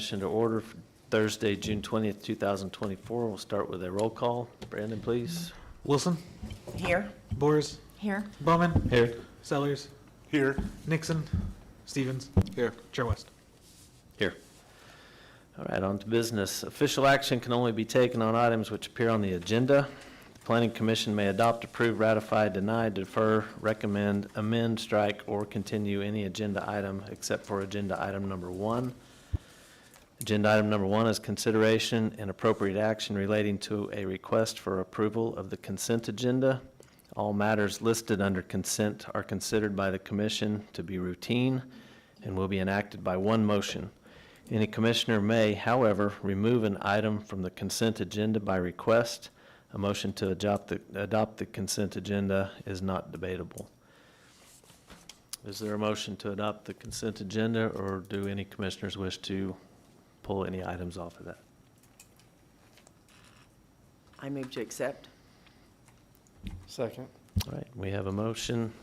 Commission to order for Thursday, June 20th, 2024. We'll start with a roll call. Brandon, please. Wilson. Here. Boers. Here. Bowman. Here. Sellers. Here. Nixon. Stevens. Here. Chair West. Here. All right, on to business. Official action can only be taken on items which appear on the agenda. The Planning Commission may adopt, approve, ratify, deny, defer, recommend, amend, strike, or continue any agenda item except for agenda item number 1. Agenda item number 1 is consideration and appropriate action relating to a request for approval of the consent agenda. All matters listed under consent are considered by the Commission to be routine and will be enacted by one motion. Any commissioner may, however, remove an item from the consent agenda by request. A motion to adopt the consent agenda is not debatable. Is there a motion to adopt the consent agenda, or do any commissioners wish to pull any items off of that? I move to accept. Second. All right, we have a motion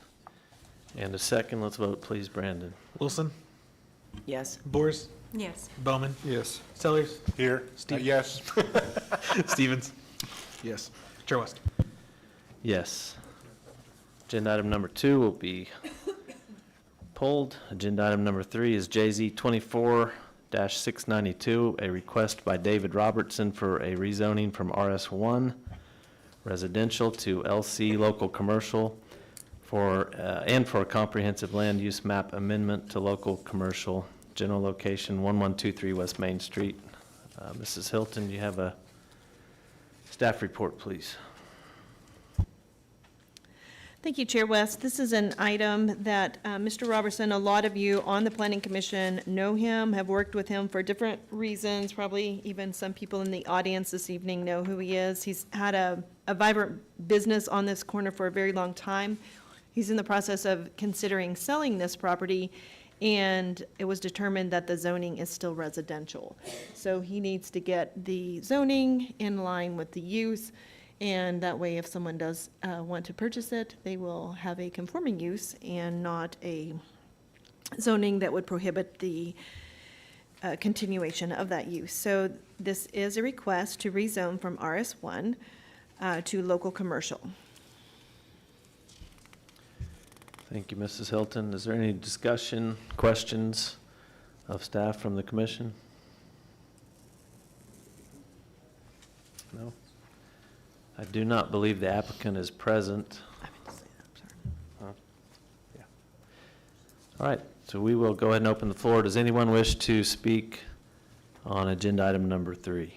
and a second. Let's vote, please, Brandon. Wilson. Yes. Boers. Yes. Bowman. Yes. Sellers. Here. Yes. Stevens. Yes. Chair West. Yes. Agenda item number 2 will be pulled. Agenda item number 3 is JZ 24-692, a request by David Robertson for a rezoning from RS1 residential to LC local commercial and for a comprehensive land use map amendment to local commercial, general location 1123 West Main Street. Mrs. Hilton, you have a staff report, please. Thank you, Chair West. This is an item that Mr. Robertson, a lot of you on the Planning Commission know him, have worked with him for different reasons. Probably even some people in the audience this evening know who he is. He's had a vibrant business on this corner for a very long time. He's in the process of considering selling this property, and it was determined that the zoning is still residential. So he needs to get the zoning in line with the use. And that way, if someone does want to purchase it, they will have a conforming use and not a zoning that would prohibit the continuation of that use. So this is a request to rezone from RS1 to local commercial. Thank you, Mrs. Hilton. Is there any discussion, questions of staff from the commission? No? I do not believe the applicant is present. I meant to say that, I'm sorry. Yeah. All right, so we will go ahead and open the floor. Does anyone wish to speak on agenda item number 3?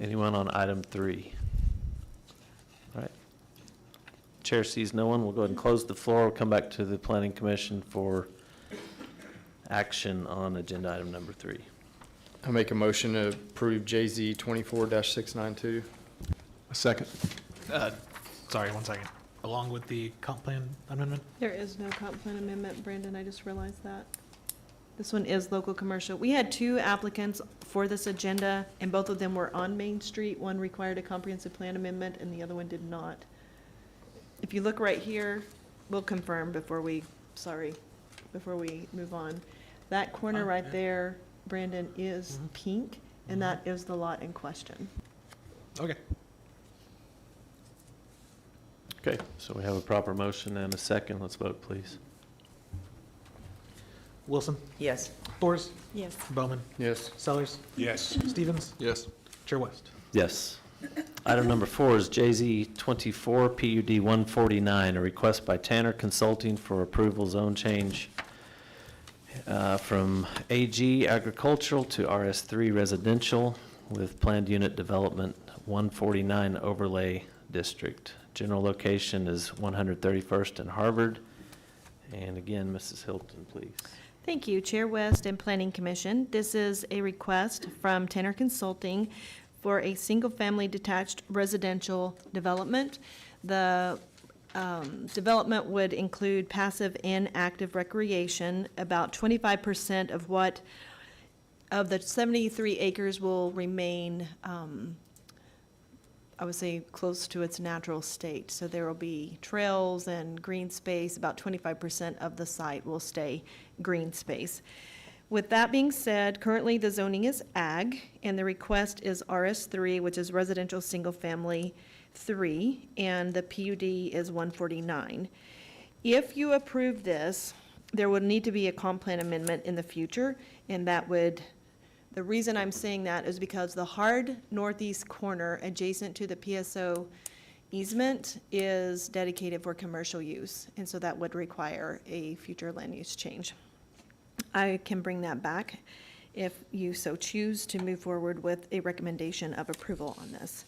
Anyone on item 3? All right. Chair sees no one. We'll go ahead and close the floor. We'll come back to the Planning Commission for action on agenda item number 3. I make a motion to approve JZ 24-692. A second. Sorry, 1 second. Along with the comp plan amendment? There is no comp plan amendment, Brandon, I just realized that. This one is local commercial. We had 2 applicants for this agenda, and both of them were on Main Street. One required a comprehensive plan amendment, and the other one did not. If you look right here, we'll confirm before we move on. That corner right there, Brandon, is pink, and that is the lot in question. Okay. Okay, so we have a proper motion and a second. Let's vote, please. Wilson. Yes. Boers. Yes. Bowman. Yes. Sellers. Yes. Stevens. Yes. Chair West. Yes. Item number 4 is JZ 24 PUD 149, a request by Tanner Consulting for approval zone change from AG agricultural to RS3 residential with planned unit development 149 overlay district. General location is 131st and Harvard. And again, Mrs. Hilton, please. Thank you, Chair West and Planning Commission. This is a request from Tanner Consulting for a single-family detached residential development. The development would include passive and active recreation. About 25% of the 73 acres will remain I would say, close to its natural state. So there will be trails and green space. About 25% of the site will stay green space. With that being said, currently the zoning is ag, and the request is RS3, which is residential single-family 3, and the PUD is 149. If you approve this, there would need to be a comp plan amendment in the future, and that would, the reason I'm saying that is because the hard northeast corner adjacent to the PSO easement is dedicated for commercial use, and so that would require a future land use change. I can bring that back if you so choose to move forward with a recommendation of approval on this.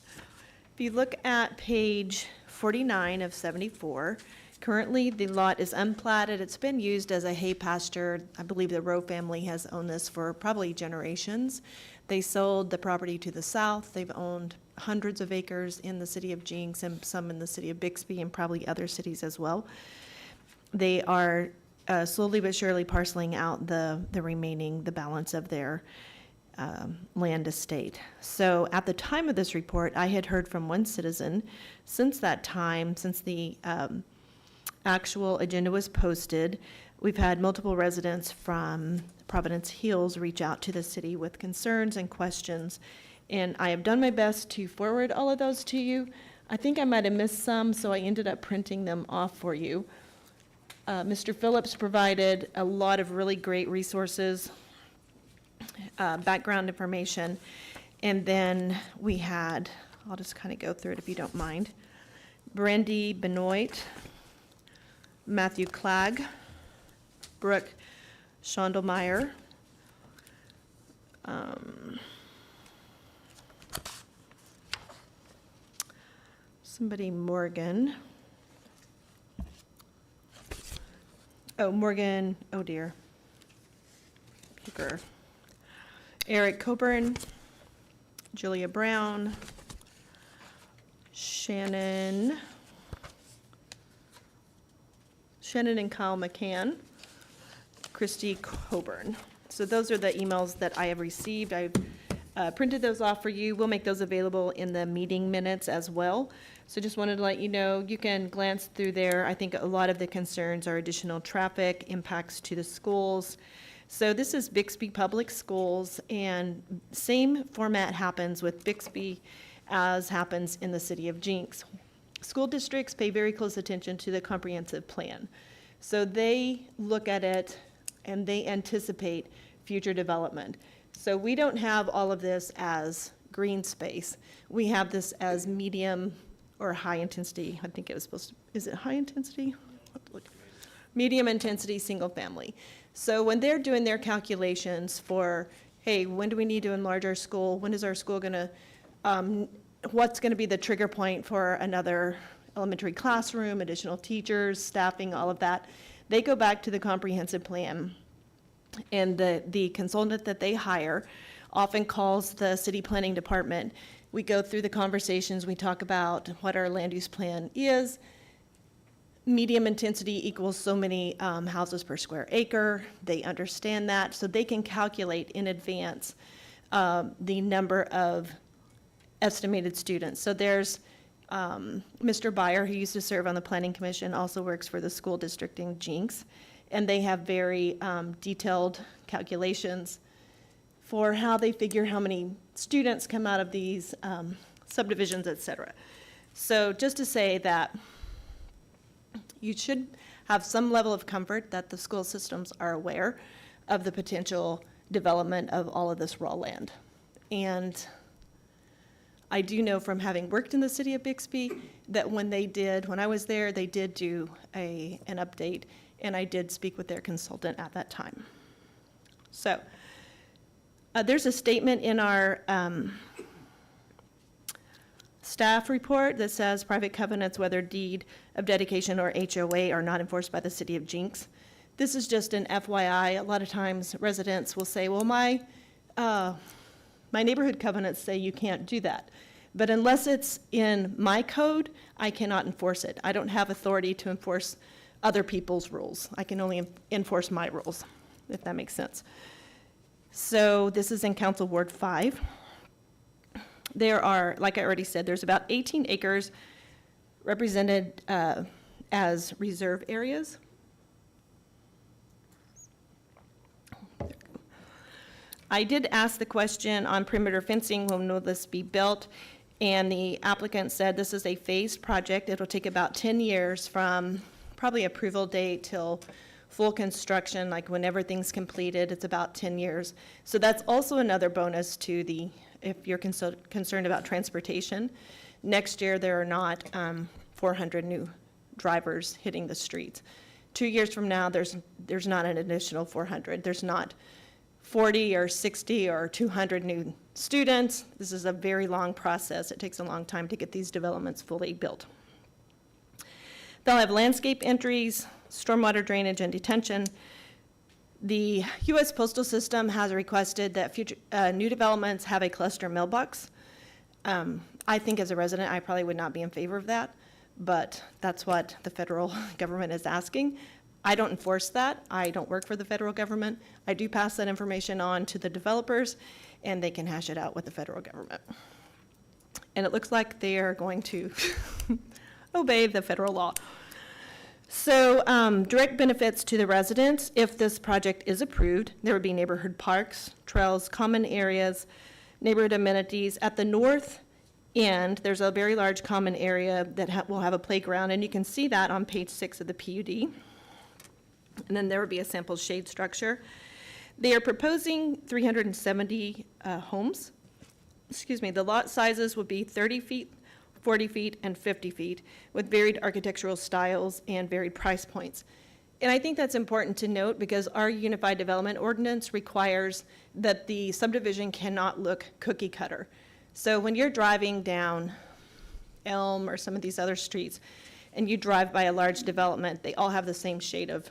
If you look at page 49 of 74, currently the lot is unplatted. It's been used as a hay pasture. I believe the Rowe family has owned this for probably generations. They sold the property to the south. They've owned hundreds of acres in the city of Jenks and some in the city of Bixby and probably other cities as well. They are slowly but surely parceling out the remaining, the balance of their land estate. So at the time of this report, I had heard from one citizen. Since that time, since the actual agenda was posted, we've had multiple residents from Providence Hills reach out to the city with concerns and questions, and I have done my best to forward all of those to you. I think I might have missed some, so I ended up printing them off for you. Mr. Phillips provided a lot of really great resources, background information, and then we had, I'll just kind of go through it if you don't mind, Brandy Benoit, Matthew Clegg, Brooke Schondelmeyer, somebody Morgan. Oh, Morgan, oh dear. Puker. Eric Coburn, Julia Brown, Shannon and Kyle McCann, Christy Coburn. So those are the emails that I have received. I've printed those off for you. We'll make those available in the meeting minutes as well. So just wanted to let you know, you can glance through there. I think a lot of the concerns are additional traffic, impacts to the schools. So this is Bixby Public Schools, and same format happens with Bixby as happens in the city of Jenks. School districts pay very close attention to the comprehensive plan. So they look at it and they anticipate future development. So we don't have all of this as green space. We have this as medium or high intensity. I think it was supposed to, is it high intensity? I'll have to look. Medium intensity single family. So when they're doing their calculations for, hey, when do we need to enlarge our school? When is our school gonna, what's gonna be the trigger point for another elementary classroom, additional teachers, staffing, all of that? They go back to the comprehensive plan, and the consultant that they hire often calls the city planning department. We go through the conversations, we talk about what our land use plan is. Medium intensity equals so many houses per square acre. They understand that, so they can calculate in advance the number of estimated students. So there's Mr. Byer, who used to serve on the Planning Commission, also works for the school district in Jenks, and they have very detailed calculations for how they figure how many students come out of these subdivisions, et cetera. So just to say that you should have some level of comfort that the school systems are aware of the potential development of all of this raw land. And I do know from having worked in the city of Bixby that when I was there, they did do an update, and I did speak with their consultant at that time. So there's a statement in our staff report that says private covenants, whether deed of dedication or HOA, are not enforced by the city of Jenks. This is just an FYI. A lot of times residents will say, well, my neighborhood covenants say you can't do that. But unless it's in my code, I cannot enforce it. I don't have authority to enforce other people's rules. I can only enforce my rules, if that makes sense. So this is in Council Ward 5. there are, like I already said, there's about 18 acres represented as reserve areas. I did ask the question on perimeter fencing, when will this be built? And the applicant said this is a phased project. It'll take about 10 years from probably approval date till full construction, like when everything's completed, it's about 10 years. So that's also another bonus to the, if you're concerned about transportation. Next year, there are not 400 new drivers hitting the streets. 2 years from now, there's not an additional 400. There's not 40 or 60 or 200 new students. This is a very long process. It takes a long time to get these developments fully built. They'll have landscape entries, stormwater drainage and detention. The U.S. Postal System has requested that future new developments have a cluster mailbox. I think as a resident, I probably would not be in favor of that, but that's what the federal government is asking. I don't enforce that. I don't work for the federal government. I do pass that information on to the developers, and they can hash it out with the federal government. And it looks like they are going to obey the federal law. So direct benefits to the residents, if this project is approved, there would be neighborhood parks, trails, common areas, neighborhood amenities. At the north end, there's a very large common area that will have a playground, and you can see that on page 6 of the PUD. And then there would be a sample shade structure. They are proposing 370 homes. Excuse me, the lot sizes would be 30 feet, 40 feet, and 50 feet, with varied architectural styles and varied price points. And I think that's important to note because our Unified Development Ordinance requires that the subdivision cannot look cookie cutter. So when you're driving down Elm or some of these other streets, and you drive by a large development, they all have the same shade of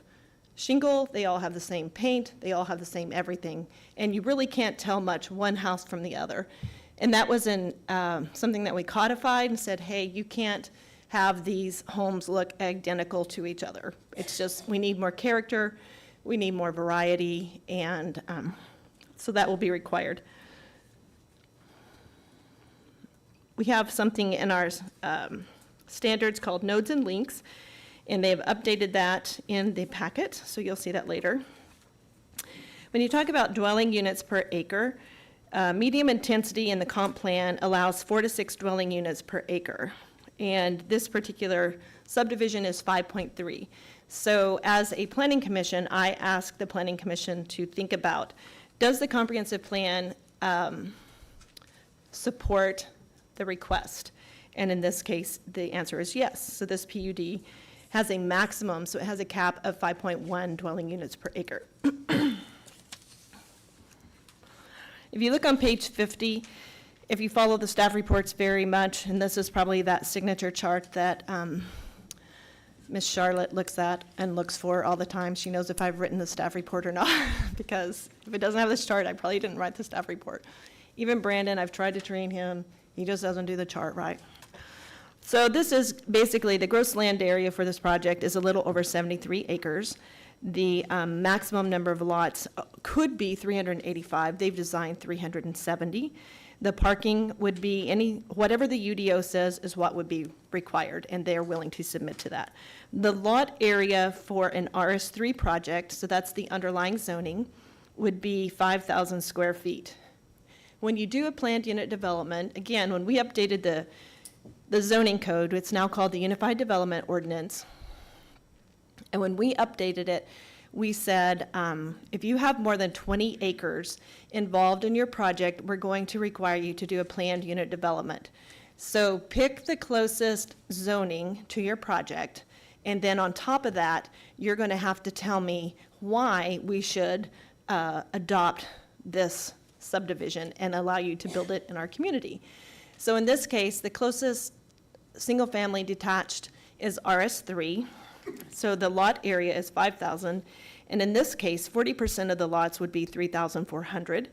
shingle, they all have the same paint, they all have the same everything, and you really can't tell much one house from the other. And that was something that we codified and said, hey, you can't have these homes look identical to each other. It's just, we need more character, we need more variety, and so that will be required. We have something in our standards called nodes and links, and they've updated that in the packet, so you'll see that later. When you talk about dwelling units per acre, medium intensity in the comp plan allows 4 to 6 dwelling units per acre. And this particular subdivision is 5.3. So as a planning commission, I asked the planning commission to think about, does the comprehensive plan support the request? And in this case, the answer is yes. So this PUD has a maximum, so it has a cap of 5.1 dwelling units per acre. If you look on page 50, if you follow the staff reports very much, and this is probably that signature chart that Ms. Charlotte looks at and looks for all the time. She knows if I've written the staff report or not, because if it doesn't have this chart, I probably didn't write the staff report. Even Brandon, I've tried to train him. He just doesn't do the chart right. So this is basically the gross land area for this project is a little over 73 acres. The maximum number of lots could be 385. They've designed 370. The parking would be whatever the UDO says is what would be required, and they are willing to submit to that. The lot area for an RS3 project, so that's the underlying zoning, would be 5,000 square feet. When you do a planned unit development, again, when we updated the zoning code, it's now called the Unified Development Ordinance. And when we updated it, we said, if you have more than 20 acres involved in your project, we're going to require you to do a planned unit development. So pick the closest zoning to your project, and then on top of that, you're going to have to tell me why we should adopt this subdivision and allow you to build it in our community. So in this case, the closest single-family detached is RS3. So the lot area is 5,000, and in this case, 40% of the lots would be 3,400,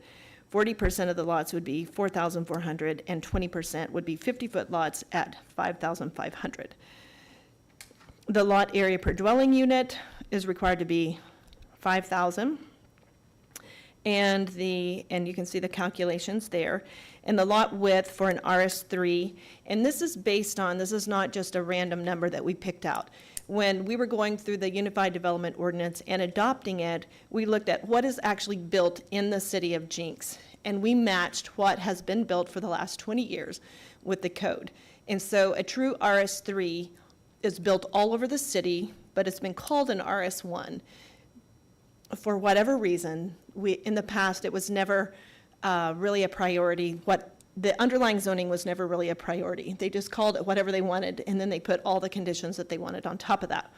40% of the lots would be 4,400, and 20% would be 50-foot lots at 5,500. The lot area per dwelling unit is required to be 5,000, and you can see the calculations there, and the lot width for an RS3. And this is based on, this is not just a random number that we picked out. When we were going through the Unified Development Ordinance and adopting it, we looked at what is actually built in the city of Jenks. And we matched what has been built for the last 20 years with the code. And so a true RS3 is built all over the city, but it's been called an RS1. For whatever reason, in the past, it was never really a priority. The underlying zoning was never really a priority. They just called it whatever they wanted, and then they put all the conditions that they wanted on top of that.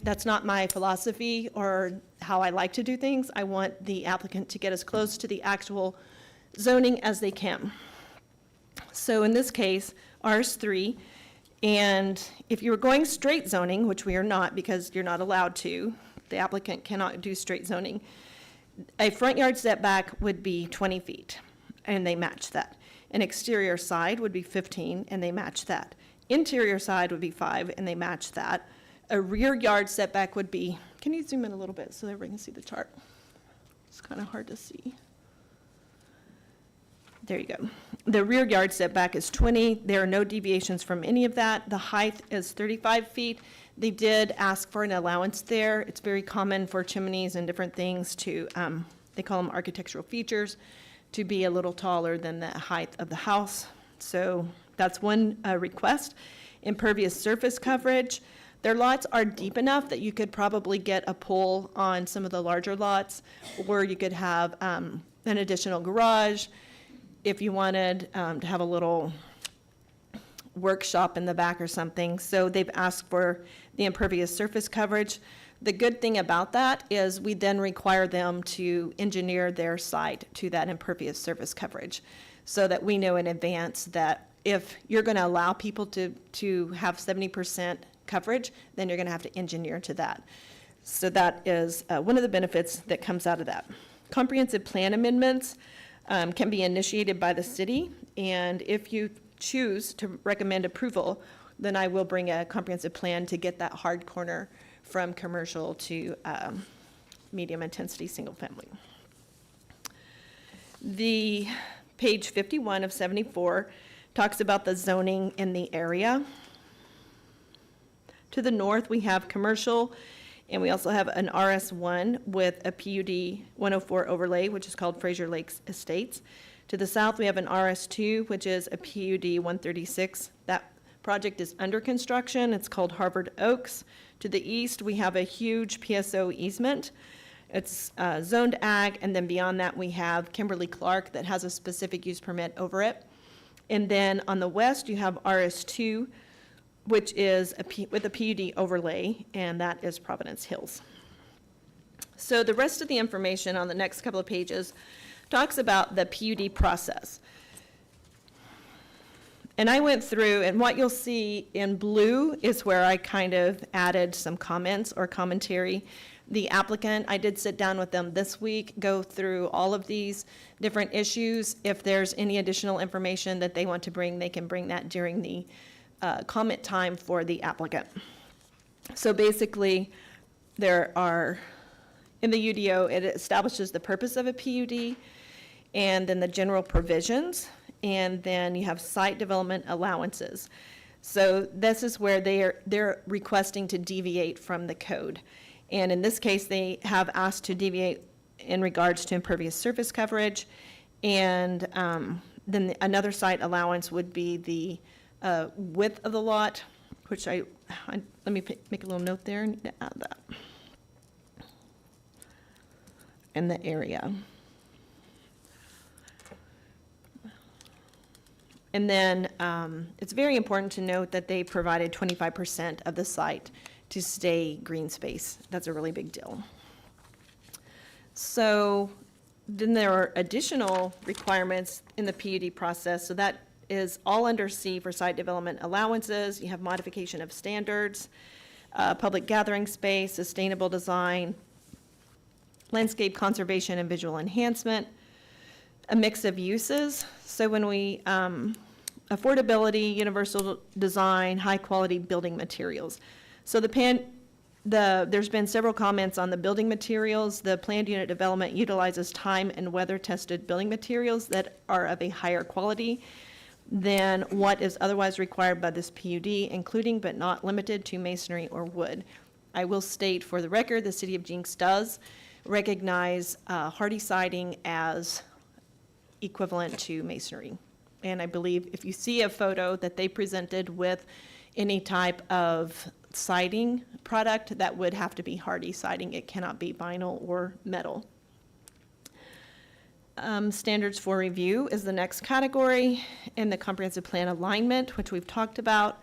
That's not my philosophy or how I like to do things. I want the applicant to get as close to the actual zoning as they can. So in this case, RS3, and if you were going straight zoning, which we are not because you're not allowed to, the applicant cannot do straight zoning, a front yard setback would be 20 feet, and they match that. An exterior side would be 15, and they match that. Interior side would be 5, and they match that. A rear yard setback would be, can you zoom in a little bit so everybody can see the chart? It's kind of hard to see. There you go. The rear yard setback is 20. There are no deviations from any of that. The height is 35 feet. They did ask for an allowance there. It's very common for chimneys and different things to, they call them architectural features, to be a little taller than the height of the house. So that's one request. Impervious surface coverage. Their lots are deep enough that you could probably get a pool on some of the larger lots, or you could have an additional garage if you wanted to have a little workshop in the back or something. So they've asked for the impervious surface coverage. The good thing about that is we then require them to engineer their site to that impervious surface coverage so that we know in advance that if you're going to allow people to have 70% coverage, then you're going to have to engineer to that. So that is one of the benefits that comes out of that. Comprehensive plan amendments can be initiated by the city, and if you choose to recommend approval, then I will bring a comprehensive plan to get that hard corner from commercial to medium intensity single family. The page 51 of 74 talks about the zoning in the area. To the north, we have commercial, and we also have an RS1 with a PUD 104 overlay, which is called Fraser Lakes Estates. To the south, we have an RS2, which is a PUD 136. That project is under construction. It's called Harvard Oaks. To the east, we have a huge PSO easement. It's zoned ag, and then beyond that, we have Kimberly Clark that has a specific use permit over it. And then on the west, you have RS2, which is with a PUD overlay, and that is Providence Hills. So the rest of the information on the next couple of pages talks about the PUD process. And I went through, and what you'll see in blue is where I kind of added some comments or commentary. The applicant, I did sit down with them this week, go through all of these different issues. If there's any additional information that they want to bring, they can bring that during the comment time for the applicant. So basically, there are, in the UDO, it establishes the purpose of a PUD, and then the general provisions, and then you have site development allowances. So this is where they're requesting to deviate from the code. And in this case, they have asked to deviate in regards to impervious surface coverage, and then another site allowance would be the width of the lot, which let me make a little note there, I need to add that. And the area. And then it's very important to note that they provided 25% of the site to stay green space. That's a really big deal. So then there are additional requirements in the PUD process. So that is all under C for site development allowances. You have modification of standards, public gathering space, sustainable design, landscape conservation and visual enhancement, a mix of uses. So when we, affordability, universal design, high quality building materials. So the There's been several comments on the building materials. The planned unit development utilizes time and weather-tested building materials that are of a higher quality than what is otherwise required by this PUD, including but not limited to masonry or wood. I will state for the record, the city of Jenks does recognize hardy siding as equivalent to masonry. And I believe if you see a photo that they presented with any type of siding product, that would have to be hardy siding. It cannot be vinyl or metal. Standards for review is the next category, and the comprehensive plan alignment, which we've talked about.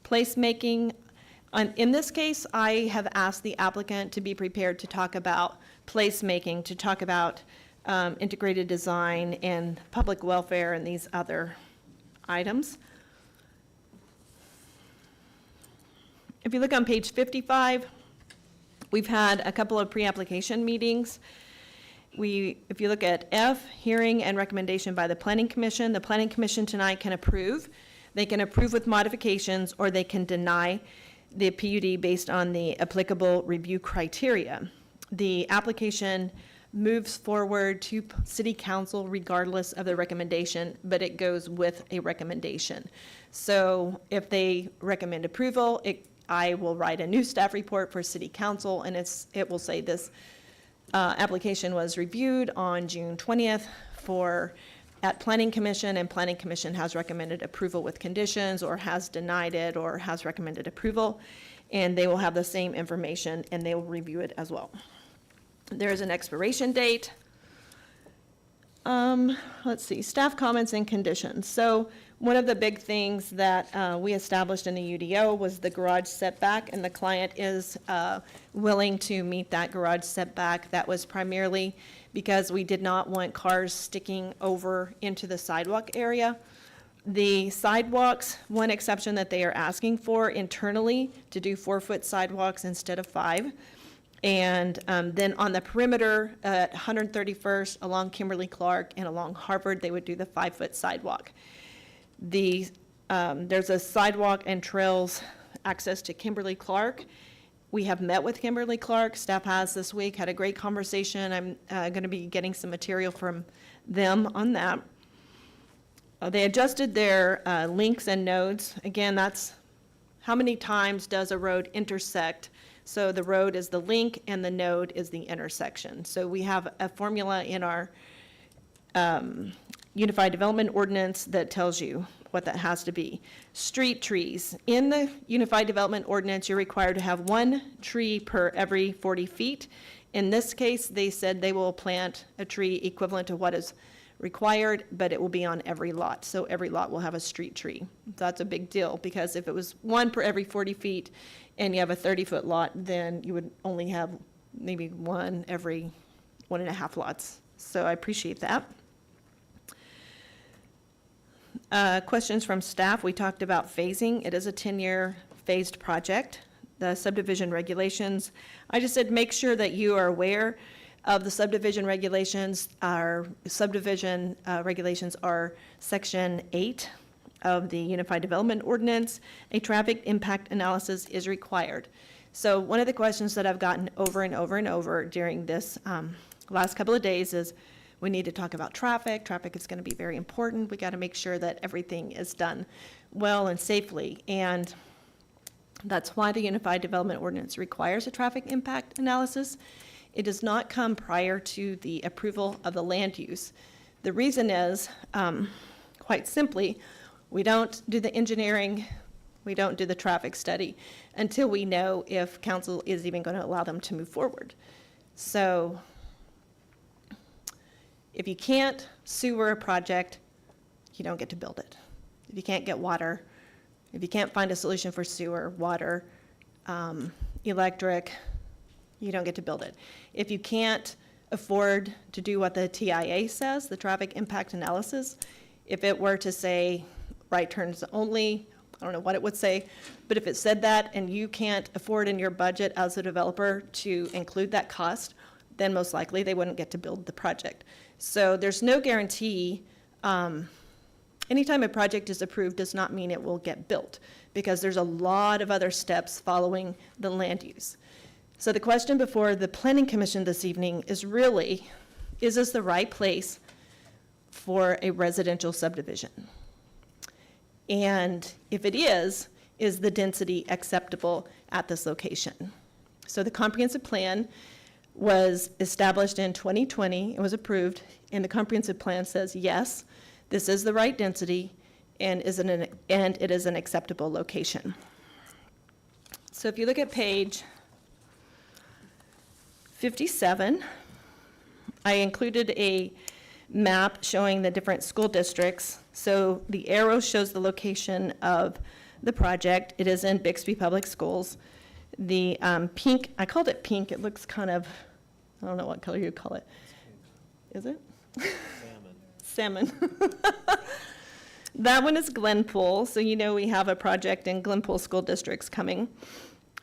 Placemaking. In this case, I have asked the applicant to be prepared to talk about placemaking, to talk about integrated design and public welfare and these other items. If you look on page 55, we've had a couple of pre-application meetings. If you look at F, hearing and recommendation by the Planning Commission, the Planning Commission tonight can approve. They can approve with modifications, or they can deny the PUD based on the applicable review criteria. The application moves forward to City Council regardless of the recommendation, but it goes with a recommendation. So if they recommend approval, I will write a new staff report for City Council, and it will say this application was reviewed on June 20th at Planning Commission, and Planning Commission has recommended approval with conditions, or has denied it, or has recommended approval, and they will have the same information, and they will review it as well. There is an expiration date. Let's see, staff comments and conditions. So one of the big things that we established in the UDO was the garage setback, and the client is willing to meet that garage setback. That was primarily because we did not want cars sticking over into the sidewalk area. The sidewalks, one exception that they are asking for internally, to do 4-foot sidewalks instead of 5. And then on the perimeter at 131st, along Kimberly Clark and along Harvard, they would do the 5-foot sidewalk. There's a sidewalk and trails access to Kimberly Clark. We have met with Kimberly Clark. Staff has this week, had a great conversation. I'm going to be getting some material from them on that. They adjusted their links and nodes. Again, that's how many times does a road intersect. So the road is the link and the node is the intersection. So we have a formula in our Unified Development Ordinance that tells you what that has to be. Street trees. In the Unified Development Ordinance, you're required to have 1 tree per every 40 feet. In this case, they said they will plant a tree equivalent to what is required, but it will be on every lot. So every lot will have a street tree. That's a big deal, because if it was 1 per every 40 feet and you have a 30-foot lot, then you would only have maybe 1 every 1.5 lots. So I appreciate that. Questions from staff. We talked about phasing. It is a 10-year phased project. The subdivision regulations, I just said make sure that you are aware of the subdivision regulations. Our subdivision regulations are Section 8 of the Unified Development Ordinance. A traffic impact analysis is required. So one of the questions that I've gotten over and over and over during this last couple of days is, we need to talk about traffic. Traffic is going to be very important. We got to make sure that everything is done well and safely. And that's why the Unified Development Ordinance requires a traffic impact analysis. It does not come prior to the approval of the land use. The reason is, quite simply, we don't do the engineering, we don't do the traffic study until we know if council is even going to allow them to move forward. So if you can't sewer a project, you don't get to build it. If you can't get water, if you can't find a solution for sewer, water, electric, you don't get to build it. If you can't afford to do what the TIA says, the traffic impact analysis, if it were to say right turns only, I don't know what it would say, but if it said that and you can't afford in your budget as a developer to include that cost, then most likely they wouldn't get to build the project. So there's no guarantee. Anytime a project is approved does not mean it will get built, because there's a lot of other steps following the land use. So the question before the Planning Commission this evening is really, is this the right place for a residential subdivision? And if it is the density acceptable at this location? So the comprehensive plan was established in 2020, it was approved, and the comprehensive plan says, yes, this is the right density, and it is an acceptable location. So if you look at page 57, I included a map showing the different school districts. So the arrow shows the location of the project. It is in Bixby Public Schools. The pink, I called it pink, it looks kind of, I don't know what color you call it. Is it? Salmon. That one is Glenpool, so you know we have a project in Glenpool School Districts coming.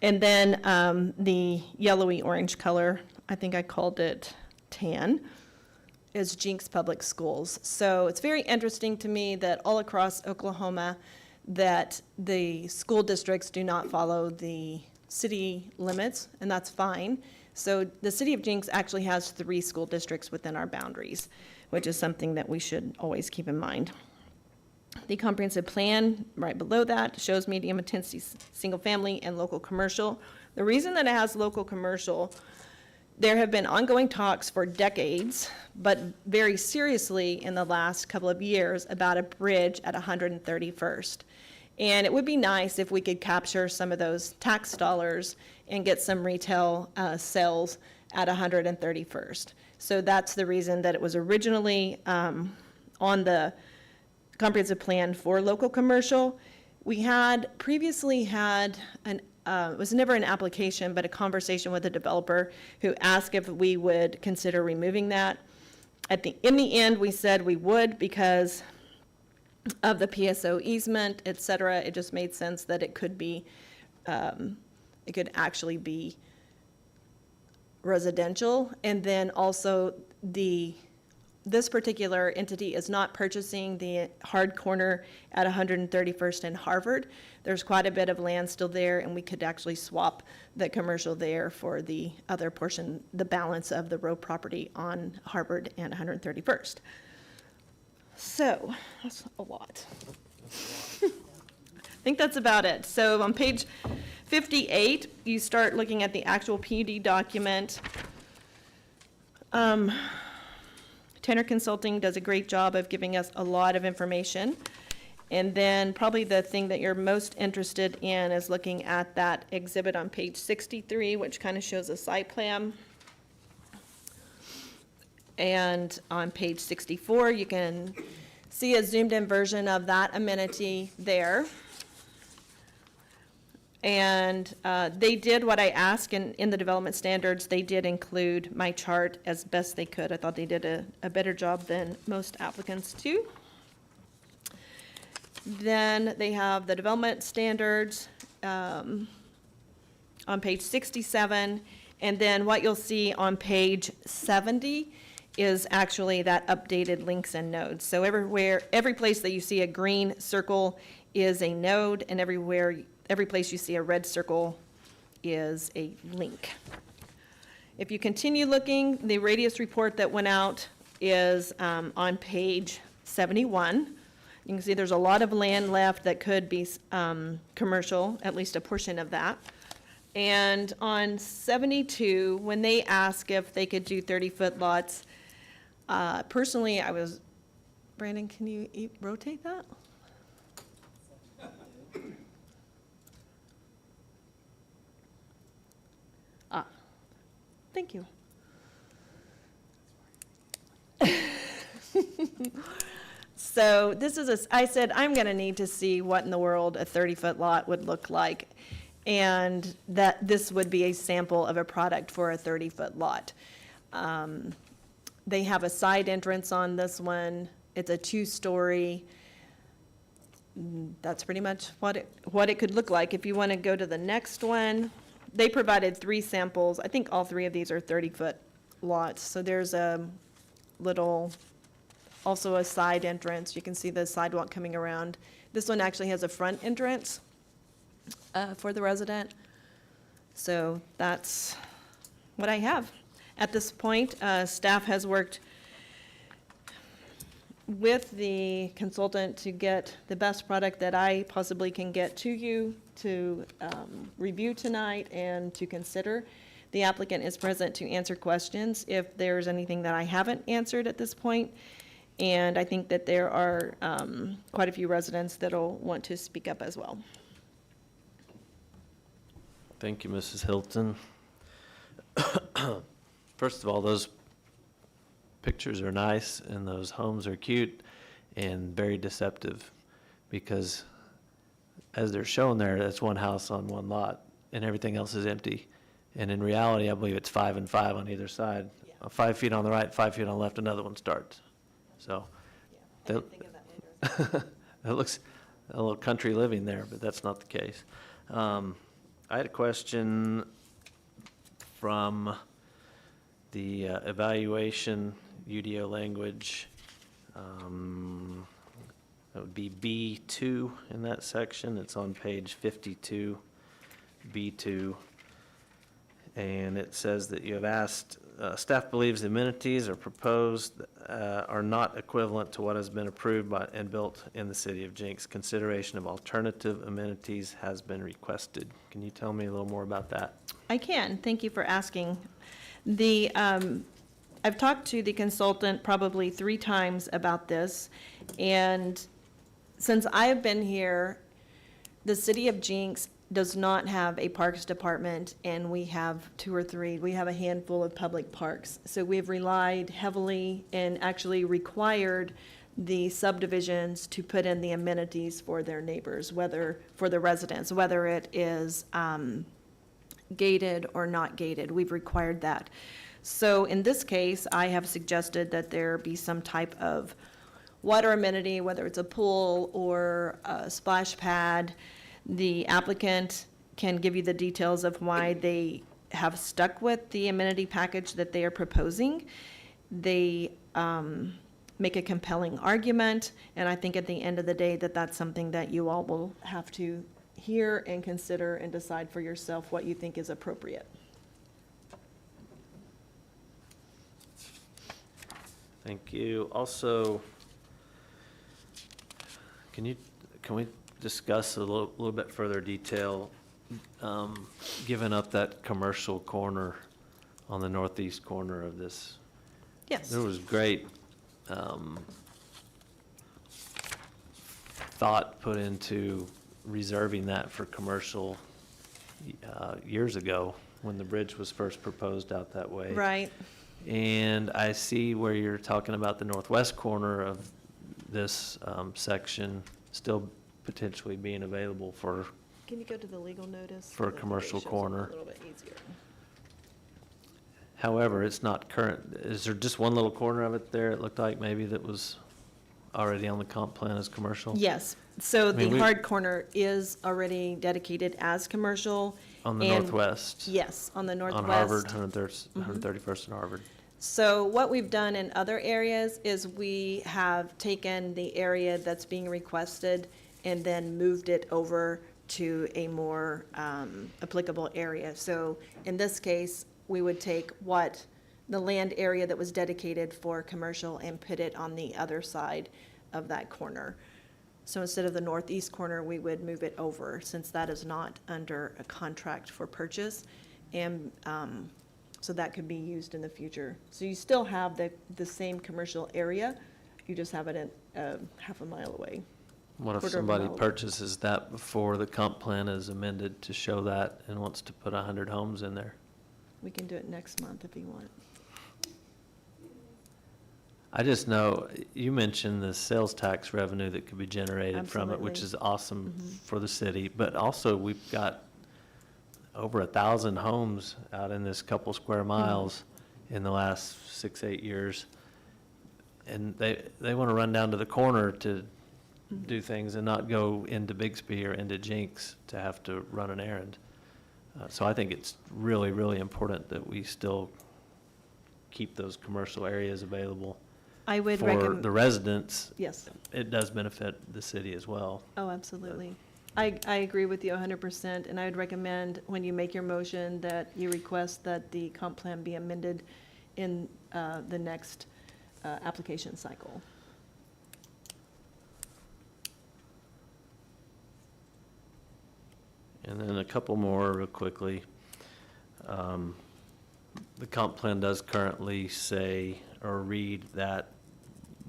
And then the yellowy orange color, I think I called it tan, is Jenks Public Schools. So it's very interesting to me that all across Oklahoma that the school districts do not follow the city limits, and that's fine. So the city of Jenks actually has 3 school districts within our boundaries, which is something that we should always keep in mind. The comprehensive plan, right below that, shows medium intensity single family and local commercial. The reason that it has local commercial, there have been ongoing talks for decades, but very seriously in the last couple of years about a bridge at 131st. And it would be nice if we could capture some of those tax dollars and get some retail sales at 131st. So that's the reason that it was originally on the comprehensive plan for local commercial. We had previously had it was never an application, but a conversation with a developer who asked if we would consider removing that. In the end, we said we would because of the PSO easement, et cetera. It just made sense that it could be, it could actually be residential. And then also this particular entity is not purchasing the hard corner at 131st and Harvard. There's quite a bit of land still there, and we could actually swap the commercial there for the other portion, the balance of the row property on Harvard and 131st. So, that's a lot. I think that's about it. So on page 58, you start looking at the actual PUD document. Tanner Consulting does a great job of giving us a lot of information. And then probably the thing that you're most interested in is looking at that exhibit on page 63, which kind of shows a site plan. And on page 64, you can see a zoomed in version of that amenity there. And they did what I asked in the development standards. They did include my chart as best they could. I thought they did a better job than most applicants do. Then they have the development standards on page 67. And then what you'll see on page 70 is actually that updated links and nodes. So every place that you see a green circle is a node, and every place you see a red circle is a link. If you continue looking, the radius report that went out is on page 71. You can see there's a lot of land left that could be commercial, at least a portion of that. And on 72, when they ask if they could do 30-foot lots, personally, Brandon, can you rotate that? Thank you. So this is I said, I'm going to need to see what in the world a 30-foot lot would look like, and that this would be a sample of a product for a 30-foot lot. They have a side entrance on this one. It's a 2-story. That's pretty much what it could look like. If you want to go to the next one, they provided 3 samples. I think all 3 of these are 30-foot lots. So there's a little, also a side entrance. You can see the sidewalk coming around. This one actually has a front entrance for the resident. So that's what I have. At this point, staff has worked with the consultant to get the best product that I possibly can get to you to review tonight and to consider. The applicant is present to answer questions if there's anything that I haven't answered at this point. And I think that there are quite a few residents that'll want to speak up as well. Thank you, Mrs. Hilton. First of all, those pictures are nice and those homes are cute and very deceptive, because as they're shown there, that's one house on one lot and everything else is empty. And in reality, I believe it's 5 and 5 on either side. 5 feet on the right, 5 feet on the left, another one starts. So that that looks a little country living there, but that's not the case. I had a question from the evaluation UDO language. That would be B2 in that section. It's on page 52, B2. And it says that you have asked, staff believes the amenities are proposed are not equivalent to what has been approved by and built in the city of Jenks. Consideration of alternative amenities has been requested. Can you tell me a little more about that? I can. Thank you for asking. I've talked to the consultant probably 3 times about this, and since I have been here, the city of Jenks does not have a parks department, and we have 2 or 3. We have a handful of public parks. So we've relied heavily and actually required the subdivisions to put in the amenities for their neighbors, whether, for the residents, whether it is gated or not gated. We've required that. So in this case, I have suggested that there be some type of water amenity, whether it's a pool or a splash pad. The applicant can give you the details of why they have stuck with the amenity package that they are proposing. They make a compelling argument, and I think at the end of the day that that's something that you all will have to hear and consider and decide for yourself what you think is appropriate. Thank you. Also, can we discuss a little bit further detail, giving up that commercial corner on the northeast corner of this? Yes. There was great thought put into reserving that for commercial years ago when the bridge was first proposed out that way. Right. And I see where you're talking about the northwest corner of this section still potentially being available for, Can you go to the legal notice? For a so that commercial it shows up corner. A little bit easier. however, it's not current. Is there just one little corner of it there, it looked like maybe, that was already on the comp plan as commercial? Yes, so mean, the we- hard corner is already dedicated as commercial. On the and- northwest? Yes, on the northwest. On Harvard, 131st and Harvard. So what we've done in other areas is we have taken the area that's being requested and then moved it over to a more applicable area. So in this case, we would take the land area that was dedicated for commercial and put it on the other side of that corner. So instead of the northeast corner, we would move it over, since that is not under a contract for purchase. And so that could be used in the future. So you still have the same commercial area, you just have it at half a mile away. What if Quarter of a somebody mile. purchases that before the comp plan is amended to show that and wants to put 100 homes in there? We can do it next month if you want. I just know, you mentioned the sales tax revenue that could be generated from it, which Absolutely. is awesome for the city. But also, we've got over 1,000 homes out in this couple square miles in the last 6-8 years. And they want to run down to the corner to do things and not go into Bixby or into Jenks to have to run an errand. So I think it's really, really important that we still keep those commercial areas available. I would For recommend. the residents, Yes, it does benefit the city as well. oh, absolutely. I agree with you 100%, and I would recommend when you make your motion that you request that the comp plan be amended in the next application cycle. And then a couple more real quickly. The comp plan does currently say or read that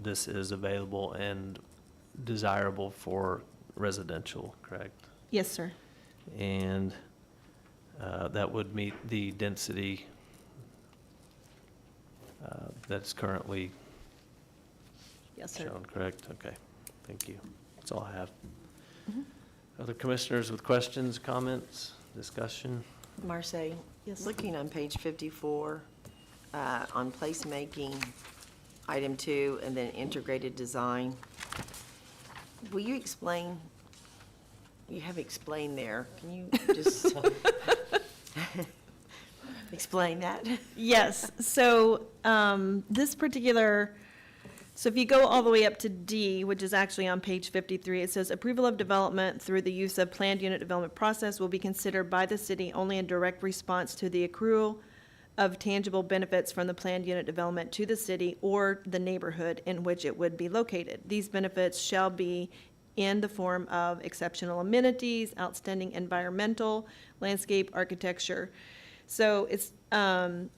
this is available and desirable for residential, correct? Yes, sir. And that would meet the density that's currently Yes, sir. shown, correct? Okay, thank you. That's all I have. Other commissioners with questions, comments, discussion? Marcy? Yes. Looking on page 54, on placemaking, item 2, and then integrated design, will you explain, you have explained there, can you just explain that? Yes, so this particular, so if you go all the way up to D, which is actually on page 53, it says approval of development through the use of planned unit development process will be considered by the city only in direct response to the accrual of tangible benefits from the planned unit development to the city or the neighborhood in which it would be located. These benefits shall be in the form of exceptional amenities, outstanding environmental, landscape, architecture. So it's,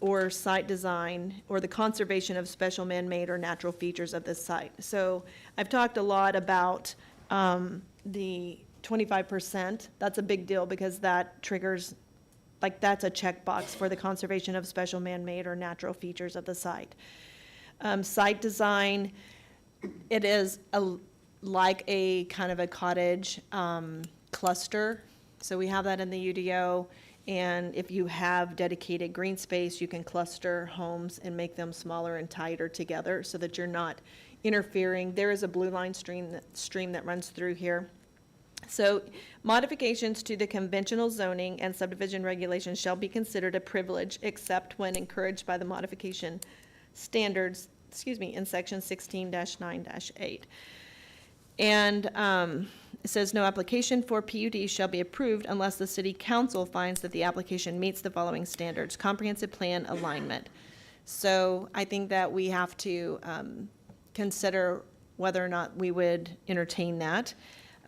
or site design, or the conservation of special man-made or natural features of this site. So I've talked a lot about the 25%. That's a big deal because that triggers, like, that's a checkbox for the conservation of special man-made or natural features of the site. Site design, it is like a kind of a cottage cluster. So we have that in the UDO. And if you have dedicated green space, you can cluster homes and make them smaller and tighter together so that you're not interfering. There is a blue line stream that runs through here. So modifications to the conventional zoning and subdivision regulations shall be considered a privilege except when encouraged by the modification standards, in section 16-9-8. And it says no application for PUD shall be approved unless the city council finds that the application meets the following standards: comprehensive plan alignment. So I think that we have to consider whether or not we would entertain that.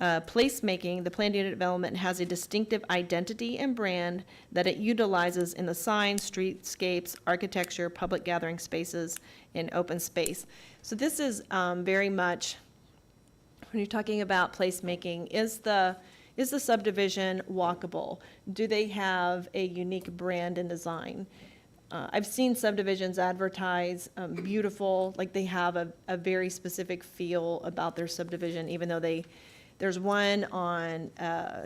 Placemaking, the planned unit development has a distinctive identity and brand that it utilizes in the signs, streetscapes, architecture, public gathering spaces, and open space. So this is very much, when you're talking about placemaking, is the subdivision walkable? Do they have a unique brand and design? I've seen subdivisions advertise beautiful, like they have a very specific feel about their subdivision, even though there's one on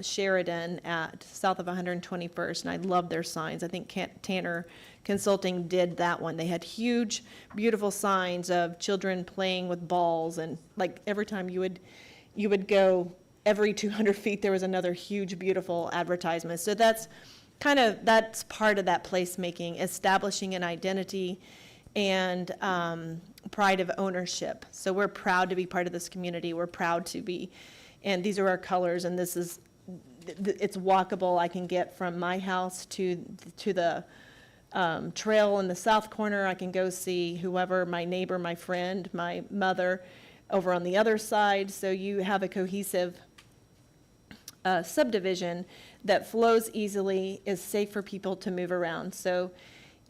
Sheridan at south of 121st, and I love their signs. I think Tanner Consulting did that one. They had huge, beautiful signs of children playing with balls, and like every time you would go, every 200 feet, there was another huge, beautiful advertisement. So that's part of that placemaking, establishing an identity and pride of ownership. So we're proud to be part of this community. We're proud to be, and these are our colors, and this is, it's walkable. I can get from my house to the trail in the south corner. I can go see whoever, my neighbor, my friend, my mother, over on the other side. So you have a cohesive subdivision that flows easily, is safe for people to move around. So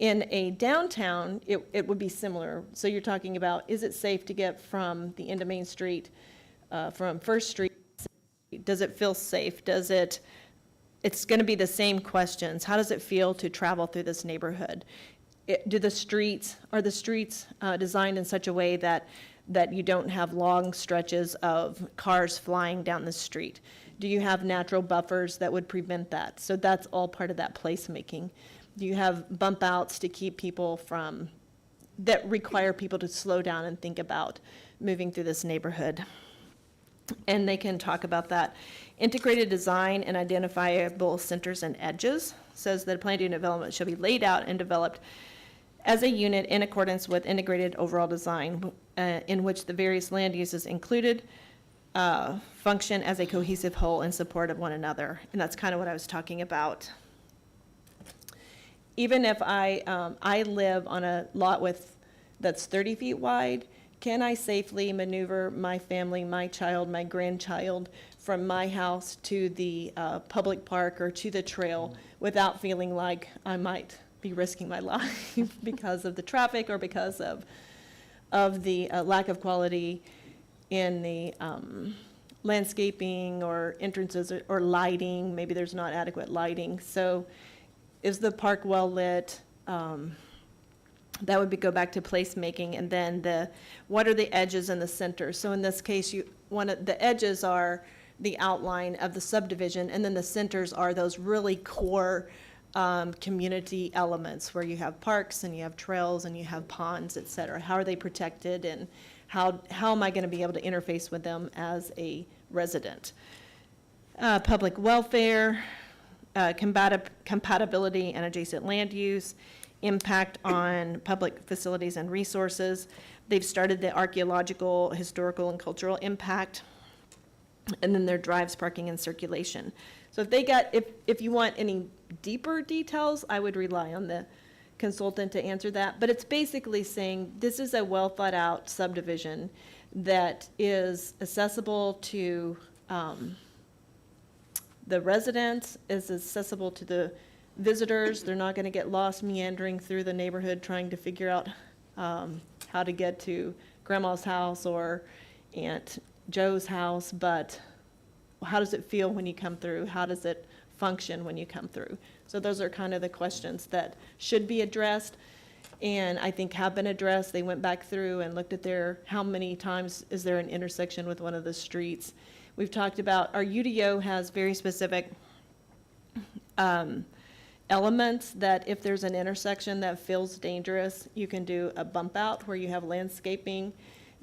in a downtown, it would be similar. So you're talking about, is it safe to get from the end of Main Street, from First Street? Does it feel safe? It's going to be the same questions. How does it feel to travel through this neighborhood? Are the streets designed in such a way that you don't have long stretches of cars flying down the street? Do you have natural buffers that would prevent that? So that's all part of that placemaking. Do you have bump outs to keep people that require people to slow down and think about moving through this neighborhood? And they can talk about that. Integrated design and identifiable centers and edges says that planned unit development shall be laid out and developed as a unit in accordance with integrated overall design in which the various land uses included function as a cohesive whole in support of one another. And that's kind of what I was talking about. Even if I live on a lot that's 30 feet wide, can I safely maneuver my family, my child, my grandchild from my house to the public park or to the trail without feeling like I might be risking my life because of the traffic or because of the lack of quality in the landscaping or entrances or lighting? Maybe there's not adequate lighting. So is the park well lit? That would go back to placemaking, and then what are the edges and the center? So in this case, one of the edges are the outline of the subdivision, and then the centers are those really core community elements where you have parks and you have trails and you have ponds, et cetera. How are they protected, and how am I going to be able to interface with them as a resident? Public welfare, compatibility and adjacent land use, impact on public facilities and resources. They've started the archaeological, historical, and cultural impact, and then their drives, parking, and circulation. So if you want any deeper details, I would rely on the consultant to answer that. But it's basically saying this is a well-thought-out subdivision that is accessible to the residents, is accessible to the visitors. They're not going to get lost meandering through the neighborhood trying to figure out how to get to Grandma's house or Aunt Joe's house, but how does it feel when you come through? How does it function when you come through? So those are kind of the questions that should be addressed, and I think have been addressed. They went back through and looked at how many times is there an intersection with one of the streets. We've talked about our UDO has very specific elements that if there's an intersection that feels dangerous, you can do a bump out where you have landscaping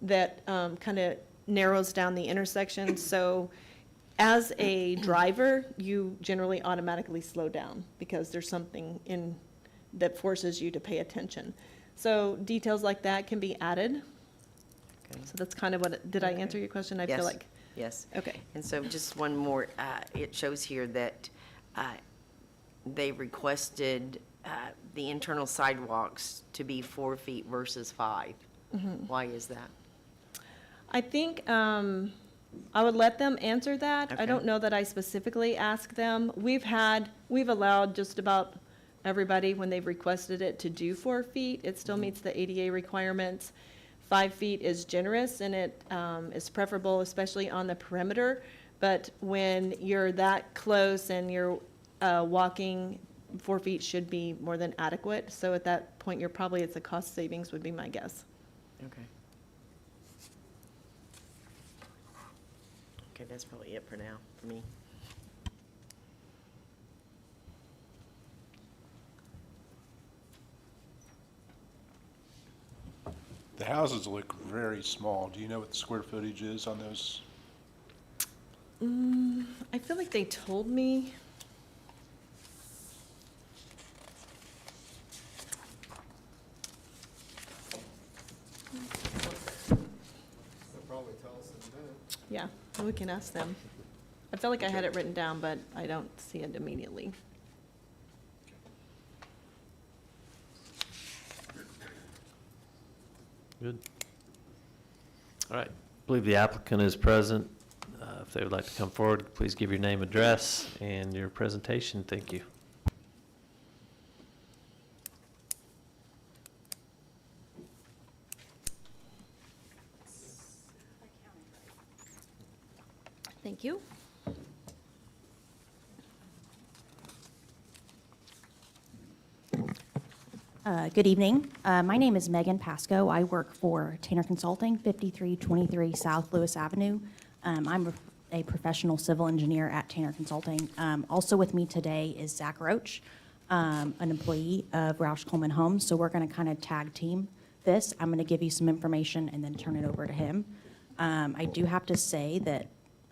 that kind of narrows down the intersection. So as a driver, you generally automatically slow down because there's something that forces you to pay attention. So details like that can be added. Okay. So that's kind of did I answer your question? I feel Yes. like, Yes. okay. And so just one more, it shows here that they requested the internal sidewalks to be 4 feet versus 5. Why is that? I think I would let them answer that. Okay. I don't know that I specifically asked them. We've allowed just about everybody when they've requested it to do 4 feet. It still meets the ADA requirements. 5 feet is generous and it is preferable, especially on the perimeter. But when you're that close and you're walking, 4 feet should be more than adequate. So at that point, it's a cost savings would be my guess. Okay. Okay, that's probably it for now, for me. The houses look very small. Do you know what the square footage is on those? I feel like they told me. Yeah, well, we can ask them. I felt like I had it written down, but I don't see it immediately. Good. All right. I believe the applicant is present. If they would like to come forward, please give your name, address, and your presentation. Thank you. Thank you. Good evening. My name is Megan Pasco. I work for Tanner Consulting, 5323 South Lewis Avenue. I'm a professional civil engineer at Tanner Consulting. Also with me today is Zach Roach, an employee of Roush Coleman Homes. So we're going to kind of tag team this. I'm going to give you some information and then turn it over to him. I do have to say that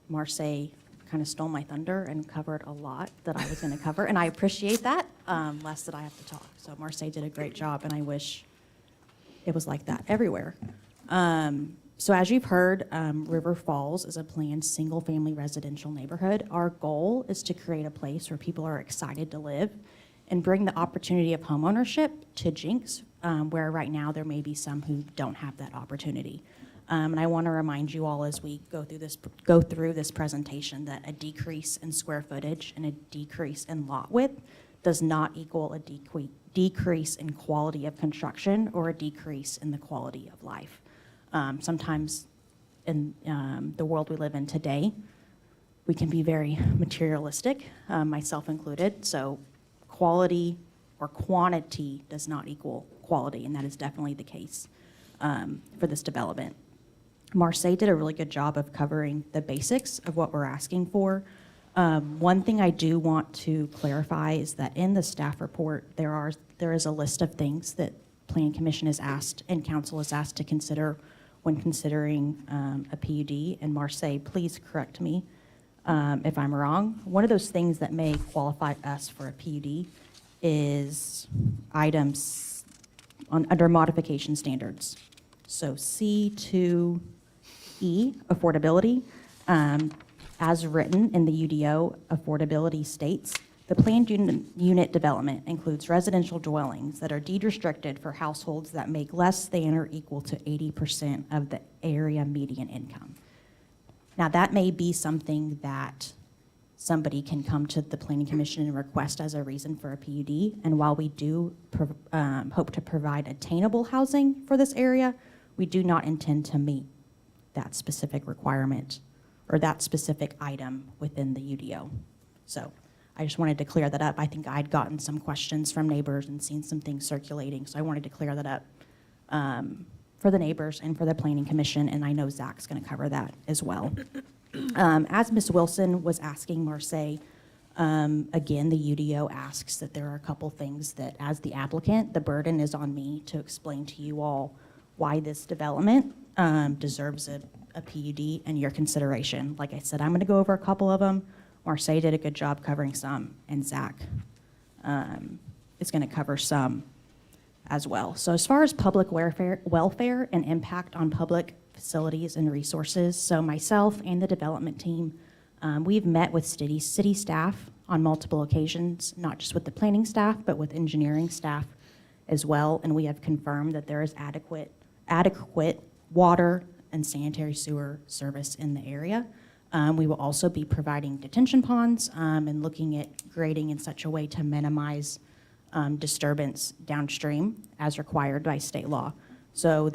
Marseille kind of stole my thunder and covered a lot that I was going to cover, and I appreciate that, less that I have to talk. So Marseille did a great job, and I wish it was like that everywhere. So as you've heard, River Falls is a planned single-family residential neighborhood. Our goal is to create a place where people are excited to live and bring the opportunity of homeownership to Jenks, where right now there may be some who don't have that opportunity. And I want to remind you all as we go through this presentation that a decrease in square footage and a decrease in lot width does not equal a decrease in quality of construction or a decrease in the quality of life. Sometimes in the world we live in today, we can be very materialistic, myself included. So quality or quantity does not equal quality, and that is definitely the case for this development. Marseille did a really good job of covering the basics of what we're asking for. One thing I do want to clarify is that in the staff report, there is a list of things that Planning Commission is asked and Council is asked to consider when considering a PUD. And Marseille, please correct me if I'm wrong. One of those things that may qualify us for a PUD is items under modification standards. So C2E, affordability. As written in the UDO, affordability states, the planned unit development includes residential dwellings that are deed restricted for households that make less than or equal to 80% of the area median income. Now, that may be something that somebody can come to the Planning Commission and request as a reason for a PUD. And while we do hope to provide attainable housing for this area, we do not intend to meet that specific requirement or that specific item within the UDO. So I just wanted to clear that up. I think I'd gotten some questions from neighbors and seen some things circulating, so I wanted to clear that up for the neighbors and for the Planning Commission, and I know Zach's gonna cover that as well. As Ms. Wilson was asking Marseille, again, the UDO asks that there are a couple things that, as the applicant, the burden is on me to explain to you all why this development deserves a PUD and your consideration. Like I said, I'm going to go over a couple of them. Marseille did a good job covering some, and Zach is going to cover some as well. So as far as public welfare and impact on public facilities and resources, so myself and the development team, we've met with city staff on multiple occasions, not just with the planning staff, but with engineering staff as well, and we have confirmed that there is adequate water and sanitary sewer service in the area. We will also be providing detention ponds and looking at grading in such a way to minimize disturbance downstream as required by state law. So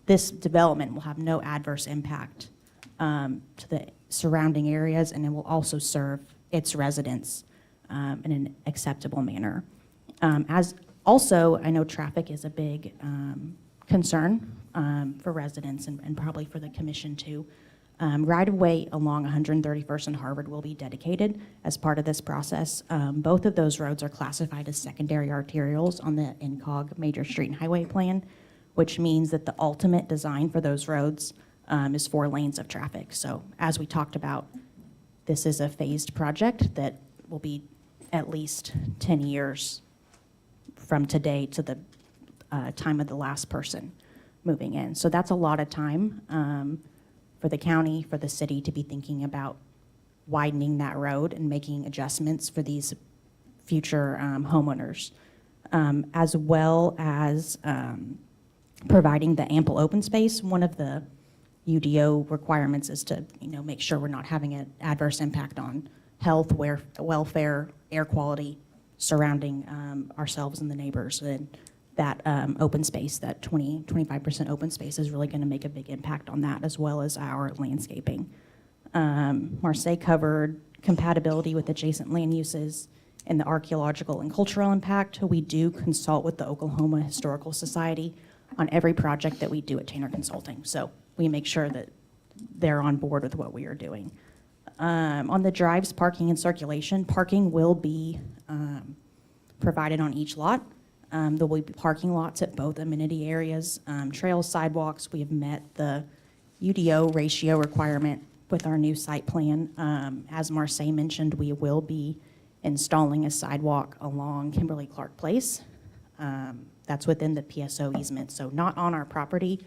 this development will have no adverse impact to the surrounding areas, and it will also serve its residents in an acceptable manner. As also, I know traffic is a big concern for residents and probably for the commission too. Right-of-way along 131st and Harvard will be dedicated as part of this process. Both of those roads are classified as secondary arterials on the NCOG Major Street and Highway Plan, which means that the ultimate design for those roads is 4 lanes of traffic. So as we talked about, this is a phased project that will be at least 10 years from today to the time of the last person moving in. So that's a lot of time for the county, for the city to be thinking about widening that road and making adjustments for these future homeowners, as well as providing the ample open space. One of the UDO requirements is to make sure we're not having an adverse impact on health, welfare, air quality surrounding ourselves and the neighbors. And that open space, that 25% open space is really going to make a big impact on that, as well as our landscaping. Marseille covered compatibility with adjacent land uses and the archaeological and cultural impact. We do consult with the Oklahoma Historical Society on every project that we do at Tanner Consulting. So we make sure that they're on board with what we are doing. On the drives, parking and circulation, parking will be provided on each lot. There will be parking lots at both amenity areas, trails, sidewalks. We have met the UDO ratio requirement with our new site plan. As Marseille mentioned, we will be installing a sidewalk along Kimberly Clark Place. That's within the PSO easement, so not on our property,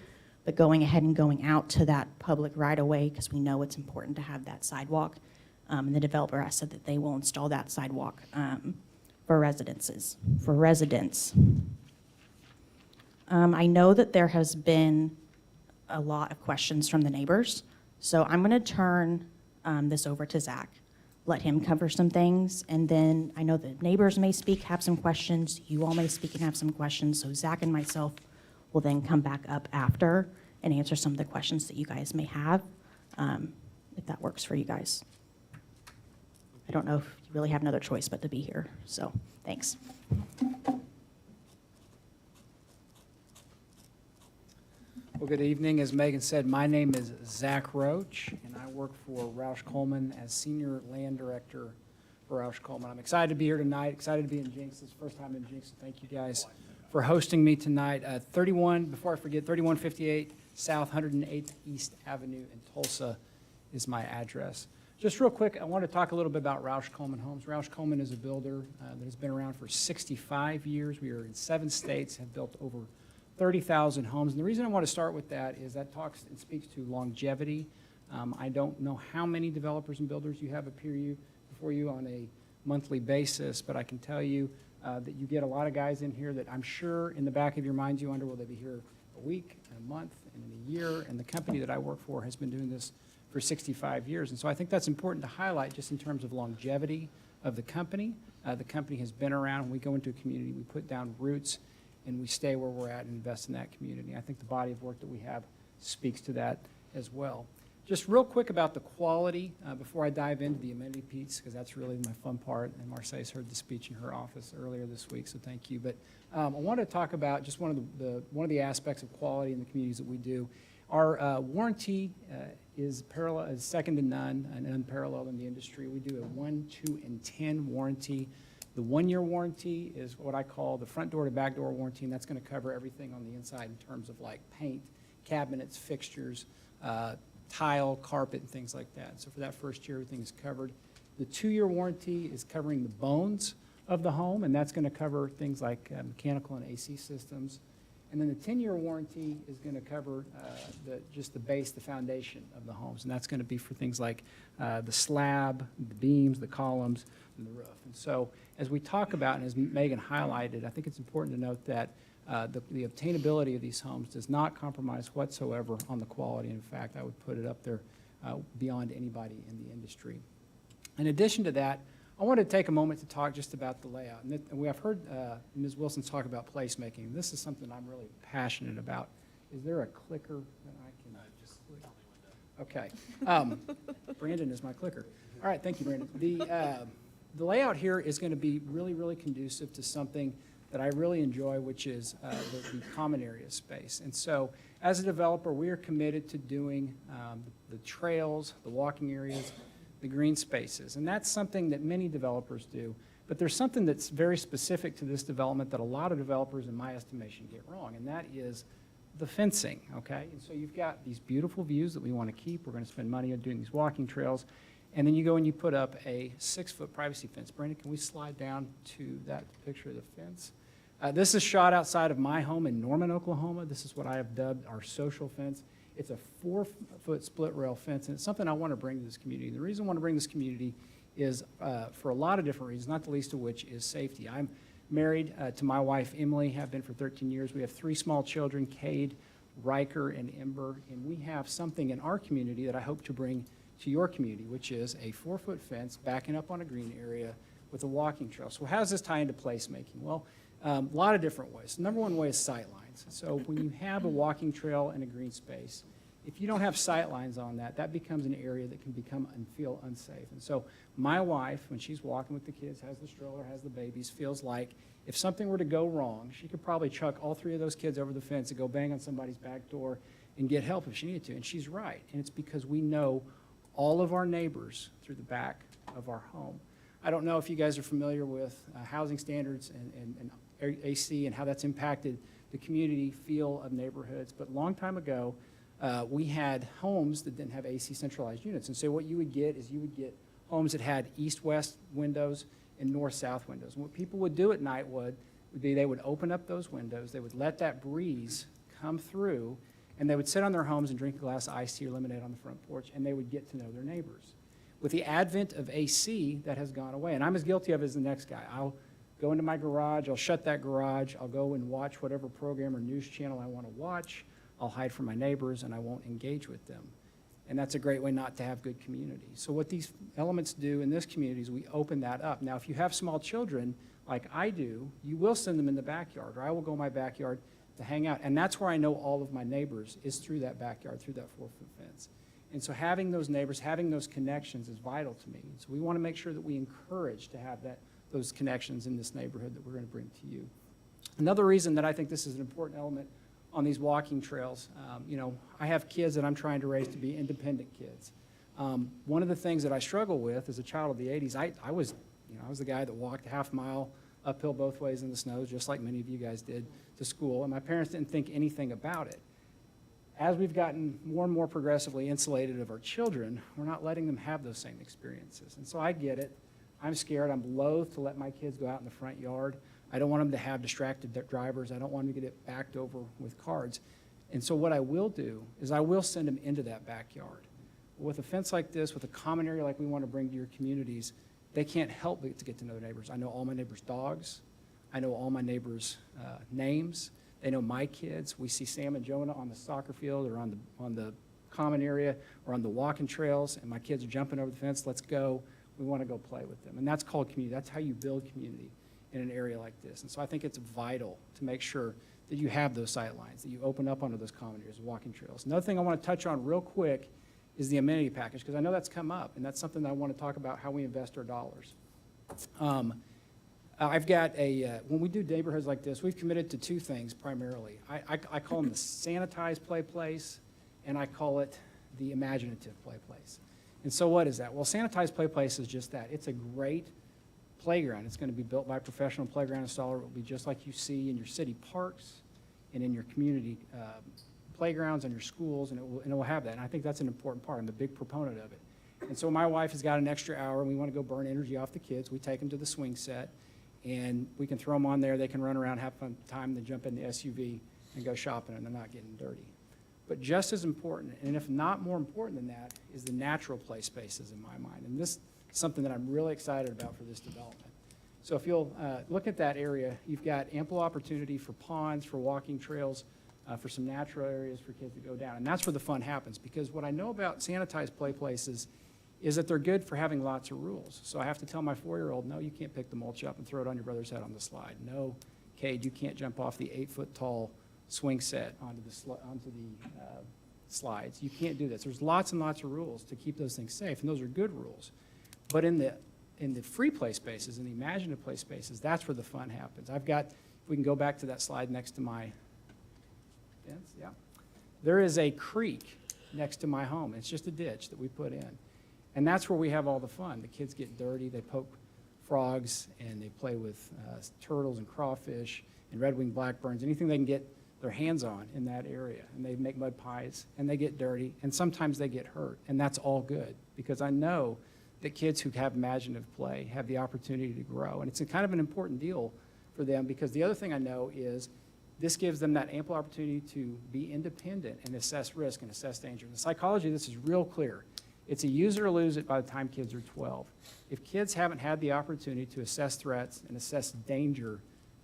but going ahead and going out to that public right-of-way, because we know it's important to have that sidewalk. And the developer has said that they will install that sidewalk for residents. I know that there has been a lot of questions from the neighbors, so I'm going to turn this over to Zach, let him cover some things, and then I know the neighbors may speak, have some questions, you all may speak and have some questions, so Zach and myself will then come back up after and answer some of the questions that you guys may have, if that works for you guys. I don't know if you really have another choice but to be here, so thanks. Well, good evening. As Megan said, my name is Zach Roach, and I work for Roush Coleman as Senior Land Director for Roush Coleman. I'm excited to be here tonight, excited to be in Jenks. This is the first time in Jenks, so thank you guys for hosting me tonight. 3158 South 108th East Avenue in Tulsa is my address. Just real quick, I want to talk a little bit about Roush Coleman Homes. Roush Coleman is a builder that has been around for 65 years. We are in 7 states, have built over 30,000 homes. And the reason I want to start with that is that talks and speaks to longevity. I don't know how many developers and builders you have appear before you on a monthly basis, but I can tell you that you get a lot of guys in here that I'm sure in the back of your minds you wonder, will they be here a week, a month, and in a year? And the company that I work for has been doing this for 65 years. And so I think that's important to highlight just in terms of longevity of the company. The company has been around. When we go into a community, we put down roots and we stay where we're at and invest in that community. I think the body of work that we have speaks to that as well. Just real quick about the quality before I dive into the amenity piece, because that's really my fun part, and Marseille's heard the speech in her office earlier this week, so thank you. But I want to talk about just one of the aspects of quality in the communities that we do. Our warranty is second to none and unparalleled in the industry. We do a 1, 2, and 10 warranty. The 1-year warranty is what I call the front door to back door warranty, and that's going to cover everything on the inside in terms of like paint, cabinets, fixtures, tile, carpet, and things like that. So for that first year, everything is covered. The 2-year warranty is covering the bones of the home, and that's going to cover things like mechanical and AC systems. And then the 10-year warranty is going to cover just the base, the foundation of the homes, and that's going to be for things like the slab, the beams, the columns, and the roof. And so as we talk about, and as Megan highlighted, I think it's important to note that the obtainability of these homes does not compromise whatsoever on the quality. In fact, I would put it up there beyond anybody in the industry. In addition to that, I want to take a moment to talk just about the layout. And we have heard Ms. Wilson talk about placemaking. This is something I'm really passionate about. Is there a clicker that I can just click? Okay. Brandon is my clicker. All right, thank you, Brandon. The layout here is going to be really, really conducive to something that I really enjoy, which is the common area space. And so as a developer, we are committed to doing the trails, the walking areas, the green spaces. And that's something that many developers do. But there's something that's very specific to this development that a lot of developers, in my estimation, get wrong, and that is the fencing, okay? And so you've got these beautiful views that we want to keep. We're going to spend money on doing these walking trails. And then you go and you put up a 6-foot privacy fence. Brandon, can we slide down to that picture of the fence? This is shot outside of my home in Norman, Oklahoma. This is what I have dubbed our social fence. It's a 4-foot split rail fence, and it's something I want to bring to this community. The reason I want to bring this community is for a lot of different reasons, not the least of which is safety. I'm married to my wife, Emily, have been for 13 years. We have 3 small children, Cade, Riker, and Ember, and we have something in our community that I hope to bring to your community, which is a 4-foot fence backing up on a green area with a walking trail. So how does this tie into placemaking? Well, a lot of different ways. The number one way is sight lines. So when you have a walking trail and a green space, if you don't have sight lines on that, that becomes an area that can become and feel unsafe. And so my wife, when she's walking with the kids, has the stroller, has the babies, feels like if something were to go wrong, she could probably chuck all 3 of those kids over the fence and go bang on somebody's back door and get help if she needed to. And she's right. And it's because we know all of our neighbors through the back of our home. I don't know if you guys are familiar with housing standards and AC and how that's impacted the community feel of neighborhoods, but a long time ago, we had homes that didn't have AC centralized units. And so what you would get is you would get homes that had east-west windows and north-south windows. And what people would do at night would be they would open up those windows, they would let that breeze come through, And they would sit on their homes and drink a glass of iced tea or lemonade on the front porch, and they would get to know their neighbors. With the advent of AC, that has gone away, and I'm as guilty of it as the next guy. I'll go into my garage, I'll shut that garage, I'll go and watch whatever program or news channel I want to watch, I'll hide from my neighbors, and I won't engage with them. And that's a great way not to have good community. So what these elements do in this community is we open that up. Now, if you have small children, like I do, you will send them in the backyard, or I will go in my backyard to hang out. And that's where I know all of my neighbors, is through that backyard, through that 4-foot fence. And so having those neighbors, having those connections is vital to me. So we want to make sure that we encourage to have those connections in this neighborhood that we're going to bring to you. Another reason that I think this is an important element on these walking trails, I have kids that I'm trying to raise to be independent kids. One of the things that I struggle with as a child of the 80s, I was the guy that walked a half mile uphill both ways in the snow, just like many of you guys did, to school, and my parents didn't think anything about it. As we've gotten more and more progressively insulated of our children, we're not letting them have those same experiences. And so I get it. I'm scared. I'm loath to let my kids go out in the front yard. I don't want them to have distracted drivers. I don't want them to get backed over with cars. And so what I will do is I will send them into that backyard. With a fence like this, with a common area like we want to bring to your communities, they can't help but to get to know their neighbors. I know all my neighbors' dogs. I know all my neighbors' names. They know my kids. We see Sam and Jonah on the soccer field or on the common area or on the walking trails, and my kids are jumping over the fence. Let's go. We want to go play with them. And that's called community. That's how you build community in an area like this. And so I think it's vital to make sure that you have those sight lines, that you open up onto those common areas, walking trails. Another thing I want to touch on real quick is the amenity package, because I know that's come up, and that's something that I want to talk about, how we invest our dollars. I've got when we do neighborhoods like this, we've committed to two things primarily. I call them the sanitized play place, and I call it the imaginative play place. And so what is that? Well, sanitized play place is just that. It's a great playground. It's going to be built by a professional playground installer. It will be just like you see in your city parks and in your community playgrounds and your schools, and it will have that. And I think that's an important part. I'm a big proponent of it. And so my wife has got an extra hour, and we want to go burn energy off the kids. We take them to the swing set, and we can throw them on there. They can run around, have fun time, then jump in the SUV and go shopping, and they're not getting dirty. But just as important, and if not more important than that, is the natural play spaces in my mind. And this is something that I'm really excited about for this development. So if you'll look at that area, you've got ample opportunity for ponds, for walking trails, for some natural areas for kids to go down. And that's where the fun happens, because what I know about sanitized play places is that they're good for having lots of rules. So I have to tell my 4-year-old, no, you can't pick the mulch up and throw it on your brother's head on the slide. No, Cade, you can't jump off the 8-foot-tall swing set onto the slides. You can't do this. There's lots and lots of rules to keep those things safe, and those are good rules. But in the free play spaces, in the imaginative play spaces, that's where the fun happens. I've got, if we can go back to that slide next to my fence, yeah. There is a creek next to my home. It's just a ditch that we put in. And that's where we have all the fun. The kids get dirty, they poke frogs, and they play with turtles and crawfish and red-winged blackbirds, anything they can get their hands on in that area. And they make mud pies, and they get dirty, and sometimes they get hurt. And that's all good, because I know that kids who have imaginative play have the opportunity to grow. And it's a kind of an important deal for them, because the other thing I know is this gives them that ample opportunity to be independent and assess risk and assess danger. In the psychology of this is real clear. It's a use it or lose it by the time kids are 12. If kids haven't had the opportunity to assess threats and assess danger,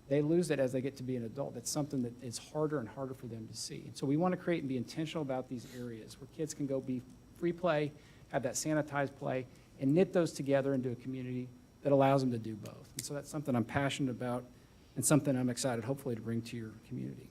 they lose it as they get to be an adult. That's something that is harder and harder for them to see. And so we want to create and be intentional about these areas where kids can go be free play, have that sanitized play, and knit those together into a community that allows them to do both. And so that's something I'm passionate about and something I'm excited, hopefully, to bring to your community.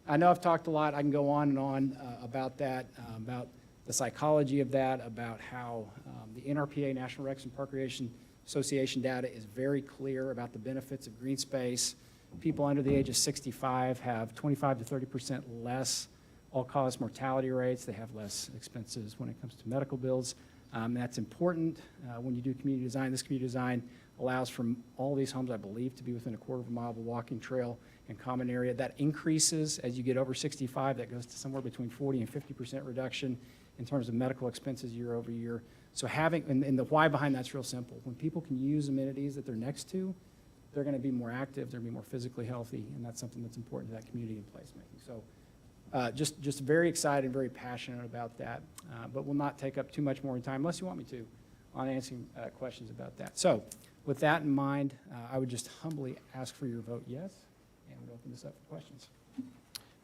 I know I've talked a lot. I can go on and on about that, about the psychology of that, about how the NRPA, National Recs and Park Recreation Association data is very clear about the benefits of green space. People under the age of 65 have 25 to 30% less all-cause mortality rates. They have less expenses when it comes to medical bills. That's important when you do community design. This community design allows for all these homes, I believe, to be within a quarter of a mile of a walking trail and common area. That increases as you get over 65. That goes to somewhere between 40 and 50% reduction in terms of medical expenses year over year. So having, and the why behind that's real simple. When people can use amenities that they're next to, they're going to be more active, they're going to be more physically healthy, and that's something that's important to that community and placemaking. So Just very excited, very passionate about that, but will not take up too much more time unless you want me to on answering questions about that. So with that in mind, I would just humbly ask for your vote yes, and we'll open this up for questions.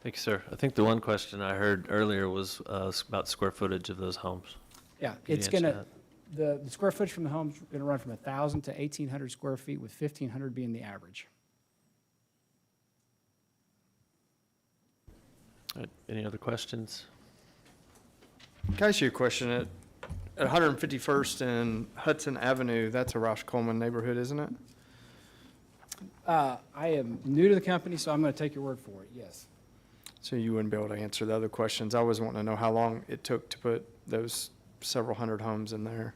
Thank you, sir. I think the one question I heard earlier was about square footage of those homes. Yeah, Could you it's answer gonna, the square footage from the home's gonna run from 1,000 to 1,800 square feet, with 1,500 being the average. All right, any other questions? Can I ask you a question? At 151st and Hudson Avenue, that's a Roush Coleman neighborhood, isn't it? I am new to the company, so I'm gonna take your word for it, yes. So you wouldn't be able to answer the other questions. I was wanting to know how long it took to put those several hundred homes in there.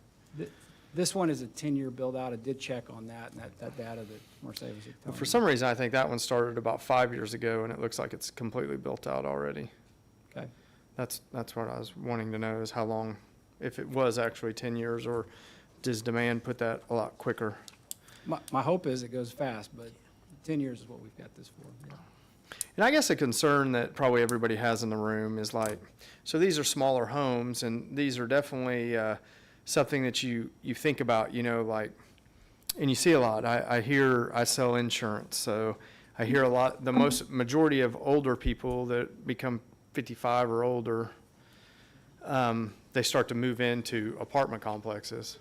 This one is a 10-year build-out. I did check on that, and that data that Mercedes was telling But me. for some reason, I think that one started about 5 years ago, and it looks like it's completely built out already. Okay. That's what I was wanting to know, is how long, if it was actually 10 years, or does demand put that a lot quicker? My hope is it goes fast, but 10 years is what we've got this for. Yeah. And I guess a concern that probably everybody has in the room is like, so these are smaller homes, and these are definitely something that you think about, you know, like, and you see a lot. I sell insurance, so I hear a lot, the majority of older people that become 55 or older, they start to move into apartment complexes.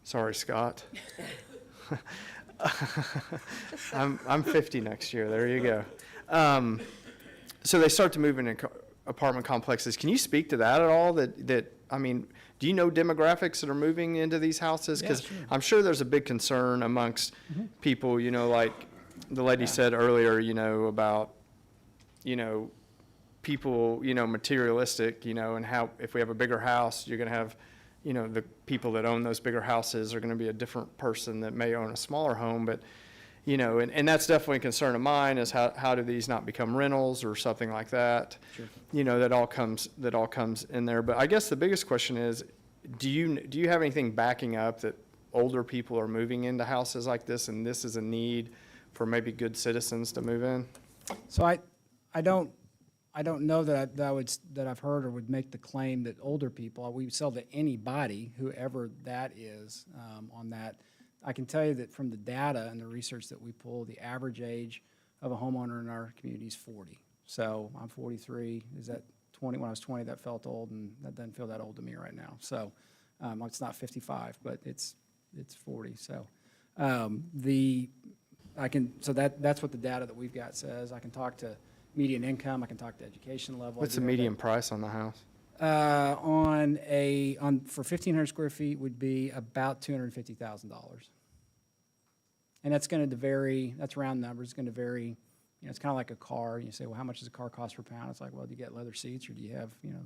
Sorry, Scott. I'm 50 next year. There you go. So they start to move into apartment complexes. Can you speak to that at all? I mean, do you know demographics that are moving into these houses? Because Yeah, sure. I'm sure there's a big concern amongst people, you know, like the lady said earlier, you know, about, you know, people, you know, materialistic, you know, and how if we have a bigger house, you're going to have, you know, the people that own those bigger houses are going to be a different person that may own a smaller home. But, you know, and that's definitely a concern of mine, is how do these not become rentals or something like that? Sure. You know, that all comes in there. But I guess the biggest question is, do you have anything backing up that older people are moving into houses like this, and this is a need for maybe good citizens to move in? So I don't know that I've heard or would make the claim that older people, we sell to anybody, whoever that is, on that. I can tell you that from the data and the research that we pull, the average age of a homeowner in our community is 40. So I'm 43. Is that 20? When I was 20, that felt old, and that doesn't feel that old to me right now. So it's not 55, but it's 40. So that's what the data that we've got says. I can talk to median income. I can talk to education level. What's the median price on the house? For 1,500 square feet would be about $250,000. And that's going to vary, that's round numbers, it's going to vary, you know, it's kind of like a car. You say, well, how much does a car cost per pound? It's like, well, do you get leather seats, or do you have, you know,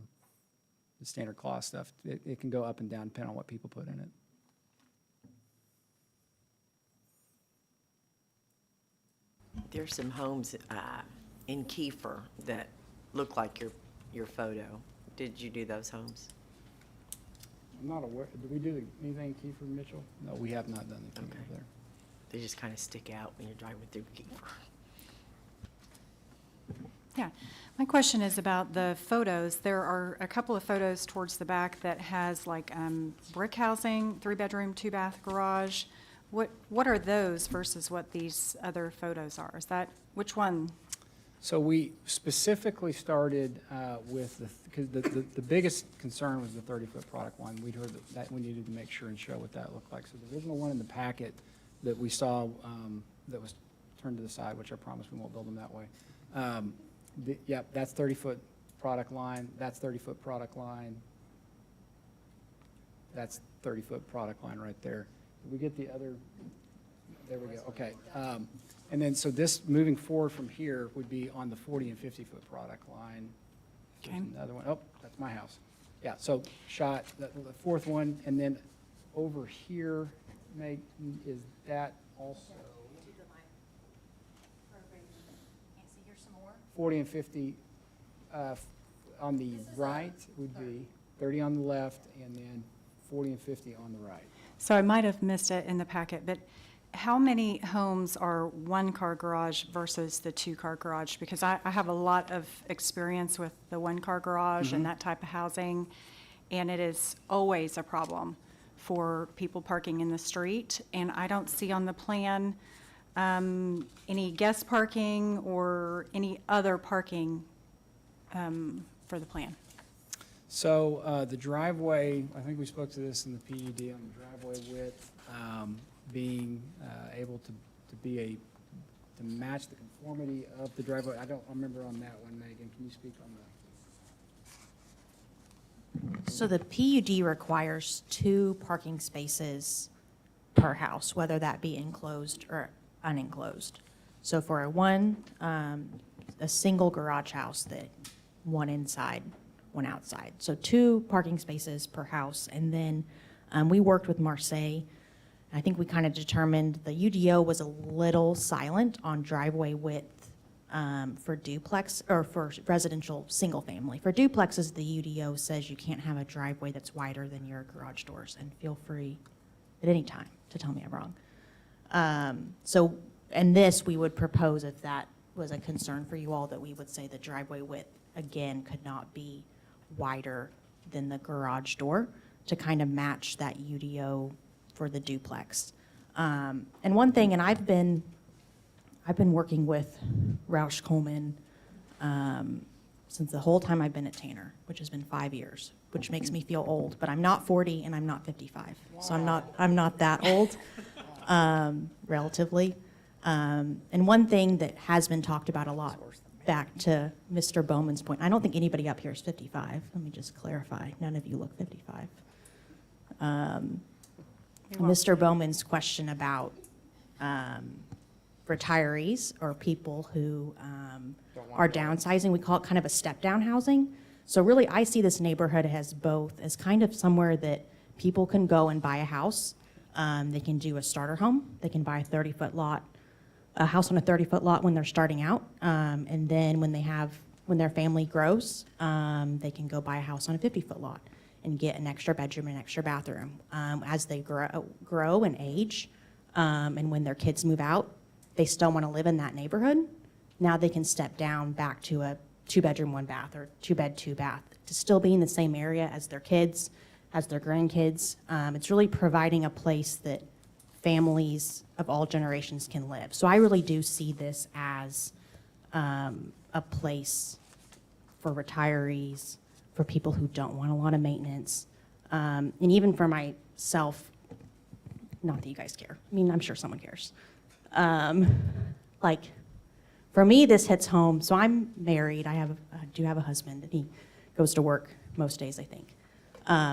the standard cloth stuff? It can go up and down depending on what people put in it. There's some homes in Kiefer that look like your photo. Did you do those homes? I'm not aware, did we do anything in Kiefer, Mitchell? No, we have not done the Kiefer Okay. there. They just kind of stick out when you're driving through Kiefer. Yeah, my question is about the photos. There are a couple of photos towards the back that has like brick housing, 3-bedroom, 2-bath garage. What are those versus what these other photos are? Is that, which one? So we specifically started with because the biggest concern was the 30-foot product line. We'd heard that we needed to make sure and show what that looked like. So the original one in the packet that we saw that was turned to the side, which I promise we won't build them that way. Yep, that's 30-foot product line. That's 30-foot product line. That's 30-foot product line right there. Did we get the other? There we go. Okay. And then, so this, moving forward from here, would be on the 40 and 50-foot product line. There's Okay. another one. Oh, that's my house. Yeah, so shot, the fourth one, and then over here, Meg, is that also 40 and 50 on the right would be 30 on the left, and then 40 and 50 on the right. So I might have missed it in the packet, but how many homes are one-car garage versus the two-car garage? Because I have a lot of experience with the one-car garage and that type of housing, and it is always a problem for people parking in the street. And I don't see on the plan any guest parking or any other parking for the plan. So the driveway, I think we spoke to this in the PUD on the driveway width being able to be to match the conformity of the driveway. I don't remember on that one, Megan. Can you speak on that? So the PUD requires 2 parking spaces per house, whether that be enclosed or unenclosed. So for a single garage house, that 1 inside, 1 outside. So 2 parking spaces per house. And then we worked with Marseille. I think we kind of determined the UDO was a little silent on driveway width for duplex, or for residential single family. For duplexes, the UDO says you can't have a driveway that's wider than your garage doors, and feel free at any time to tell me I'm wrong. So, and this, we would propose, if that was a concern for you all, that we would say the driveway width, again, could not be wider than the garage door to kind of match that UDO for the duplex. And one thing, and I've been working with Roush Coleman since the whole time I've been at Tanner, which has been 5 years, which makes me feel old, but I'm not 40 and I'm not 55. So I'm not that old, relatively. And one thing that has been talked about a lot, back to Mr. Bowman's point, I don't think anybody up here is 55. Let me just clarify. None of you look 55. Mr. Bowman's question about retirees or people who are downsizing, we call it kind of a step-down housing. So really, I see this neighborhood as both, as kind of somewhere that people can go and buy a house. They can do a starter home. They can buy a 30-foot lot, a house on a 30-foot lot when they're starting out. And then when their family grows, they can go buy a house on a 50-foot lot and get an extra bedroom and an extra bathroom. As they grow and age, and when their kids move out, they still want to live in that neighborhood. Now they can step down back to a 2-bedroom, 1-bath, or 2-bed, 2-bath, to still be in the same area as their kids, as their grandkids. It's really providing a place that families of all generations can live. So I really do see this as a place for retirees, for people who don't want a lot of maintenance, and even for myself, not that you guys care. I mean, I'm sure someone cares. Like, for me, this hits home. So I'm married. I do have a husband, and he goes to work most days, I think.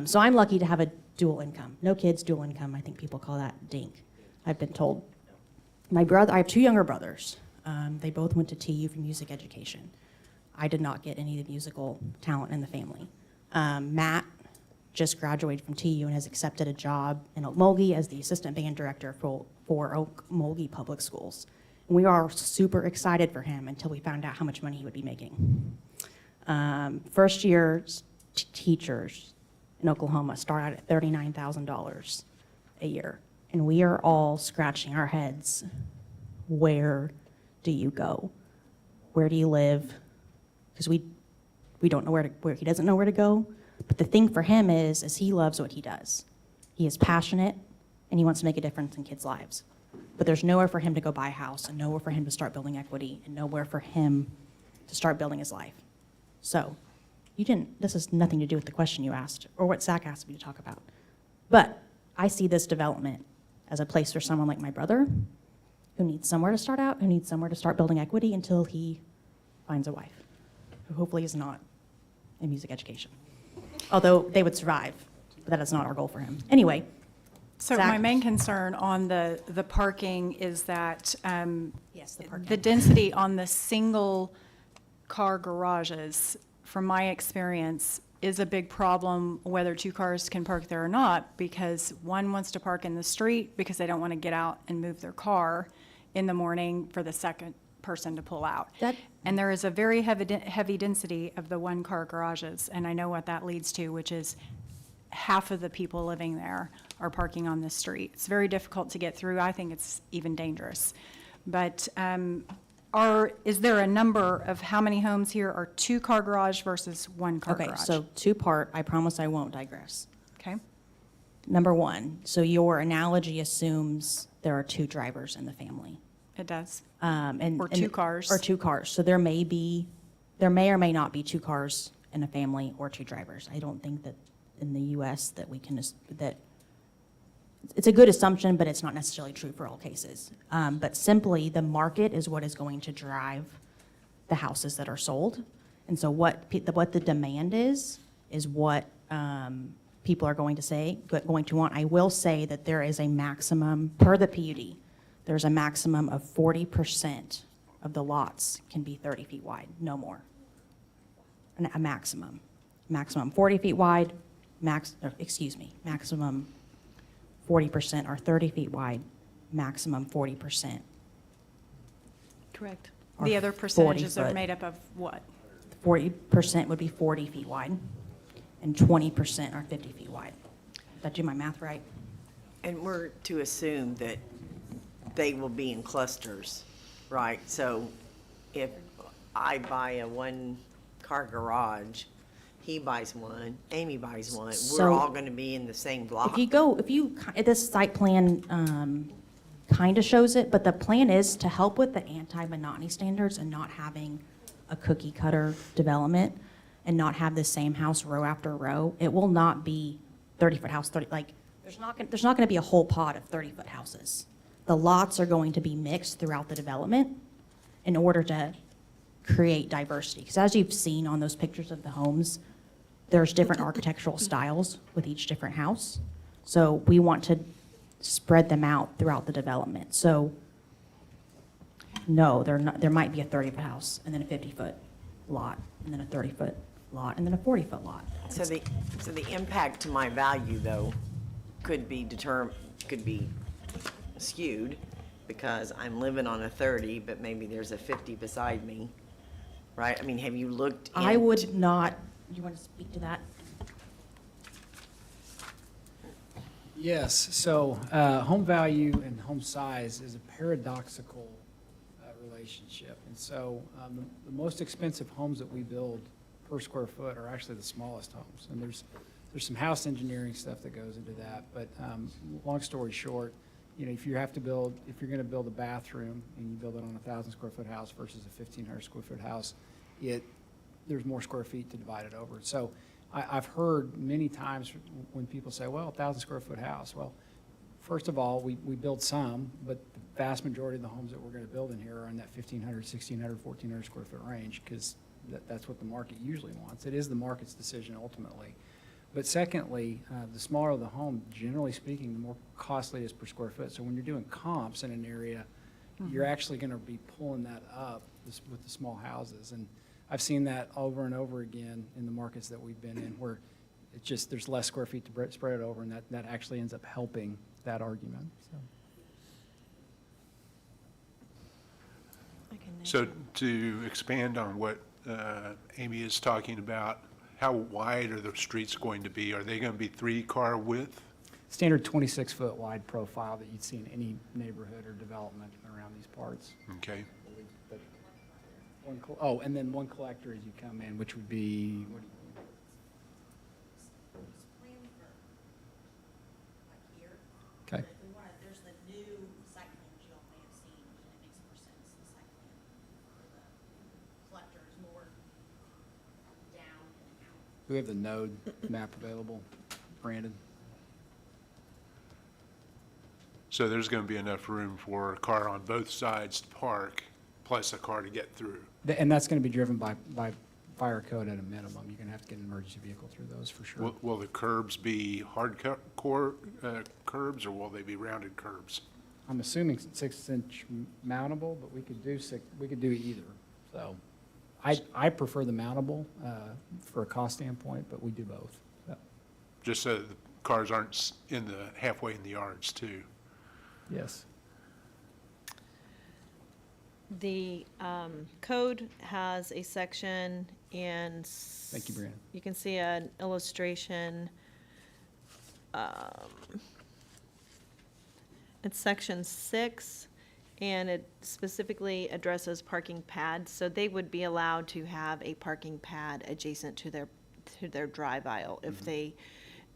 So I'm lucky to have a dual income. No kids, dual income. I think people call that DINK, I've been told. I have 2 younger brothers. They both went to TU for music education. I did not get any of the musical talent in the family. Matt just graduated from TU and has accepted a job in Okmulgee as the assistant band director for Okmulgee Public Schools. And we are super excited for him until we found out how much money he would be making. First year teachers in Oklahoma start out at $39,000 a year. And we are all scratching our heads. Where do you go? Where do you live? Because we don't know where he doesn't know where to go. But the thing for him is he loves what he does. He is passionate, and he wants to make a difference in kids' lives. But there's nowhere for him to go buy a house, and nowhere for him to start building equity, and nowhere for him to start building his life. So this has nothing to do with the question you asked, or what Zach asked me to talk about. But I see this development as a place for someone like my brother, who needs somewhere to start out, who needs somewhere to start building equity until he finds a wife, who hopefully is not in music education. Although they would survive, but that is not our goal for him. Anyway. So Zach? my main concern on the parking is that Yes, the parking. the density on the single-car garages, from my experience, is a big problem, whether 2 cars can park there or not, because one wants to park in the street because they don't want to get out and move their car in the morning for the second person to pull out. And there is a very heavy density of the 1-car garages, and I know what that leads to, which is half of the people living there are parking on this street. It's very difficult to get through. I think it's even dangerous. But is there a number of how many homes here are two-car garage versus one-car Okay, garage? so two-part, I promise I won't digress. Okay, Number one, so your analogy assumes there are two drivers in the family. it does. And Or two cars. Or two cars. So there may or may not be two cars in a family or two drivers. I don't think that in the US that we can, that, it's a good assumption, but it's not necessarily true for all cases. But simply, the market is what is going to drive the houses that are sold. And so what the demand is what people are going to want. I will say that there is a maximum, per the PUD, there's a maximum of 40% of the lots can be 30 feet wide, no more. A maximum. Maximum 40 feet wide, maximum 40% are 30 feet wide, maximum 40%. Correct. Or The other 40 percentages are foot. made up of what? 40% would be 40 feet wide, and 20% are 50 feet wide. Did I do my math right? And we're to assume that they will be in clusters, right? So if I buy a one-car garage, he buys one, Amy buys one, we're So- all gonna be in the same block. This site plan kind of shows it, but the plan is to help with the anti-monotony standards and not having a cookie cutter development and not have the same house row after row. It will not be 30-foot house, there's not going to be a whole pod of 30-foot houses. The lots are going to be mixed throughout the development in order to create diversity. Because as you've seen on those pictures of the homes, there's different architectural styles with each different house. So we want to spread them out throughout the development. So no, there might be a 30-foot house and then a 50-foot lot and then a 30-foot lot and then a 40-foot lot. So the impact to my value, though, could be skewed because I'm living on a 30, but maybe there's a 50 beside me, right? I mean, have you looked I into- would not, you want to speak to that? Yes, so home value and home size is a paradoxical relationship. And so the most expensive homes that we build per square foot are actually the smallest homes. And there's some house engineering stuff that goes into that. But long story short, if you're going to build a bathroom and you build it on a 1,000 square foot house versus a 1,500 square foot house, there's more square feet to divide it over. So I've heard many times when people say, well, 1,000 square foot house. Well, first of all, we build some, but the vast majority of the homes that we're going to build in here are in that 1,500, 1,600, 1,400 square foot range because that's what the market usually wants. It is the market's decision ultimately. But secondly, the smaller the home, generally speaking, the more costly it is per square foot. So when you're doing comps in an area, you're actually going to be pulling that up with the small houses. And I've seen that over and over again in the markets that we've been in where it's just there's less square feet to spread it over, and that actually ends up helping that argument. So to expand on what Amy is talking about, how wide are the streets going to be? Are they going to be 3-car width? Standard 26-foot wide profile that you'd see in any neighborhood or development around these parts. Okay. And then one collector as you come in, which would be, what do you Okay. There's the new site plan that you all may have seen, and it makes more sense, the site plan. The collector is more down and out. Do we have the node map available, Brandon? So there's going to be enough room for a car on both sides to park, plus a car to get through. And that's going to be driven by fire code at a minimum. You're going to have to get an emergency vehicle through those for sure. Will the curbs be hardcore curbs, or will they be rounded curbs? I'm assuming 6-inch mountable, but we could do either. So I prefer the mountable for a cost standpoint, but we do both. So, Just so the cars aren't halfway in the yards, too. yes. The code has a section and. Thank you, Brandon. You can see an illustration it's section 6, and it specifically addresses parking pads. So they would be allowed to have a parking pad adjacent to their drive aisle if they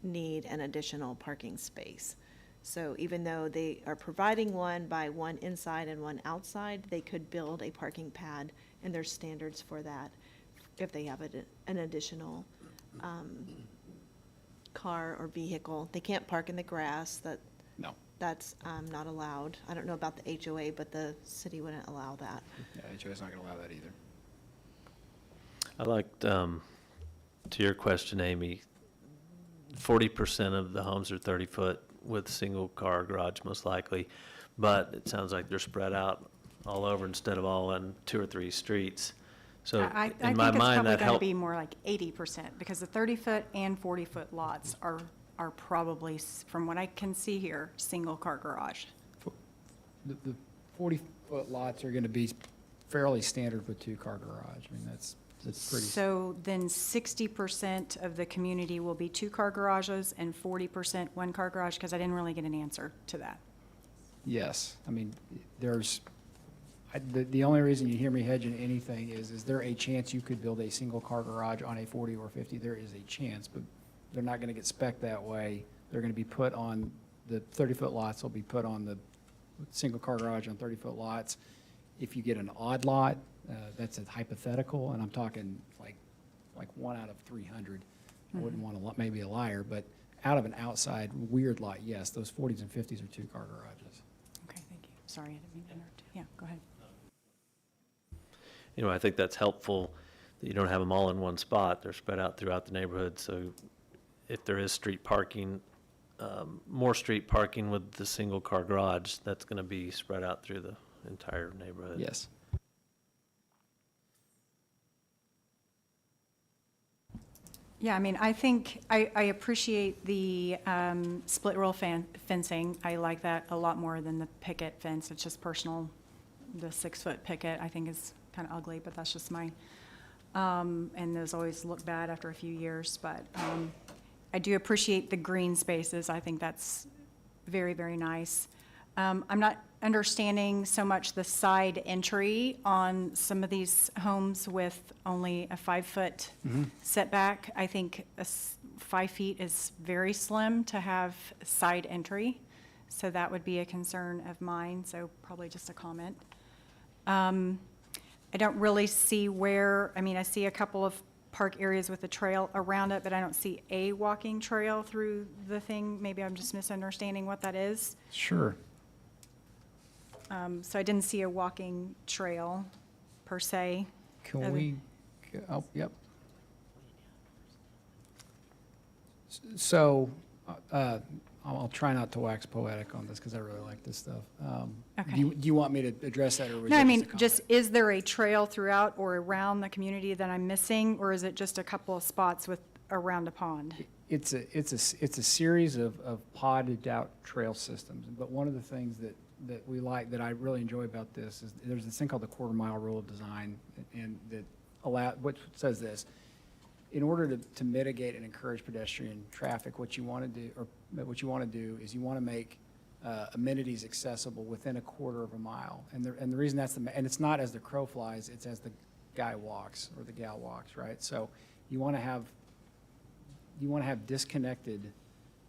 need an additional parking space. So even though they are providing one by one inside and one outside, they could build a parking pad, and there's standards for that if they have an additional car or vehicle. They can't park in the grass, No. that's not allowed. I don't know about the HOA, but the city wouldn't allow that. Yeah, HOA's not going to allow that either. I liked, to your question, Amy, 40% of the homes are 30-foot with single-car garage, most likely, but it sounds like they're spread out all over instead of all on 2 or 3 streets. So I in think my it's mind, probably that going to helped. be more like 80%, because the 30-foot and 40-foot lots are probably, from what I can see here, single-car garage. The 40-foot lots are going to be fairly standard with 2-car garage. I mean, that's pretty. So then 60% of the community will be 2-car garages and 40% 1-car garage, because I didn't really get an answer to that. Yes, I mean, the only reason you hear me hedging anything is there a chance you could build a single-car garage on a 40 or 50? There is a chance, but they're not going to get spec'd that way. They're going to be put on, the 30-foot lots will be put on the single-car garage on 30-foot lots. If you get an odd lot, that's a hypothetical, and I'm talking like 1 out of 300. I wouldn't want to, maybe a liar, but out of an outside weird lot, yes, those 40s and 50s are 2-car garages. Okay, thank you. Sorry, I didn't mean to interrupt. Yeah, go ahead. I think that's helpful, that you don't have them all in one spot. They're spread out throughout the neighborhood, so if there is street parking, more street parking with the single-car garage, that's going to be spread out through the entire neighborhood. Yes. Yeah, I mean, I think, I appreciate the split rail fencing. I like that a lot more than the picket fence. It's just personal. The 6-foot picket, I think, is kind of ugly, but that's just mine. And those always look bad after a few years, but I do appreciate the green spaces. I think that's very, very nice. I'm not understanding so much the side entry on some of these homes with only a 5-foot setback. I think 5 feet is very slim to have side entry, so that would be a concern of mine, so probably just a comment. I don't really see where, I mean, I see a couple of park areas with a trail around it, but I don't see a walking trail through the thing. Maybe I'm just misunderstanding what that is. Sure. So I didn't see a walking trail per se. Can we, oh, yep. So, I'll try not to wax poetic on this because I really like this stuff. Okay. Do you want me to address that, or was No, that I just a mean, comment? just, is there a trail throughout or around the community that I'm missing, or is it just a couple of spots with, around a pond? It's a series of podded out trail systems, but one of the things that we like, that I really enjoy about this, is there's this thing called the quarter-mile rule of design, and that what says this: in order to mitigate and encourage pedestrian traffic, what you want to do is you want to make amenities accessible within a quarter of a mile. And the reason and it's not as the crow flies, it's as the guy walks or the gal walks, right? So you want to have disconnected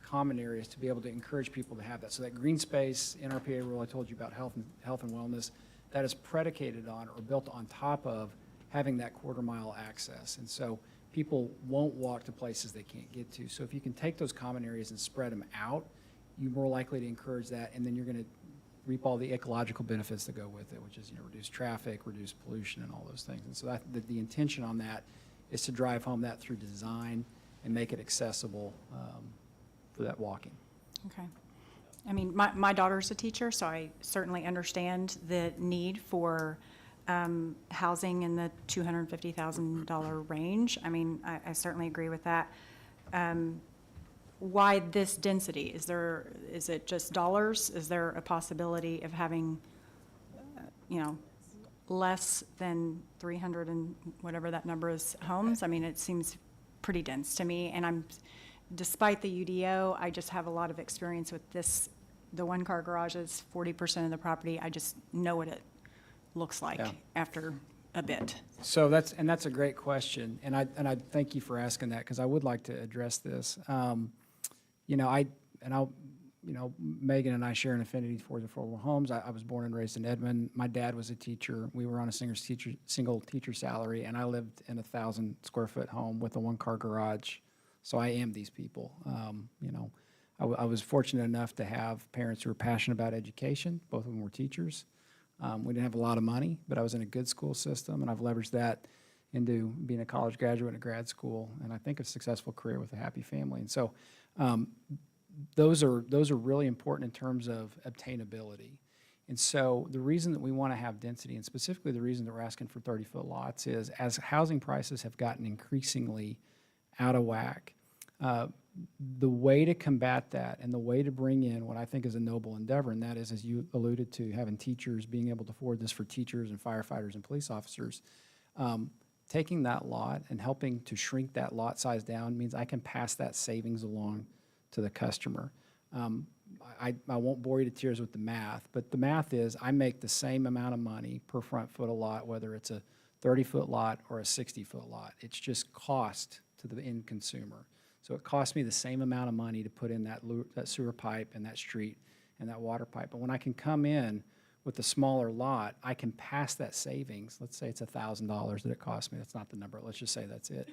common areas to be able to encourage people to have that. So that green space, NRPA rule I told you about, health and wellness, that is predicated on or built on top of having that quarter-mile access. And so people won't walk to places they can't get to. So if you can take those common areas and spread them out, you're more likely to encourage that, and then you're going to reap all the ecological benefits that go with it, which is, reduce traffic, reduce pollution, and all those things. And so the intention on that is to drive home that through design and make it accessible for that walking. Okay. I mean, my daughter's a teacher, so I certainly understand the need for housing in the $250,000 range. I mean, I certainly agree with that. Why this density? Is it just dollars? Is there a possibility of having, less than 300 and whatever that number is homes? I mean, it seems pretty dense to me, and despite the UDO, I just have a lot of experience with this, the one-car garages, 40% of the property. I just know what it looks like Yeah. after a bit. So that's a great question, and I thank you for asking that, because I would like to address this. Megan and I share an affinity for the affordable homes. I was born and raised in Edmond. My dad was a teacher. We were on a single teacher salary, and I lived in a 1,000-square-foot home with a one-car garage. So I am these people. I was fortunate enough to have parents who were passionate about education. Both of them were teachers. We didn't have a lot of money, but I was in a good school system, and I've leveraged that into being a college graduate and a grad school, and I think a successful career with a happy family. And so those are really important in terms of obtainability. And so the reason that we want to have density, and specifically the reason that we're asking for 30-foot lots, is as housing prices have gotten increasingly out of whack, the way to combat that and the way to bring in what I think is a noble endeavor, and that is, as you alluded to, having teachers, being able to afford this for teachers and firefighters and police officers, taking that lot and helping to shrink that lot size down means I can pass that savings along to the customer. I won't bore you to tears with the math, but the math is I make the same amount of money per front foot of lot, whether it's a 30-foot lot or a 60-foot lot. It's just cost to the end consumer. So it costs me the same amount of money to put in that sewer pipe and that street and that water pipe. But when I can come in with a smaller lot, I can pass that savings. Let's say it's $1,000 that it costs me. That's not the number. Let's just say that's it.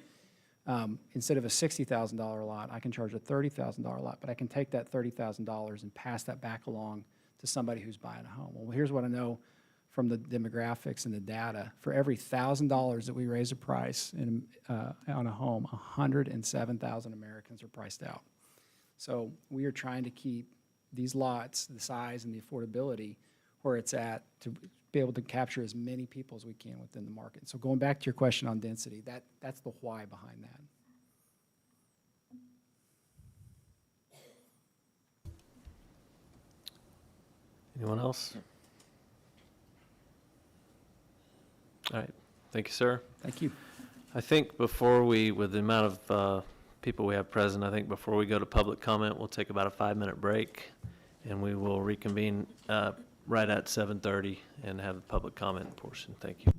Instead of a $60,000 lot, I can charge a $30,000 lot, but I can take that $30,000 and pass that back along to somebody who's buying a home. Well, here's what I know from the demographics and the data. For every $1,000 that we raise a price on a home, 107,000 Americans are priced out. So we are trying to keep these lots, the size and the affordability, where it's at to be able to capture as many people as we can within the market. So going back to your question on density, that's the why behind that. Anyone else? All right, thank you, sir. Thank you. I think before with the amount of people we have present, I think before we go to public comment, we'll take about a 5-minute break, and we will reconvene right at 7:30 and have the public comment portion. Thank you.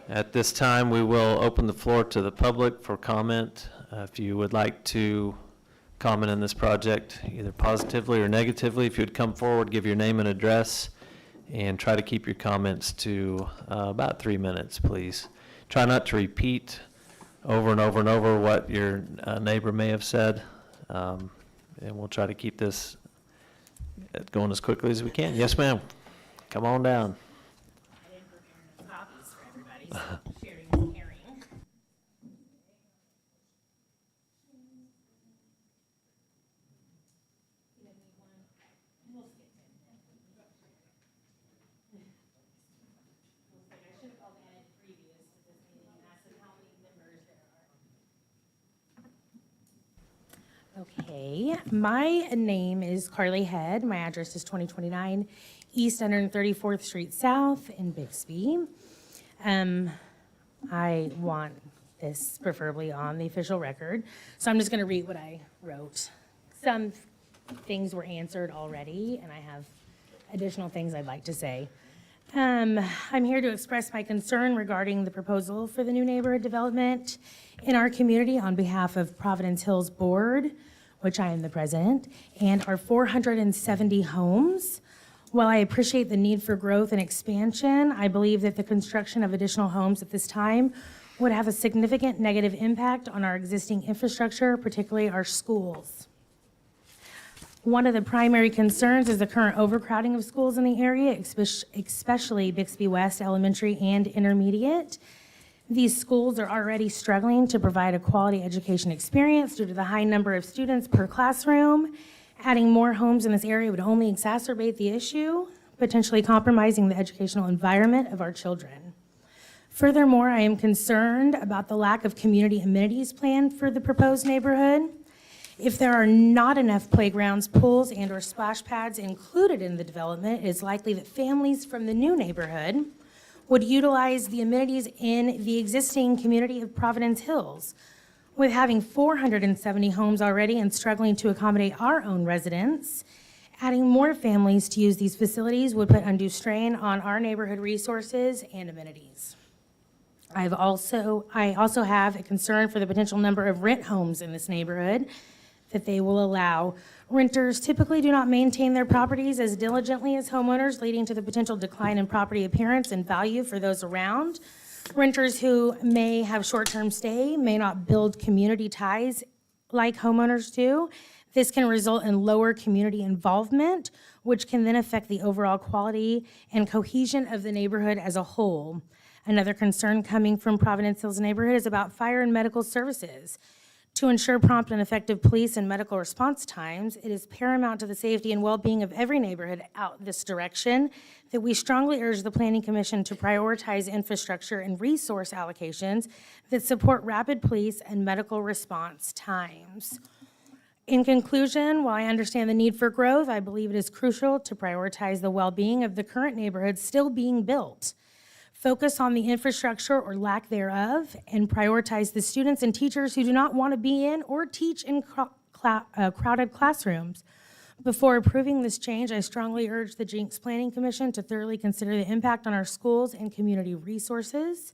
At this time, we will open the floor to the public for comment. If you would like to comment on this project, either positively or negatively, if you would come forward, give your name and address, and try to keep your comments to about 3 minutes, please. Try not to repeat over and over and over what your neighbor may have said, and we'll try to keep this going as quickly as we can. Yes, ma'am. Come on down. I didn't prepare enough copies for everybody, so sharing is caring. Okay, my name is Carly Head. My address is 2029 East 134th Street South in Bixby. I want this preferably on the official record, so I'm just going to read what I wrote. Some things were answered already, and I have additional things I'd like to say. I'm here to express my concern regarding the proposal for the new neighborhood development in our community on behalf of Providence Hills Board, which I am the president, and our 470 homes. While I appreciate the need for growth and expansion, I believe that the construction of additional homes at this time would have a significant negative impact on our existing infrastructure, particularly our schools. One of the primary concerns is the current overcrowding of schools in the area, especially Bixby West Elementary and Intermediate. These schools are already struggling to provide a quality education experience due to the high number of students per classroom. Adding more homes in this area would only exacerbate the issue, potentially compromising the educational environment of our children. Furthermore, I am concerned about the lack of community amenities planned for the proposed neighborhood. If there are not enough playgrounds, pools, and/or splash pads included in the development, it is likely that families from the new neighborhood would utilize the amenities in the existing community of Providence Hills. With having 470 homes already and struggling to accommodate our own residents, adding more families to use these facilities would put undue strain on our neighborhood resources and amenities. I also have a concern for the potential number of rent homes in this neighborhood that they will allow. Renters typically do not maintain their properties as diligently as homeowners, leading to the potential decline in property appearance and value for those around. Renters who may have short-term stay may not build community ties like homeowners do. This can result in lower community involvement, which can then affect the overall quality and cohesion of the neighborhood as a whole. Another concern coming from Providence Hills neighborhood is about fire and medical services. To ensure prompt and effective police and medical response times, it is paramount to the safety and well-being of every neighborhood out this direction that we strongly urge the Planning Commission to prioritize infrastructure and resource allocations that support rapid police and medical response times. In conclusion, while I understand the need for growth, I believe it is crucial to prioritize the well-being of the current neighborhoods still being built. Focus on the infrastructure or lack thereof, and prioritize the students and teachers who do not want to be in or teach in crowded classrooms. Before approving this change, I strongly urge the Jenks Planning Commission to thoroughly consider the impact on our schools and community resources.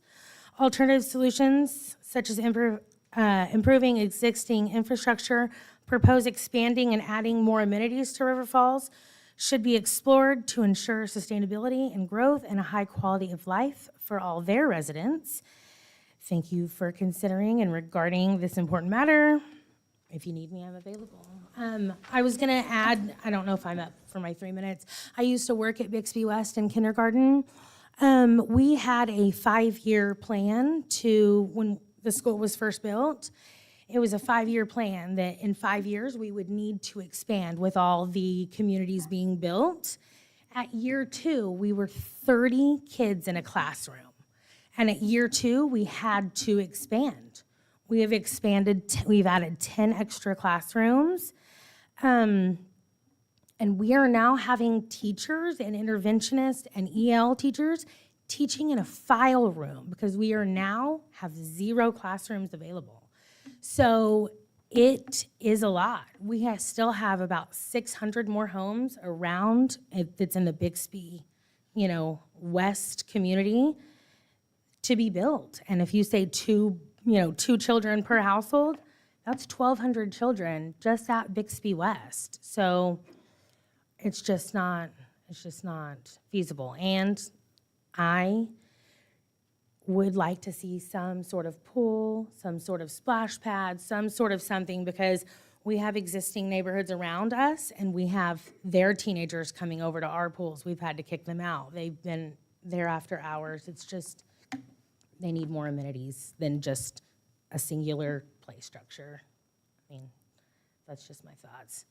Alternative solutions, such as improving existing infrastructure, propose expanding and adding more amenities to River Falls, should be explored to ensure sustainability and growth and a high quality of life for all their residents. Thank you for considering and regarding this important matter. If you need me, I'm available. I was gonna add, I don't know if I'm up for my 3 minutes. I used to work at Bixby West in kindergarten. We had a 5-year plan when the school was first built. It was a 5-year plan that in 5 years we would need to expand with all the communities being built. At year 2, we were 30 kids in a classroom. And at year 2, we had to expand. We have expanded, we've added 10 extra classrooms. And we are now having teachers and interventionists and EL teachers teaching in a file room because we are now have 0 classrooms available. So it is a lot. We still have about 600 more homes around that's in the Bixby, west community to be built. And if you say two children per household, that's 1,200 children just at Bixby West. So it's just not feasible. And I would like to see some sort of pool, some sort of splash pad, some sort of something, because we have existing neighborhoods around us and we have their teenagers coming over to our pools. We've had to kick them out. They've been there after hours. It's just, they need more amenities than just a singular play structure. I mean, that's just my thoughts.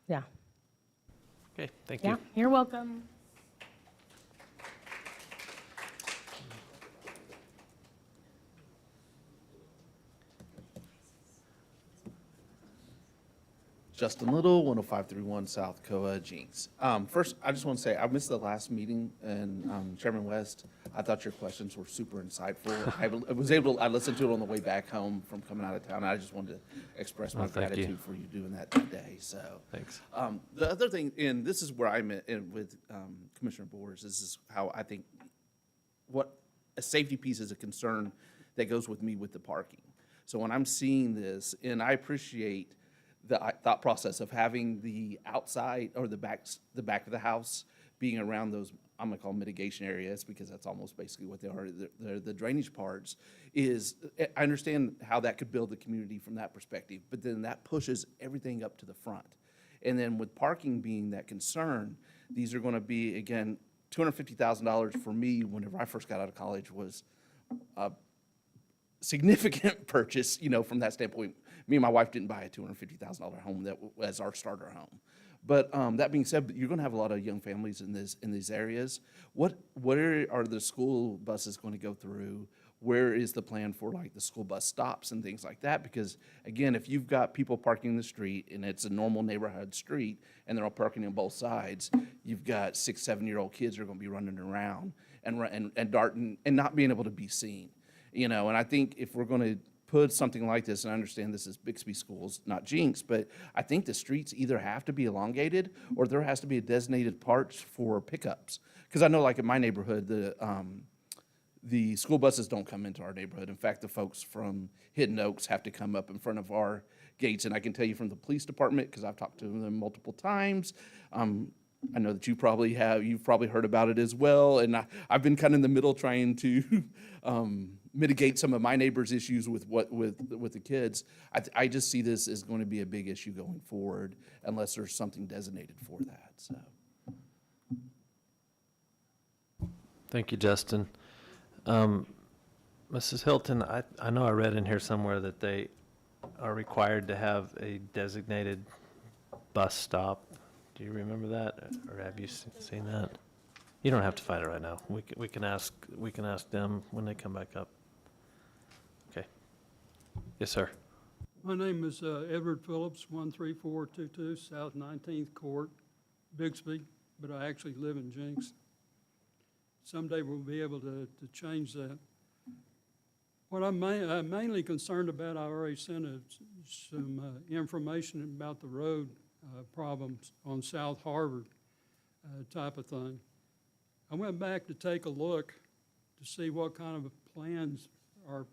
Yeah. Okay, thank you. Yeah, you're welcome. Justin Little, 10531 South Koa, Jenks. First, I just want to say, I missed the last meeting, and Chairman West, I thought your questions were super insightful. I listened to it on the way back home from coming out of town, and I just wanted to express my thank you. gratitude for you doing that today, so. Thanks. The other thing, and this is where I'm at with Commissioner Boers, this is how I think, what a safety piece is a concern that goes with me with the parking. So when I'm seeing this, and I appreciate the thought process of having the outside or the back of the house being around those, I'm gonna call them mitigation areas, because that's almost basically what they are. They're the drainage parts is, I understand how that could build the community from that perspective, but then that pushes everything up to the front. And then with parking being that concern, these are gonna be, again, $250,000 for me whenever I first got out of college was a significant purchase, from that standpoint. Me and my wife didn't buy a $250,000 home that as our starter home. But that being said, you're going to have a lot of young families in these areas. Where are the school buses going to go through? Where is the plan for like the school bus stops and things like that? Because again, if you've got people parking in the street and it's a normal neighborhood street and they're all parking on both sides, you've got 6, 7-year-old kids that are going to be running around and darting and not being able to be seen. And I think if we're going to put something like this, and I understand this is Bixby Schools, not Jenks, but I think the streets either have to be elongated or there has to be a designated parts for pickups. Because I know, like in my neighborhood, the school buses don't come into our neighborhood. In fact, the folks from Hidden Oaks have to come up in front of our gates. And I can tell you from the police department, because I've talked to them multiple times, I know that you've probably heard about it as well. And I've been kind of in the middle trying to mitigate some of my neighbors' issues with the kids. I just see this as going to be a big issue going forward unless there's something designated for that, so. Thank you, Justin. Mrs. Hilton, I know I read in here somewhere that they are required to have a designated bus stop. Do you remember that, or have you seen that? You don't have to fight it right now. We can ask them when they come back up. Okay. Yes, sir. My name is Edward Phillips, 13422 South 19th Court, Bixby, but I actually live in Jenks. Someday we'll be able to change that. What I'm mainly concerned about, I already sent some information about the road problems on South Harvard type of thing. I went back to take a look to see what kind of plans are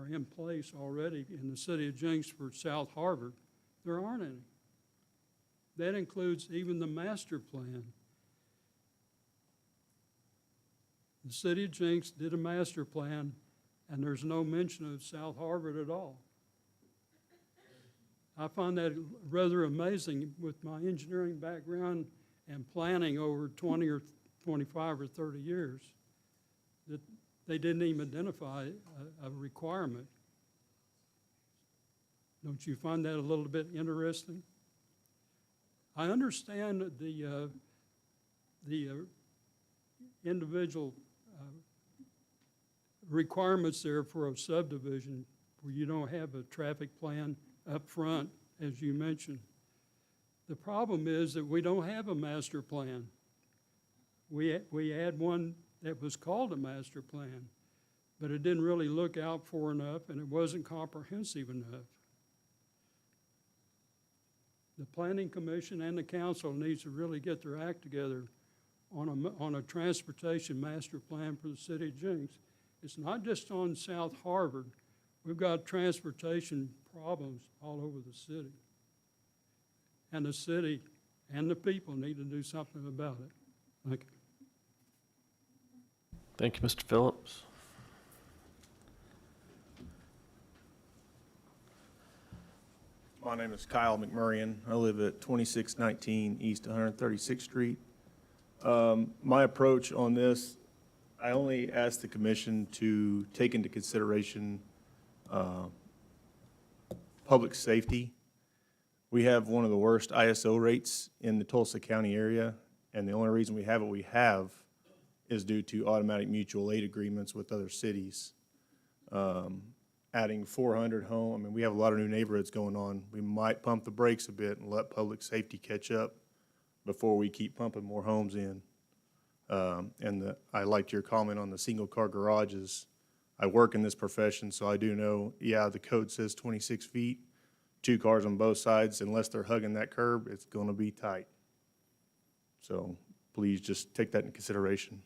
in place already in the city of Jenks for South Harvard. There aren't any. That includes even the master plan. The city of Jenks did a master plan, and there's no mention of South Harvard at all. I find that rather amazing with my engineering background and planning over 20 or 25 or 30 years, that they didn't even identify a requirement. Don't you find that a little bit interesting? I understand the individual requirements there for a subdivision where you don't have a traffic plan up front, as you mentioned. The problem is that we don't have a master plan. We had one that was called a master plan, but it didn't really look out for enough, and it wasn't comprehensive enough. The Planning Commission and the council needs to really get their act together on a transportation master plan for the city of Jenks. It's not just on South Harvard. We've got transportation problems all over the city. And the city and the people need to do something about it. Thank you. Thank you, Mr. Phillips. My name is Kyle McMurrian. I live at 2619 East 136th Street. My approach on this, I only ask the commission to take into consideration public safety. We have one of the worst ISO rates in the Tulsa County area, and the only reason we have what we have is due to automatic mutual aid agreements with other cities. Adding 400 home, I mean, we have a lot of new neighborhoods going on. We might pump the brakes a bit and let public safety catch up before we keep pumping more homes in. I liked your comment on the single-car garages. I work in this profession, so I do know, yeah, the code says 26 feet, 2 cars on both sides. Unless they're hugging that curb, it's going to be tight. So please just take that into consideration.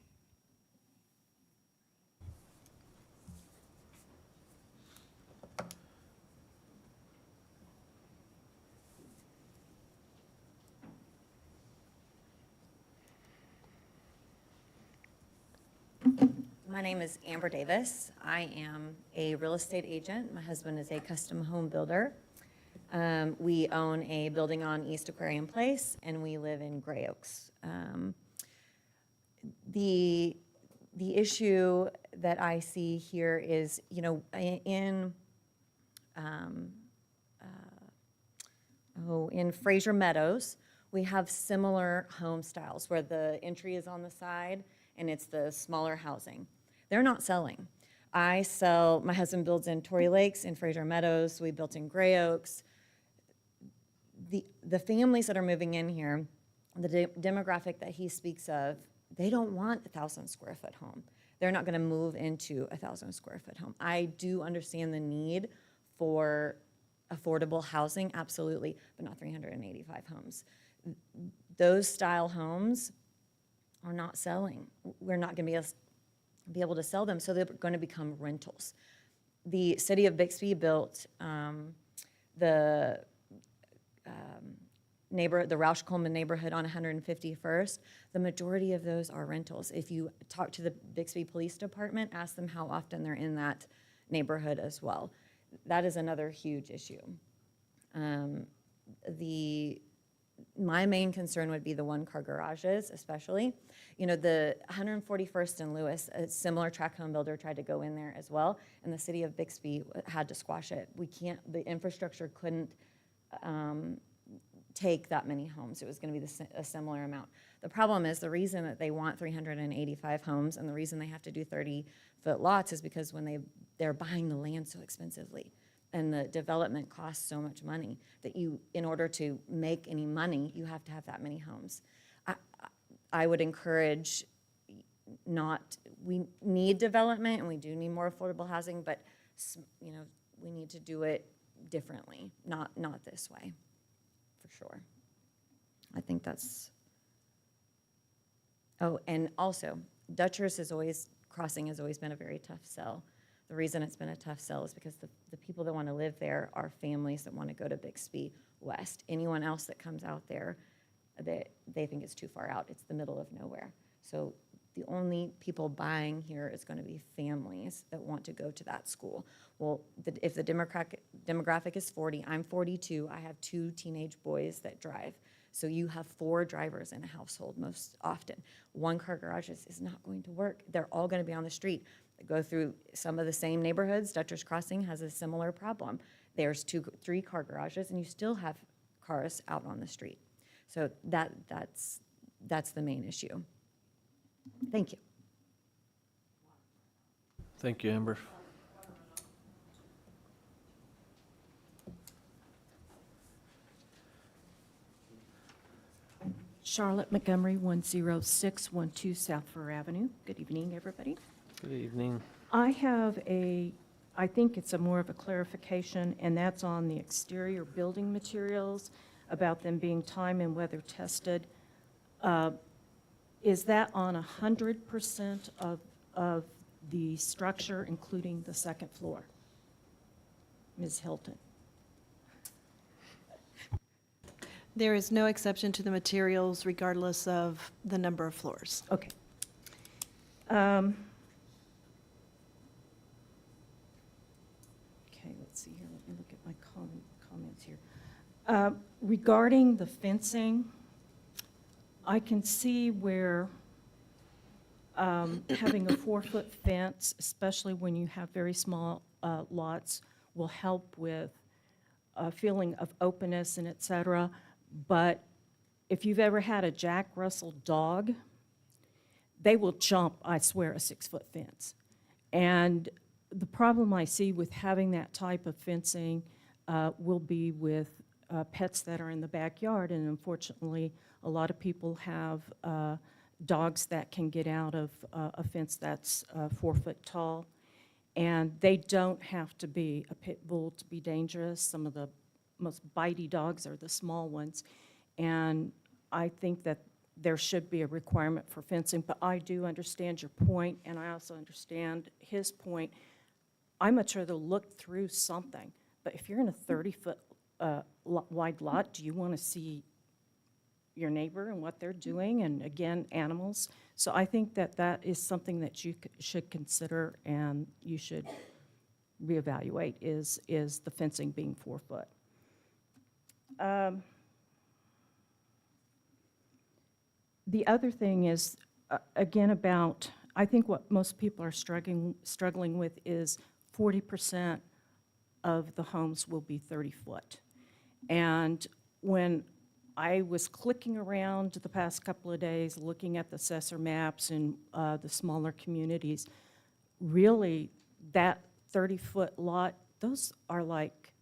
My name is Amber Davis. I am a real estate agent. My husband is a custom home builder. We own a building on East Aquarium Place, and we live in Gray Oaks. The issue that I see here is, you know, in Fraser Meadows, we have similar home styles where the entry is on the side and it's the smaller housing. They're not selling. My husband builds in Torrey Lakes, in Fraser Meadows, we built in Gray Oaks. The families that are moving in here, the demographic that he speaks of, they don't want a 1,000 square foot home. They're not gonna move into a 1,000 square foot home. I do understand the need for affordable housing, absolutely, but not 385 homes. Those style homes are not selling. We're not gonna be able to sell them, so they're gonna become rentals. The city of Bixby built the Roush Coleman neighborhood on 151st. The majority of those are rentals. If you talk to the Bixby Police Department, ask them how often they're in that neighborhood as well. That is another huge issue. My main concern would be the one-car garages, especially. You know, the 141st and Lewis, a similar tract home builder tried to go in there as well, and the city of Bixby had to squash it. The infrastructure couldn't take that many homes. It was gonna be a similar amount. The problem is, the reason that they want 385 homes and the reason they have to do 30-foot lots is because when they're buying the land so expensively. And the development costs so much money that in order to make any money, you have to have that many homes. I would encourage we need development and we do need more affordable housing, but you know, we need to do it differently, not this way, for sure. I think that's, oh, and also, Dutchers Crossing has always been a very tough sell. The reason it's been a tough sell is because the people that want to live there are families that want to go to Bixby West. Anyone else that comes out there, they think it's too far out. It's the middle of nowhere. So the only people buying here is going to be families that want to go to that school. Well, if the demographic is 40, I'm 42, I have 2 teenage boys that drive. So you have 4 drivers in a household most often. One-car garages is not going to work. They're all going to be on the street. They go through some of the same neighborhoods. Dutchers Crossing has a similar problem. There's 2, 3-car garages, and you still have cars out on the street. So that's the main issue. Thank you. Thank you, Amber. Charlotte Montgomery, 10612 South Fur Avenue. Good evening, everybody. Good evening. I have I think it's more of a clarification, and that's on the exterior building materials, about them being time and weather tested. Is that on 100% of the structure, including the second floor? Ms. Hilton? There is no exception to the materials regardless of the number of floors. Okay. Okay, let's see here, let me look at my comments here. Regarding the fencing, I can see where having a 4-foot fence, especially when you have very small lots, will help with a feeling of openness and et cetera. But if you've ever had a Jack Russell dog, they will jump, I swear, a 6-foot fence. And the problem I see with having that type of fencing will be with pets that are in the backyard. And unfortunately, a lot of people have dogs that can get out of a fence that's 4 foot tall. And they don't have to be a pit bull to be dangerous. Some of the most bitey dogs are the small ones. And I think that there should be a requirement for fencing, but I do understand your point, and I also understand his point. I'm much rather look through something, but if you're in a 30-foot wide lot, do you want to see your neighbor and what they're doing, and again, animals? So I think that that is something that you should consider and you should reevaluate, is the fencing being 4 foot. The other thing is, again, about, I think what most people are struggling with is 40% of the homes will be 30 foot. And when I was clicking around the past couple of days, looking at the assessor maps in the smaller communities, really that 30-foot lot, those are like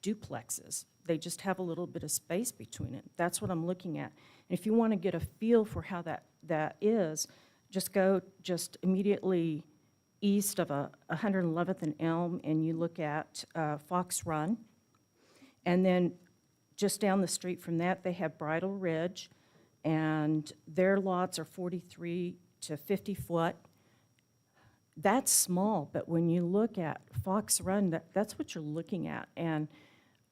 duplexes. They just have a little bit of space between it. That's what I'm looking at. And if you want to get a feel for how that is, just go just immediately east of 111th and Elm, and you look at Fox Run. And then just down the street from that, they have Bridle Ridge, and their lots are 43 to 50 foot. That's small, but when you look at Fox Run, that's what you're looking at. And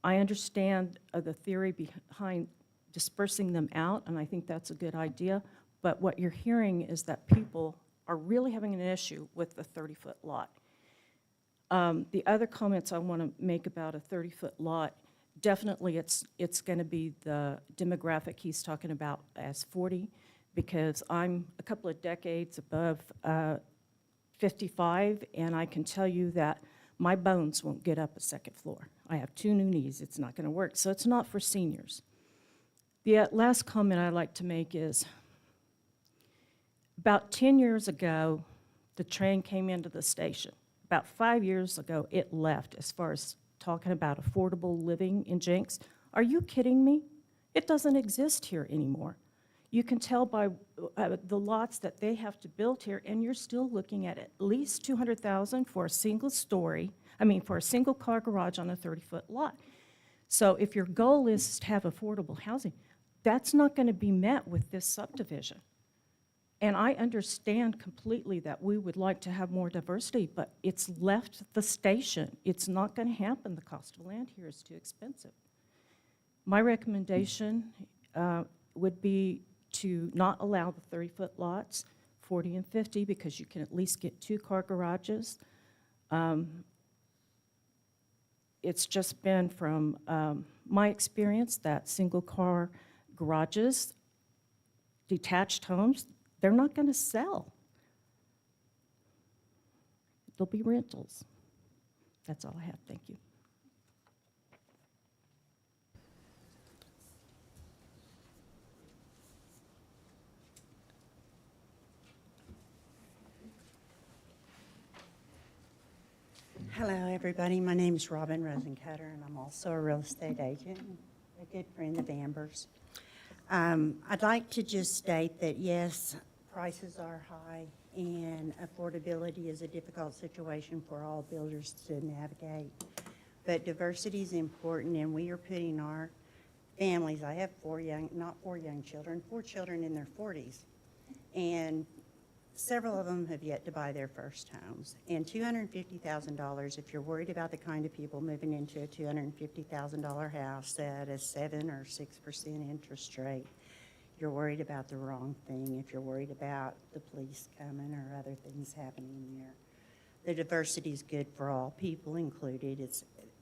I understand the theory behind dispersing them out, and I think that's a good idea. But what you're hearing is that people are really having an issue with the 30-foot lot. The other comments I want to make about a 30-foot lot, definitely it's going to be the demographic he's talking about as 40, because I'm a couple of decades above 55, and I can tell you that my bones won't get up a second floor. I have 2 new knees. It's not going to work. So it's not for seniors. The last comment I'd like to make is, about 10 years ago, the train came into the station. About 5 years ago, it left, as far as talking about affordable living in Jenks. Are you kidding me? It doesn't exist here anymore. You can tell by the lots that they have to build here, and you're still looking at least $200,000 for a single story, for a single car garage on a 30-foot lot. So if your goal is to have affordable housing, that's not going to be met with this subdivision. And I understand completely that we would like to have more diversity, but it's left the station. It's not going to happen. The cost of land here is too expensive. My recommendation would be to not allow the 30-foot lots, 40 and 50, because you can at least get 2-car garages. It's just been from my experience that single-car garages, detached homes, they're not going to sell. They'll be rentals. That's all I have. Thank you. Hello, everybody. My name is Robin Rosencutter, and I'm also a real estate agent, a good friend of Amber's. I'd like to just state that, yes, prices are high, and affordability is a difficult situation for all builders to navigate. But diversity is important, and we are putting our families, I have 4 young children in their 40s. And several of them have yet to buy their first homes. And $250,000, if you're worried about the kind of people moving into a $250,000 house at a 7 or 6% interest rate, you're worried about the wrong thing if you're worried about the police coming or other things happening there. The diversity is good for all people included.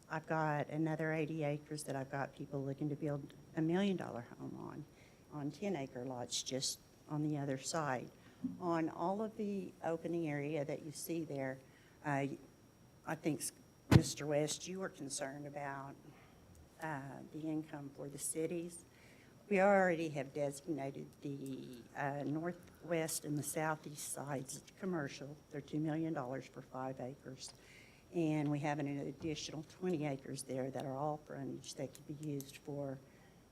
I've got another 80 acres that I've got people looking to build $1 million home on 10-acre lots just on the other side. On all of the opening area that you see there, I think, Mr. West, you were concerned about the income for the cities. We already have designated the northwest and the southeast sides commercial. They're $2 million for 5 acres. And we have an additional 20 acres there that are all frontage that could be used for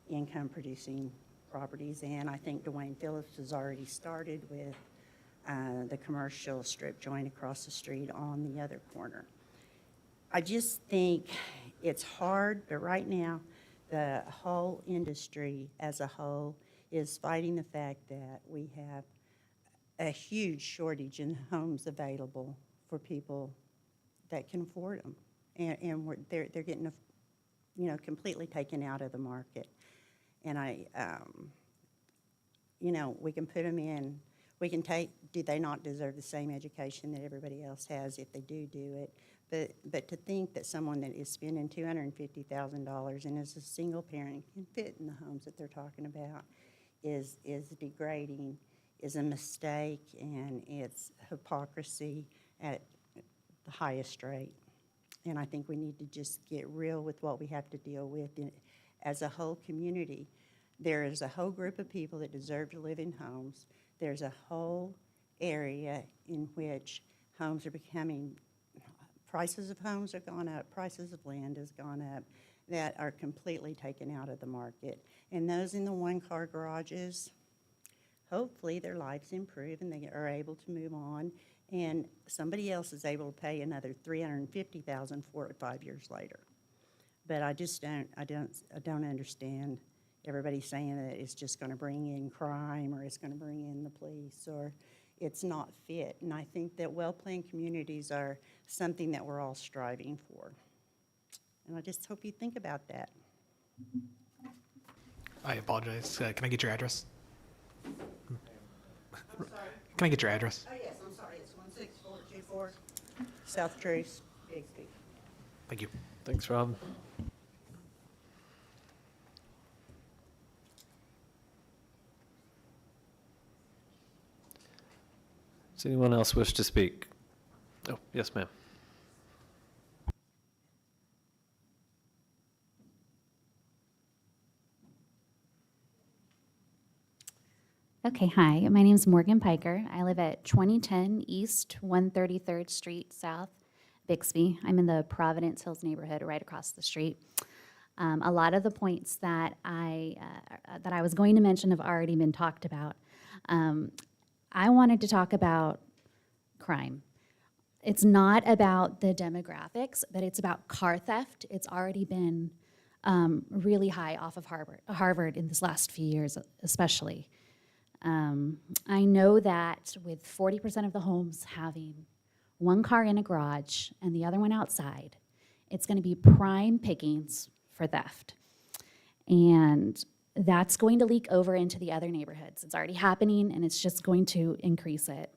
income-producing properties. And I think Dwayne Phillips has already started with the commercial strip joint across the street on the other corner. I just think it's hard, but right now, the whole industry as a whole is fighting the fact that we have a huge shortage in homes available for people that can afford them. And they're getting, completely taken out of the market. And we can put them in, do they not deserve the same education that everybody else has if they do it? But to think that someone that is spending $250,000 and is a single parent can fit in the homes that they're talking about is degrading, is a mistake, and it's hypocrisy at the highest rate. And I think we need to just get real with what we have to deal with as a whole community. There is a whole group of people that deserve to live in homes. There's a whole area in which homes are becoming, prices of homes have gone up, prices of land has gone up, that are completely taken out of the market. And those in the one-car garages, hopefully their lives improve and they are able to move on, and somebody else is able to pay another $350,000 for it 5 years later. But I don't understand everybody saying that it's just going to bring in crime or it's going to bring in the police or it's not fit. And I think that well-planned communities are something that we're all striving for. And I just hope you think about that. I apologize. Can I get your address? I'm sorry. Can I get your address? Oh, yes, I'm sorry. It's 16424 South Trace, Bixby. Thank you. Thanks, Rob. Does anyone else wish to speak? Oh, yes, ma'am. Okay, hi. My name is Morgan Piker. I live at 2010 East 133rd Street South, Bixby. I'm in the Providence Hills neighborhood right across the street. A lot of the points that I was going to mention have already been talked about. I wanted to talk about crime. It's not about the demographics, but it's about car theft. It's already been really high off of Harvard in this last few years, especially. I know that with 40% of the homes having one car in a garage and the other one outside, it's going to be prime pickings for theft. And that's going to leak over into the other neighborhoods. It's already happening, and it's just going to increase it.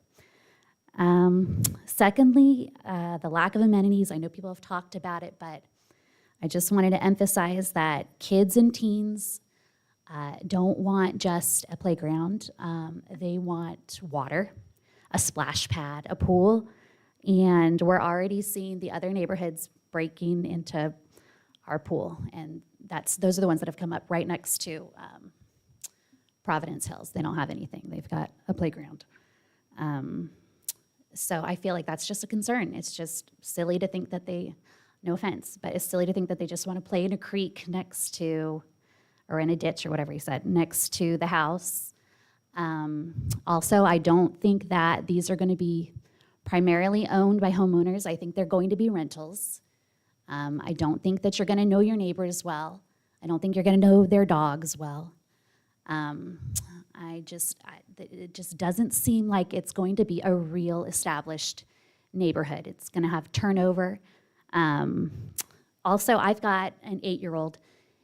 Secondly, the lack of amenities. I know people have talked about it, but I just wanted to emphasize that kids and teens don't want just a playground. They want water, a splash pad, a pool, and we're already seeing the other neighborhoods breaking into our pool, and those are the ones that have come up right next to Providence Hills. They don't have anything. They've got a playground. So I feel like that's just a concern. It's just silly to think that no offense, but it's silly to think that they just want to play in a creek next to, or in a ditch or whatever you said, next to the house. Also, I don't think that these are going to be primarily owned by homeowners. I think they're going to be rentals. I don't think that you're going to know your neighbors well. I don't think you're going to know their dogs well. It just doesn't seem like it's going to be a real established neighborhood. It's going to have turnover. Also, I've got an 8-year-old,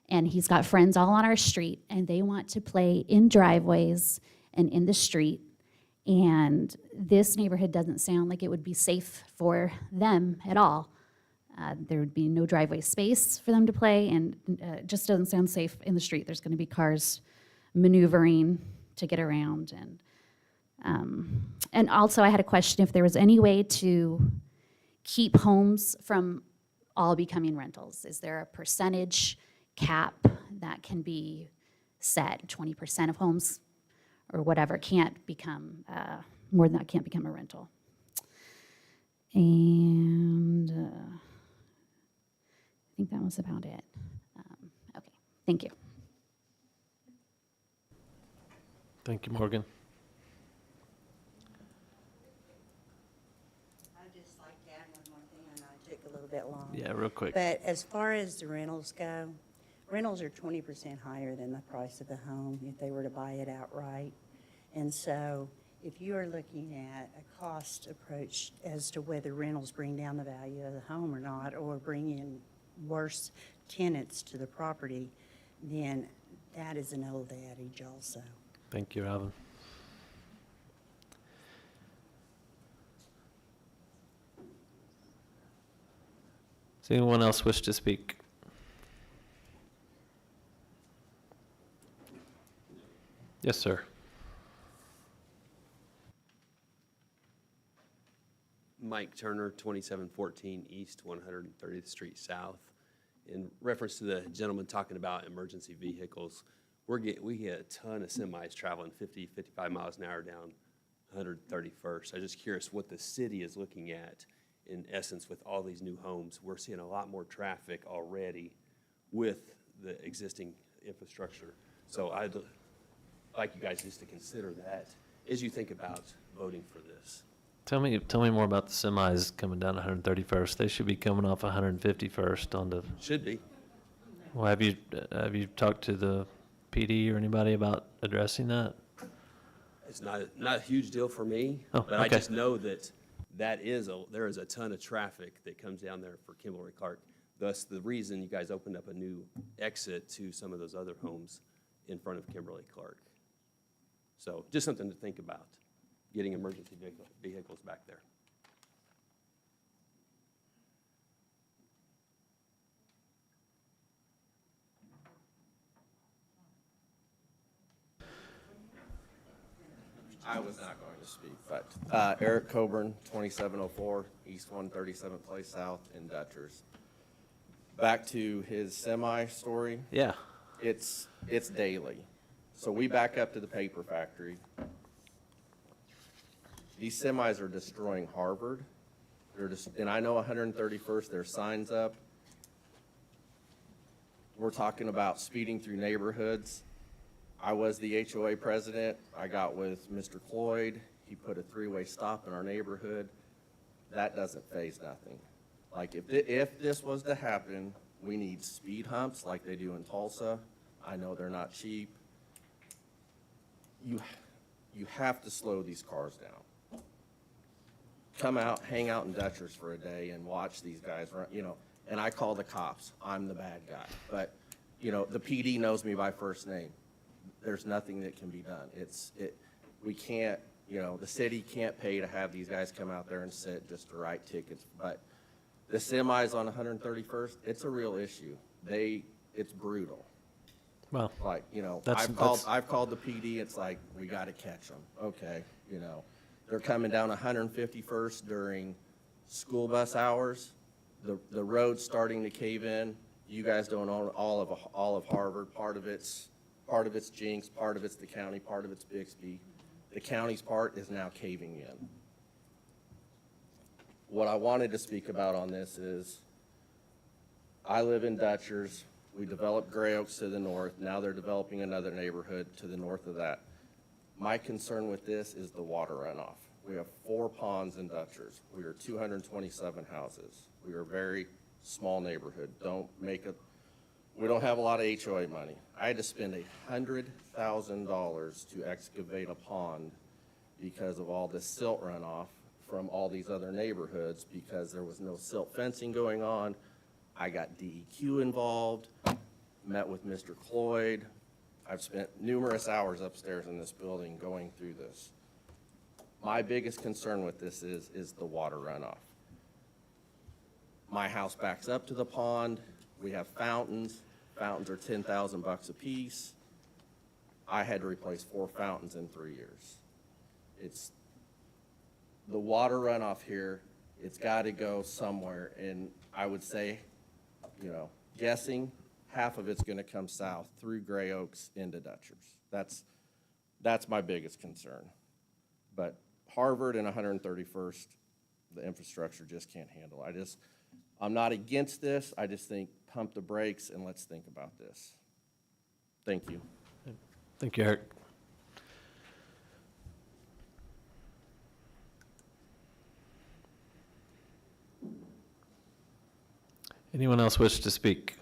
and he's got friends all on our street, and they want to play in driveways and in the street. And this neighborhood doesn't sound like it would be safe for them at all. There would be no driveway space for them to play, and it just doesn't sound safe in the street. There's going to be cars maneuvering to get around. And also, I had a question if there was any way to keep homes from all becoming rentals. Is there a percentage cap that can be set? 20% of homes or whatever can't become, more than that can't become a rental. And I think that was about it. Okay, thank you. Thank you, Morgan. I'd just like to add one more thing, and I took a little bit long. Yeah, real quick. But as far as the rentals go, rentals are 20% higher than the price of the home if they were to buy it outright. And so if you are looking at a cost approach as to whether rentals bring down the value of the home or not, or bring in worse tenants to the property, then that is an old adage also. Thank you, Alvin. Does anyone else wish to speak? Yes, sir. Mike Turner, 2714 East 130th Street South. In reference to the gentleman talking about emergency vehicles, we get a ton of semis traveling 50, 55 miles an hour down 131st. I'm just curious what the city is looking at in essence with all these new homes. We're seeing a lot more traffic already with the existing infrastructure. So I'd like you guys just to consider that as you think about voting for this. Tell me more about the semis coming down 131st. They should be coming off 151st onto. Should be. Well, have you talked to the PD or anybody about addressing that? It's not a huge deal for me, Oh, but I okay. just know that there is a ton of traffic that comes down there for Kimberly Clark. Thus, the reason you guys opened up a new exit to some of those other homes in front of Kimberly Clark. So just something to think about, getting emergency vehicles back there. I was not going to speak, but Eric Coburn, 2704 East 137th Place South in Dutchers. Back to his semi story. Yeah. It's daily. So we back up to the paper factory. These semis are destroying Harvard. And I know 131st, there's signs up. We're talking about speeding through neighborhoods. I was the HOA president. I got with Mr. Cloyd. He put a 3-way stop in our neighborhood. That doesn't faze nothing. Like if this was to happen, we need speed humps like they do in Tulsa. I know they're not cheap. You have to slow these cars down. Come out, hang out in Dutchers for a day and watch these guys run, and I call the cops. I'm the bad guy. But, the PD knows me by first name. There's nothing that can be done. We can't, the city can't pay to have these guys come out there and sit just to write tickets. But the semis on 131st, it's a real issue. It's brutal. Well, Like, that's- I've called the PD. It's like, we got to catch them. Okay, they're coming down 151st during school bus hours. The road's starting to cave in. You guys don't own all of Harvard. Part of it's Jenks, part of it's the county, part of it's Bixby. The county's part is now caving in. What I wanted to speak about on this is, I live in Dutchers. We developed Gray Oaks to the north. Now they're developing another neighborhood to the north of that. My concern with this is the water runoff. We have 4 ponds in Dutchers. We are 227 houses. We are a very small neighborhood. Don't make We don't have a lot of HOA money. I had to spend $100,000 to excavate a pond because of all this silt runoff from all these other neighborhoods because there was no silt fencing going on. I got DEQ involved, met with Mr. Cloyd. I've spent numerous hours upstairs in this building going through this. My biggest concern with this is the water runoff. My house backs up to the pond. We have fountains. Fountains are $10,000 a piece. I had to replace 4 fountains in 3 years. It's the water runoff here. It's got to go somewhere, and I would say, you know, guessing half of it's going to come south through Gray Oaks into Dutchers. That's my biggest concern. But Harvard and 131st, the infrastructure just can't handle. I'm not against this. I just think pump the brakes and let's think about this. Thank you. Thank you, Eric. Anyone else wish to speak?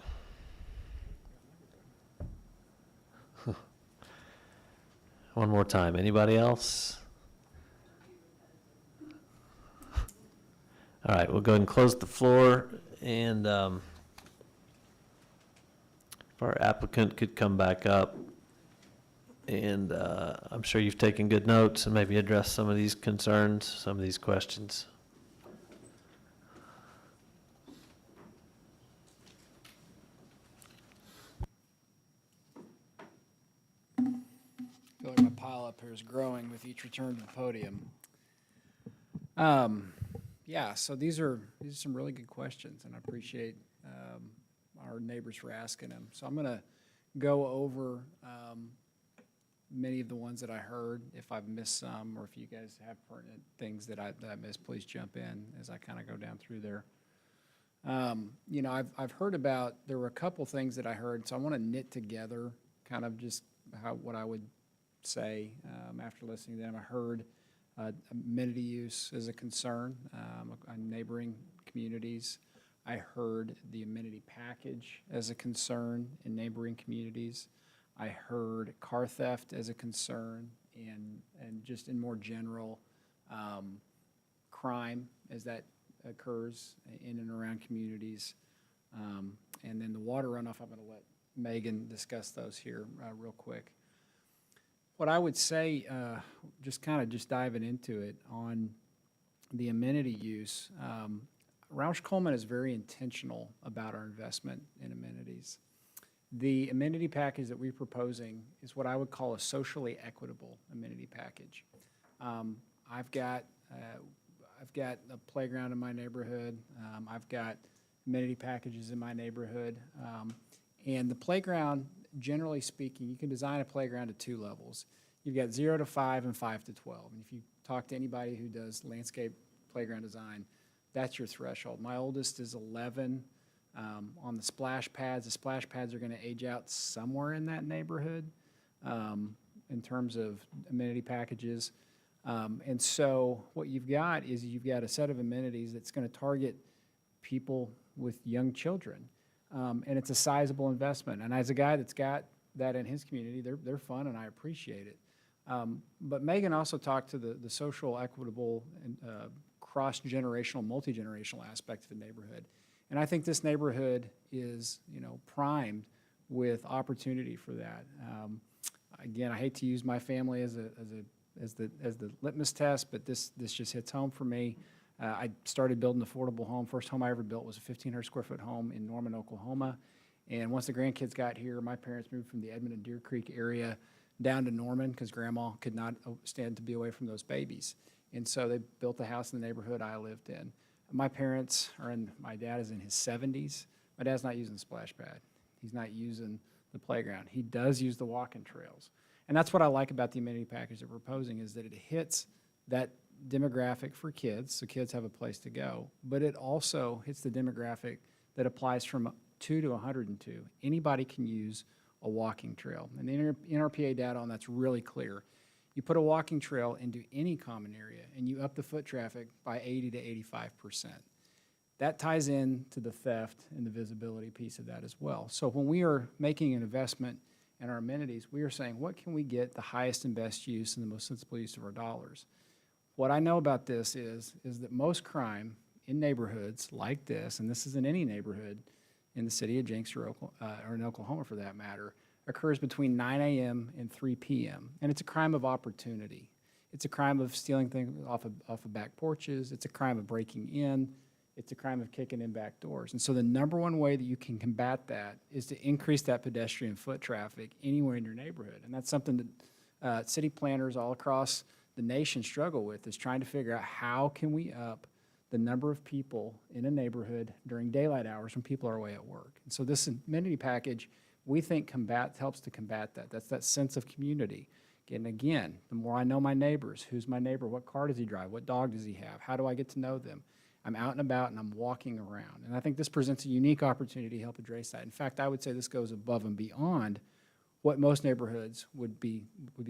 One more time. Anybody else? All right, we'll go ahead and close the floor, and if our applicant could come back up, and I'm sure you've taken good notes and maybe addressed some of these concerns, some of these questions. I feel like my pile up here is growing with each return to the podium. Yeah, so these are some really good questions, and I appreciate our neighbors for asking them. So I'm going to go over many of the ones that I heard. If I've missed some, or if you guys have pertinent things that I missed, please jump in as I kind of go down through there. You know, I've heard about, there were a couple things that I heard, so I want to knit together kind of just what I would say after listening to them. I heard amenity use is a concern on neighboring communities. I heard the amenity package as a concern in neighboring communities. I heard car theft as a concern, and just in more general crime as that occurs in and around communities. And then the water runoff, I'm going to let Megan discuss those here real quick. What I would say, just diving into it, on the amenity use, Roush Coleman is very intentional about our investment in amenities. The amenity package that we're proposing is what I would call a socially equitable amenity package. I've got a playground in my neighborhood. I've got amenity packages in my neighborhood. And the playground, generally speaking, you can design a playground at 2 levels. You've got 0 to 5 and 5 to 12. And if you talk to anybody who does landscape playground design, that's your threshold. My oldest is 11. On the splash pads are going to age out somewhere in that neighborhood in terms of amenity packages. And so what you've got is you've got a set of amenities that's going to target people with young children. And it's a sizable investment. And as a guy that's got that in his community, they're fun, and I appreciate it. But Megan also talked to the social, equitable, and cross-generational, multi-generational aspect of the neighborhood. And I think this neighborhood is, you know, primed with opportunity for that. Again, I hate to use my family as the litmus test, but this just hits home for me. I started building an affordable home. First home I ever built was a 1,500 square foot home in Norman, Oklahoma. And once the grandkids got here, my parents moved from the Edmond and Deer Creek area down to Norman because Grandma could not stand to be away from those babies. And so they built a house in the neighborhood I lived in. My parents my dad is in his 70s. My dad's not using the splash pad. He's not using the playground. He does use the walking trails. And that's what I like about the amenity package that we're proposing, is that it hits that demographic for kids, so kids have a place to go, but it also hits the demographic that applies from 2 to 102. Anybody can use a walking trail. And the NRPA data on that's really clear. You put a walking trail into any common area and you up the foot traffic by 80 to 85%. That ties in to the theft and the visibility piece of that as well. So when we are making an investment in our amenities, we are saying, what can we get the highest and best use and the most sensible use of our dollars? What I know about this is that most crime in neighborhoods like this, and this is in any neighborhood in the city of Jenks or in Oklahoma for that matter, occurs between 9 a.m. and 3 p.m. And it's a crime of opportunity. It's a crime of stealing things off of back porches. It's a crime of breaking in. It's a crime of kicking in back doors. And so the number one way that you can combat that is to increase that pedestrian foot traffic anywhere in your neighborhood. And that's something that city planners all across the nation struggle with, is trying to figure out how can we up the number of people in a neighborhood during daylight hours when people are away at work. And so this amenity package, we think helps to combat that. That's that sense of community. And again, the more I know my neighbors, who's my neighbor, what car does he drive, what dog does he have, how do I get to know them? I'm out and about and I'm walking around. And I think this presents a unique opportunity to help address that. In fact, I would say this goes above and beyond what most neighborhoods would be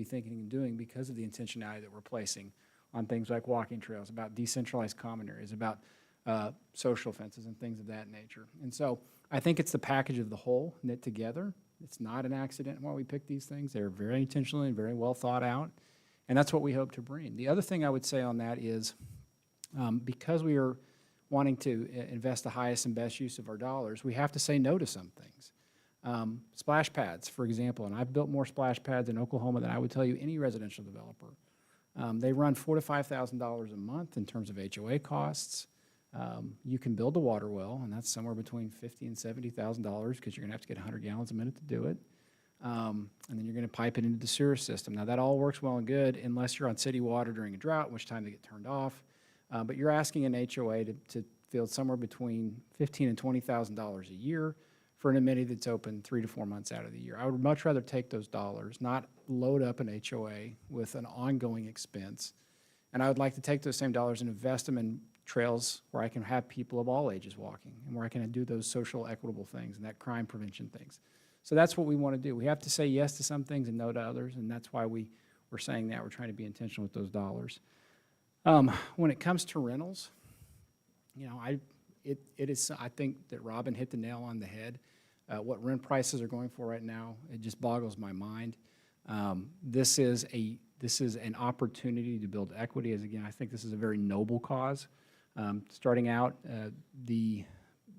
thinking and doing because of the intentionality that we're placing on things like walking trails, about decentralized common areas, about social fences and things of that nature. And so I think it's the package of the whole knit together. It's not an accident why we pick these things. They're very intentionally and very well thought out. And that's what we hope to bring. The other thing I would say on that is because we are wanting to invest the highest and best use of our dollars, we have to say no to some things. Splash pads, for example, and I've built more splash pads in Oklahoma than I would tell you any residential developer. They run $4,000 to $5,000 a month in terms of HOA costs. You can build a water well, and that's somewhere between $50,000 and $70,000 because you're going to have to get 100 gallons a minute to do it. And then you're going to pipe it into the sewer system. Now, that all works well and good unless you're on city water during a drought, which time they get turned off. But you're asking an HOA to field somewhere between $15,000 and $20,000 a year for an amenity that's open 3 to 4 months out of the year. I would much rather take those dollars, not load up an HOA with an ongoing expense. And I would like to take those same dollars and invest them in trails where I can have people of all ages walking and where I can do those social equitable things and that crime prevention things. So that's what we want to do. We have to say yes to some things and no to others, and that's why we're saying that. We're trying to be intentional with those dollars. When it comes to rentals, you know, I think that Robin hit the nail on the head. What rent prices are going for right now, it just boggles my mind. This is an opportunity to build equity. As again, I think this is a very noble cause. Starting out, the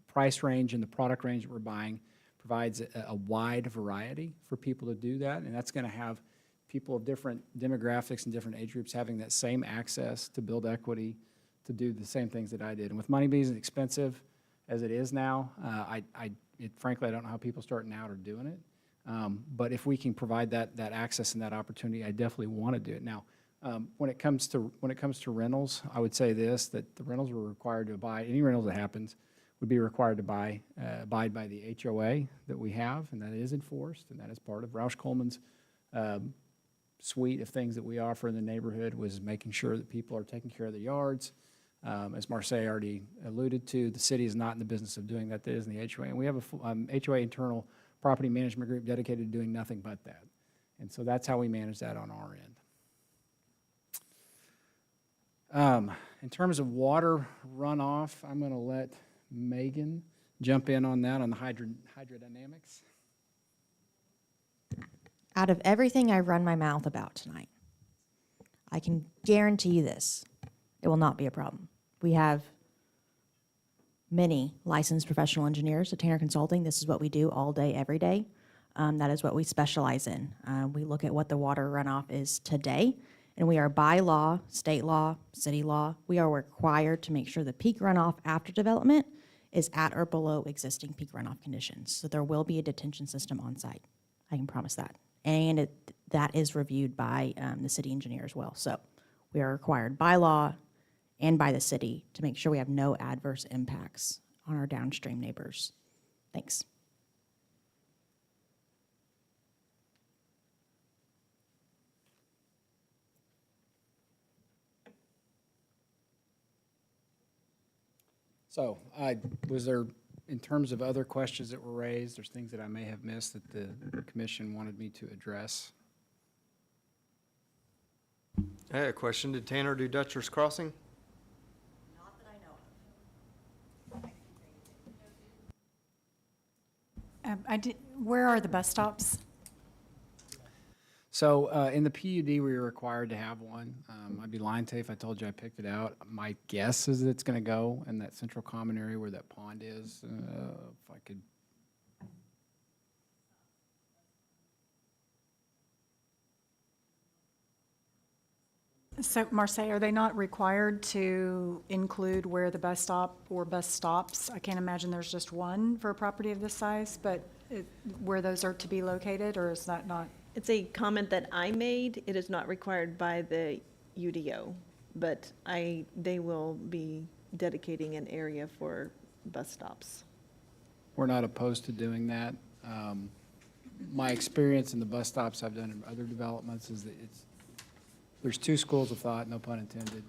price range and the product range that we're buying provides a wide variety for people to do that, and that's going to have people of different demographics and different age groups having that same access to build equity, to do the same things that I did. And with money being as expensive as it is now, frankly, I don't know how people starting out are doing it. But if we can provide that access and that opportunity, I definitely want to do it. Now, when it comes to rentals, I would say this, that the rentals were required to buy, any rentals that happens would be required to abide by the HOA that we have, and that is enforced, and that is part of Roush Coleman's suite of things that we offer in the neighborhood, was making sure that people are taking care of their yards. As Marseille already alluded to, the city is not in the business of doing that. That is in the HOA. And we have a HOA internal property management group dedicated to doing nothing but that. And so that's how we manage that on our end. In terms of water runoff, I'm going to let Megan jump in on that, on the hydrodynamics. Out of everything I run my mouth about tonight, I can guarantee you this: it will not be a problem. We have many licensed professional engineers at Tanner Consulting. This is what we do all day, every day. That is what we specialize in. We look at what the water runoff is today, and we are by law, state law, city law, we are required to make sure the peak runoff after development is at or below existing peak runoff conditions. So there will be a detention system on site. I can promise that. And that is reviewed by the city engineer as well. So we are required by law and by the city to make sure we have no adverse impacts on our downstream neighbors. Thanks. So was there, in terms of other questions that were raised, there's things that I may have missed that the commission wanted me to address? I had a question. Did Tanner do Dutchers Crossing? Not that I know of. Where are the bus stops? So in the PUD, we were required to have one. I'd be lying to you if I told you I picked it out. My guess is it's going to go in that central common area where that pond is. If I could. So, Marseille, are they not required to include where the bus stop or bus stops? I can't imagine there's just one for a property of this size, but where those are to be located, or is that not? It's a comment that I made. It is not required by the UDO, but they will be dedicating an area for bus stops. We're not opposed to doing that. My experience in the bus stops I've done in other developments is that there's two schools of thought, no pun intended.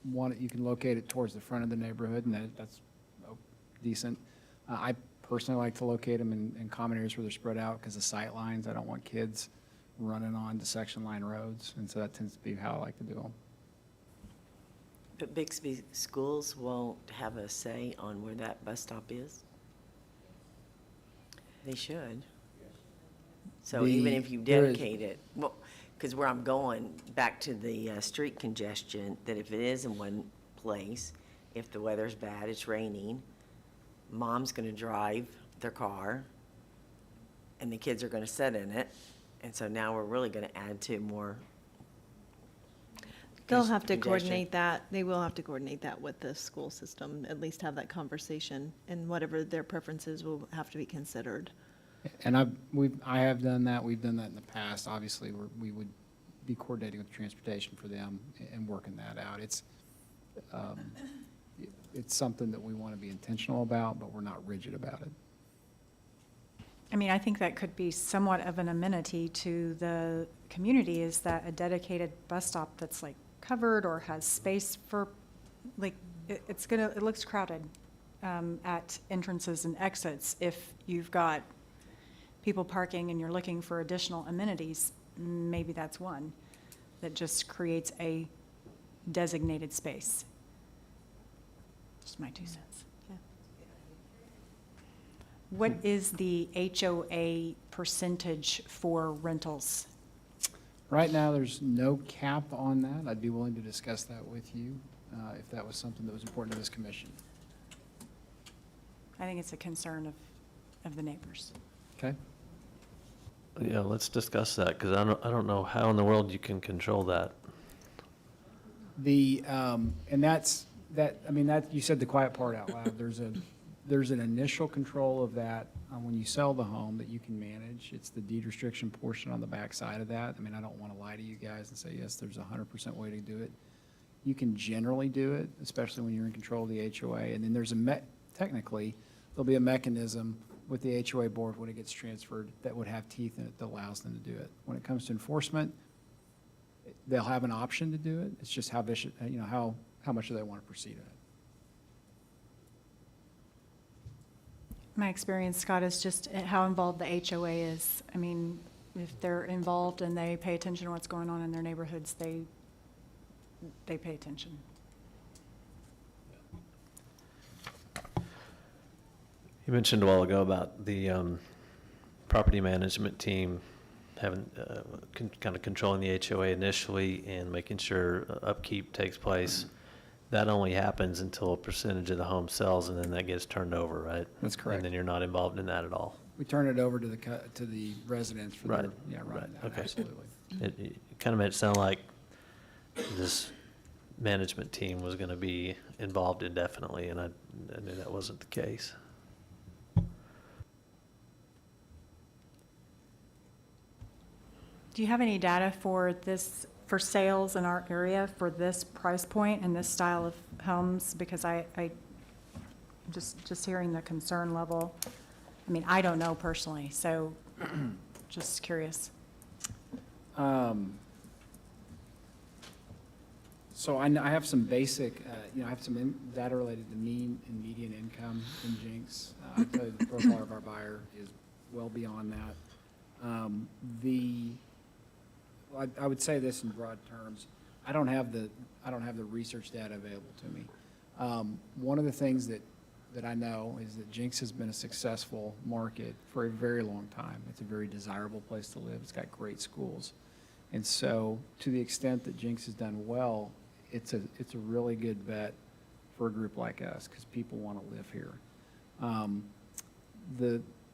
You can locate it towards the front of the neighborhood, and that's decent. I personally like to locate them in common areas where they're spread out because of sight lines. I don't want kids running on to section line roads, and so that tends to be how I like to do them. But Bixby schools won't have a say on where that bus stop is? They should. So even if you dedicate it, well, because where I'm going, back to the street congestion, that if it is in one place, if the weather's bad, it's raining, mom's gonna drive their car, and the kids are gonna sit in it, and so now we're really gonna add to more. They'll have to congestion. coordinate that. They will have to coordinate that with the school system, at least have that conversation, and whatever their preferences will have to be considered. And I have done that. We've done that in the past. Obviously, we would be coordinating with transportation for them and working that out. It's something that we want to be intentional about, but we're not rigid about it. I mean, I think that could be somewhat of an amenity to the community, is that a dedicated bus stop that's like covered or has space for, like, it looks crowded at entrances and exits. If you've got people parking and you're looking for additional amenities, maybe that's one that just creates a designated space. Just my 2 cents. Yeah. What is the HOA percentage for rentals? Right now, there's no cap on that. I'd be willing to discuss that with you if that was something that was important to this commission. I think it's a concern of the neighbors. Okay. Yeah, let's discuss that, because I don't know how in the world you can control that. And that's, you said the quiet part out loud. There's an initial control of that when you sell the home that you can manage. It's the deed restriction portion on the back side of that. I mean, I don't want to lie to you guys and say, yes, there's 100% way to do it. You can generally do it, especially when you're in control of the HOA. And then there's technically, there'll be a mechanism with the HOA board when it gets transferred that would have teeth in it that allows them to do it. When it comes to enforcement, they'll have an option to do it. It's just how vicious, how much do they want to proceed in it. My experience, Scott, is just how involved the HOA is. I mean, if they're involved and they pay attention to what's going on in their neighborhoods, they pay attention. You mentioned a while ago about the property management team having, kind of controlling the HOA initially and making sure upkeep takes place. That only happens until a percentage of the home sells, and then that gets turned over, right? That's correct. And then you're not involved in that at all. We turn it over to the residents for Right. their, yeah, right, Okay. absolutely. It kind of made it sound like this management team was going to be involved indefinitely, and I knew that wasn't the case. Do you have any data for sales in our area for this price point and this style of homes? Because I just hearing the concern level, I mean, I don't know personally, so just curious. So I have some basic, I have some data related to mean and median income in Jenks. I'll tell you the profile of our buyer is well beyond that. I would say this in broad terms. I don't have the research data available to me. One of the things that that I know is that Jenks has been a successful market for a very long time. It's a very desirable place to live. It's got great schools. And so to the extent that Jenks has done well, it's a really good bet for a group like us because people want to live here.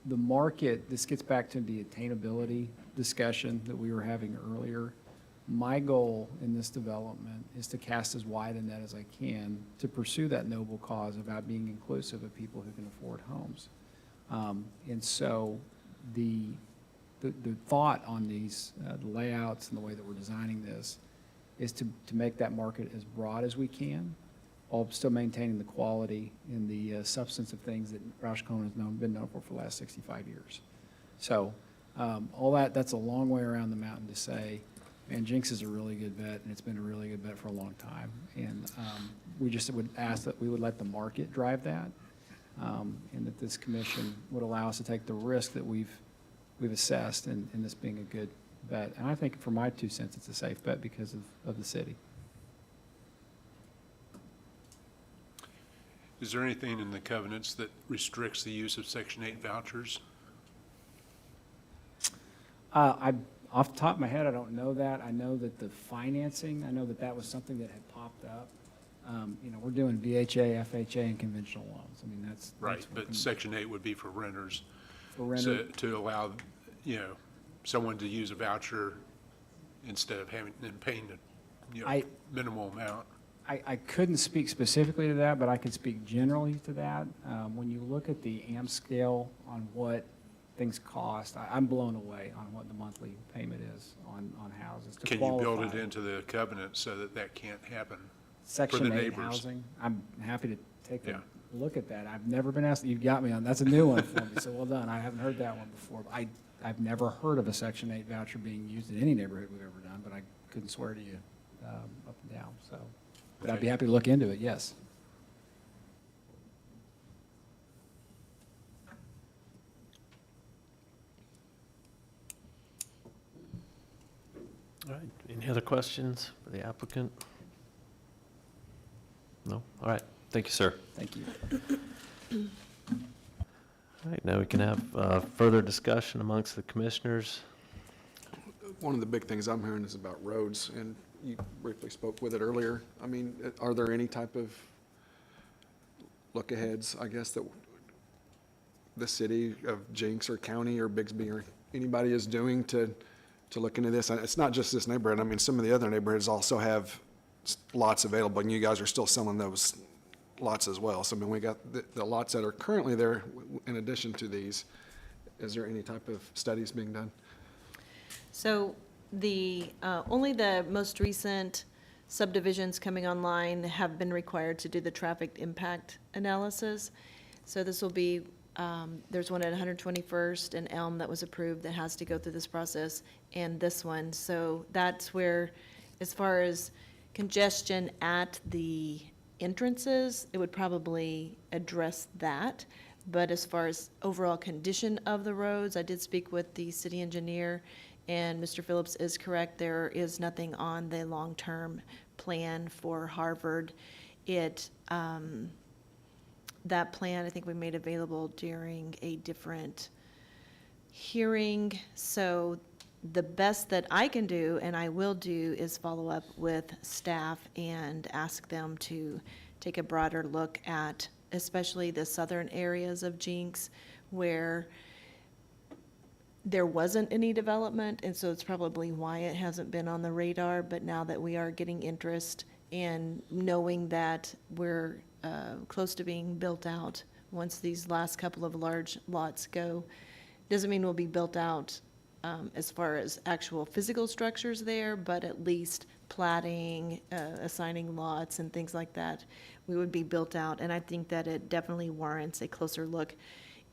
The market, this gets back to the attainability discussion that we were having earlier. My goal in this development is to cast as wide a net as I can to pursue that noble cause about being inclusive of people who can afford homes. And so the thought on these, the layouts and the way that we're designing this is to make that market as broad as we can, while still maintaining the quality and the substance of things that Roush Coleman has been known for the last 65 years. So all that's a long way around the mountain to say, man, Jenks is a really good bet, and it's been a really good bet for a long time. And we just would ask that we would let the market drive that, and that this commission would allow us to take the risk that we've assessed in this being a good bet. And I think for my 2 cents, it's a safe bet because of the city. Is there anything in the covenants that restricts the use of Section 8 vouchers? Off the top of my head, I don't know that. I know that the financing, I know that was something that had popped up. We're doing VHA, FHA, and conventional loans. I mean, that's Right, but Section 8 would be for renters. For renters. To allow, someone to use a voucher instead of paying the minimal amount. I couldn't speak specifically to that, but I could speak generally to that. When you look at the AMP scale on what things cost, I'm blown away on what the monthly payment is on houses. Can you build it into the covenant so that can't happen for the Section 8 neighbors? housing, I'm happy to take a look at that. I've never been asked, you've got me on, that's a new one for me, so well done. I haven't heard that one before. I've never heard of a Section 8 voucher being used in any neighborhood we've ever done, but I couldn't swear to you up and down, so. But I'd be happy to look into it, yes. All right, any other questions for the applicant? No? All right, thank you, sir. Thank you. All right, now we can have further discussion amongst the commissioners. One of the big things I'm hearing is about roads, and you briefly spoke with it earlier. I mean, are there any type of look-aheads, I guess, that the city of Jenks or county or Bixby or anybody is doing to look into this? And it's not just this neighborhood. I mean, some of the other neighborhoods also have lots available, and you guys are still selling those lots as well. So, I mean, we got the lots that are currently there in addition to these. Is there any type of studies being done? So only the most recent subdivisions coming online have been required to do the traffic impact analysis. So this will be, there's one at 121st and Elm that was approved that has to go through this process, and this one. So that's where, as far as congestion at the entrances, it would probably address that. But as far as overall condition of the roads, I did speak with the city engineer, and Mr. Phillips is correct. There is nothing on the long-term plan for Harvard. That plan, I think we made available during a different hearing. So the best that I can do, and I will do, is follow up with staff and ask them to take a broader look at especially the southern areas of Jenks where there wasn't any development, and so it's probably why it hasn't been on the radar. But now that we are getting interest and knowing that we're close to being built out, once these last couple of large lots go, doesn't mean we'll be built out as far as actual physical structures there, but at least platting, assigning lots and things like that, we would be built out. And I think that it definitely warrants a closer look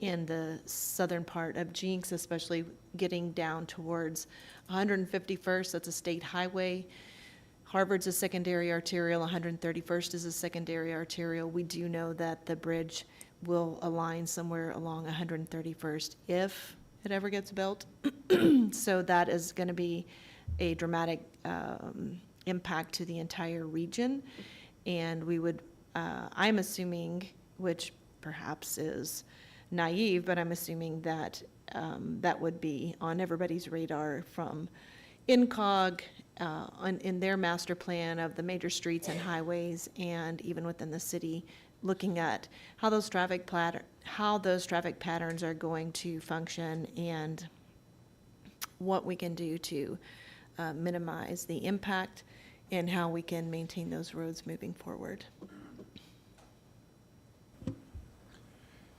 in the southern part of Jenks, especially getting down towards 151st, that's a state highway. Harvard's a secondary arterial, 131st is a secondary arterial. We do know that the bridge will align somewhere along 131st if it ever gets built. So that is going to be a dramatic impact to the entire region. And we would, I'm assuming, which perhaps is naive, but I'm assuming that that would be on everybody's radar from INCOG, in their master plan of the major streets and highways, and even within the city, looking at how those traffic patterns are going to function and what we can do to minimize the impact and how we can maintain those roads moving forward.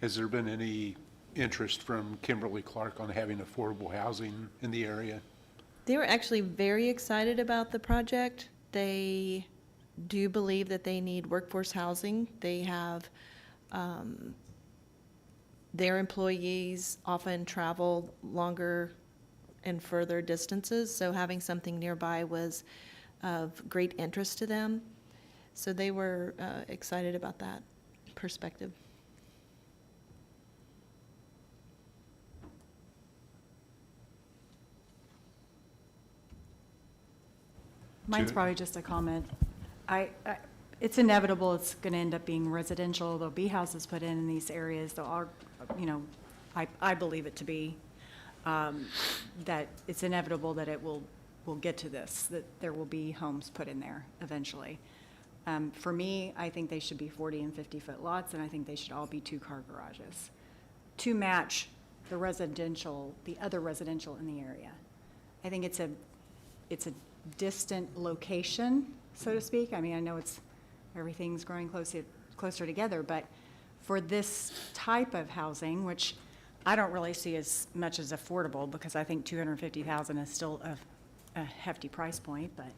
Has there been any interest from Kimberly-Clark on having affordable housing in the area? They were actually very excited about the project. They do believe that they need workforce housing. They have, their employees often travel longer and further distances, so having something nearby was of great interest to them. So they were excited about that perspective. Mine's probably just a comment. It's inevitable it's going to end up being residential. There'll be houses put in these areas. There are, I believe it to be, that it's inevitable that it will get to this, that there will be homes put in there eventually. For me, I think they should be 40 and 50-foot lots, and I think they should all be 2-car garages to match the other residential in the area. I think it's a distant location, so to speak. I mean, I know everything's growing closer together, but for this type of housing, which I don't really see as much as affordable, because I think $250,000 is still a hefty price point, but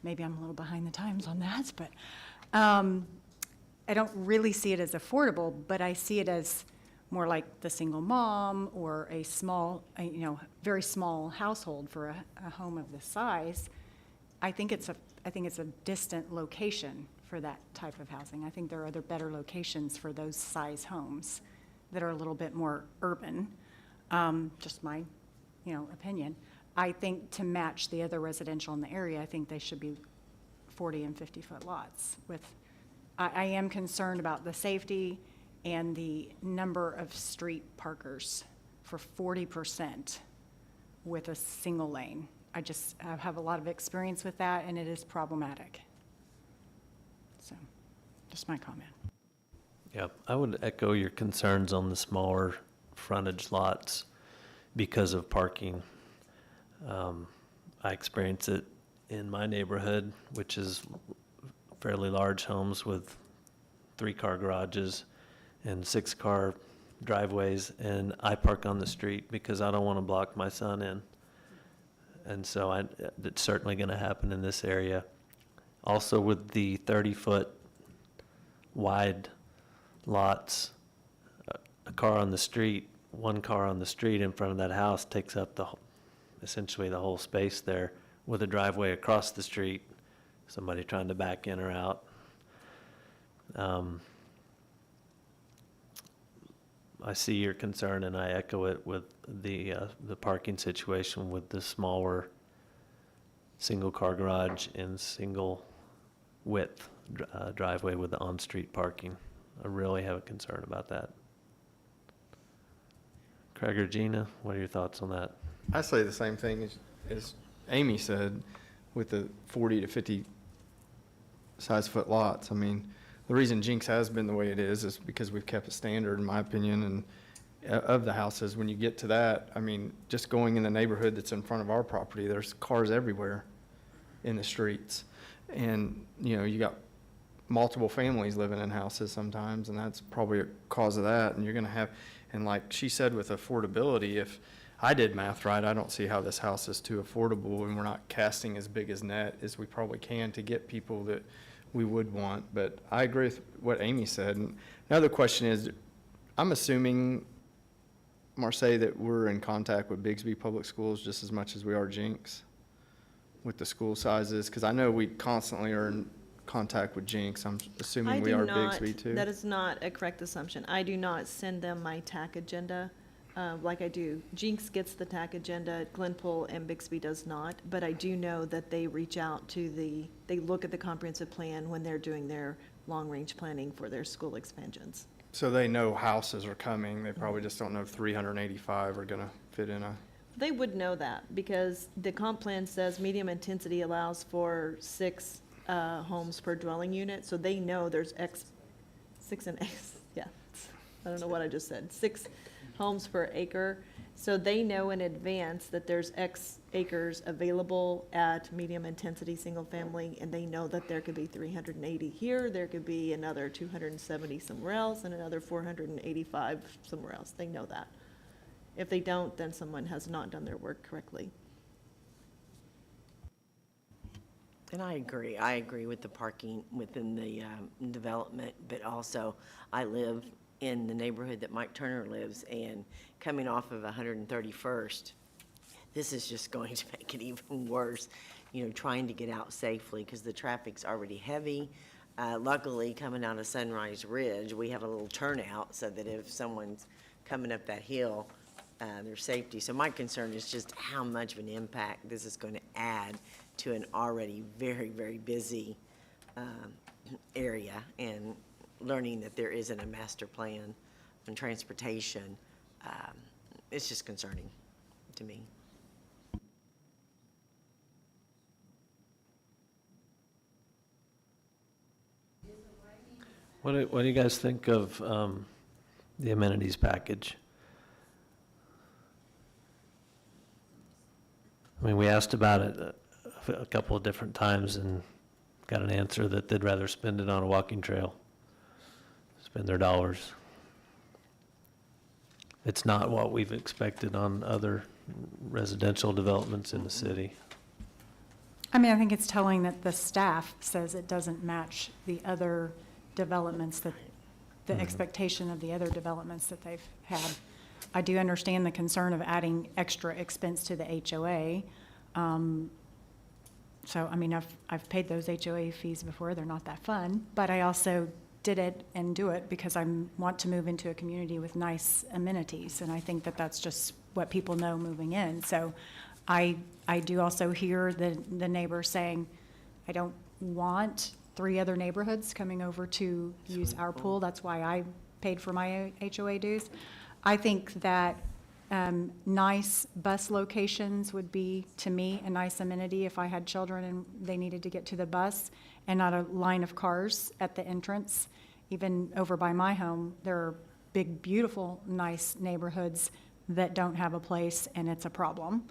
maybe I'm a little behind the times on that, but I don't really see it as affordable, but I see it as more like the single mom or a small, very small household for a home of this size. I think it's a distant location for that type of housing. I think there are other better locations for those size homes that are a little bit more urban. Just my, opinion. I think to match the other residential in the area, I think they should be 40 and 50-foot lots. I am concerned about the safety and the number of street parkers for 40% with a single lane. I have a lot of experience with that, and it is problematic. So, just my comment. Yeah, I would echo your concerns on the smaller frontage lots because of parking. I experience it in my neighborhood, which is fairly large homes with 3-car garages and 6-car driveways, and I park on the street because I don't want to block my son in. And so it's certainly going to happen in this area. Also with the 30-foot wide lots, a car on the street, 1 car on the street in front of that house takes up essentially the whole space there, with a driveway across the street, somebody trying to back in or out. I see your concern, and I echo it with the parking situation with the smaller single-car garage and single-width driveway with the on-street parking. I really have a concern about that. Craig or Gina, what are your thoughts on that? I say the same thing as Amy said with the 40 to 50 size foot lots. I mean, the reason Jenks has been the way it is because we've kept a standard, in my opinion, and of the houses. When you get to that, I mean, just going in the neighborhood that's in front of our property, there's cars everywhere in the streets. And, you got multiple families living in houses sometimes, and that's probably a cause of that. And you're going to have, and like she said with affordability, if I did math right, I don't see how this house is too affordable, and we're not casting as big as net as we probably can to get people that we would want. But I agree with what Amy said. And another question is, I'm assuming, Marseille, that we're in contact with Bigsby Public Schools just as much as we are Jenks with the school sizes, because I know we constantly are in contact with Jenks. I'm assuming we are Bigsby too. That is not a correct assumption. I do not send them my TAC agenda like I do. Jenks gets the TAC agenda, Glenpool and Bixby does not, but I do know that they reach out to they look at the comprehensive plan when they're doing their long-range planning for their school expansions. So they know houses are coming, they probably just don't know if 385 are gonna fit in a, They would know that because the comp plan says medium intensity allows for 6 homes per dwelling unit. So they know there's 6 and X, yeah. I don't know what I just said, 6 homes per acre. So they know in advance that there's X acres available at medium intensity single family, and they know that there could be 380 here, there could be another 270 somewhere else, and another 485 somewhere else. They know that. If they don't, then someone has not done their work correctly. And I agree with the parking within the development, but also I live in the neighborhood that Mike Turner lives, and coming off of 131st, this is just going to make it even worse, you know, trying to get out safely because the traffic's already heavy. Luckily, coming out of Sunrise Ridge, we have a little turnout so that if someone's coming up that hill, there's safety. So my concern is just how much of an impact this is going to add to an already very, very busy area, and learning that there isn't a master plan on transportation. It's just concerning to me. What do you guys think of the amenities package? I mean, we asked about it a couple of different times and got an answer that they'd rather spend it on a walking trail, spend their dollars. It's not what we've expected on other residential developments in the city. I mean, I think it's telling that the staff says it doesn't match the other developments that, the expectation of the other developments that they've had. I do understand the concern of adding extra expense to the HOA. So, I mean, I've paid those HOA fees before. They're not that fun, but I also did it and do it because I want to move into a community with nice amenities, and I think that that's just what people know moving in. So I do also hear the neighbors saying, I don't want 3 other neighborhoods coming over to use our pool. That's why I paid for my HOA dues. I think that nice bus locations would be, to me, a nice amenity if I had children and they needed to get to the bus, and not a line of cars at the entrance. Even over by my home, there are big, beautiful, nice neighborhoods that don't have a place, and it's a problem.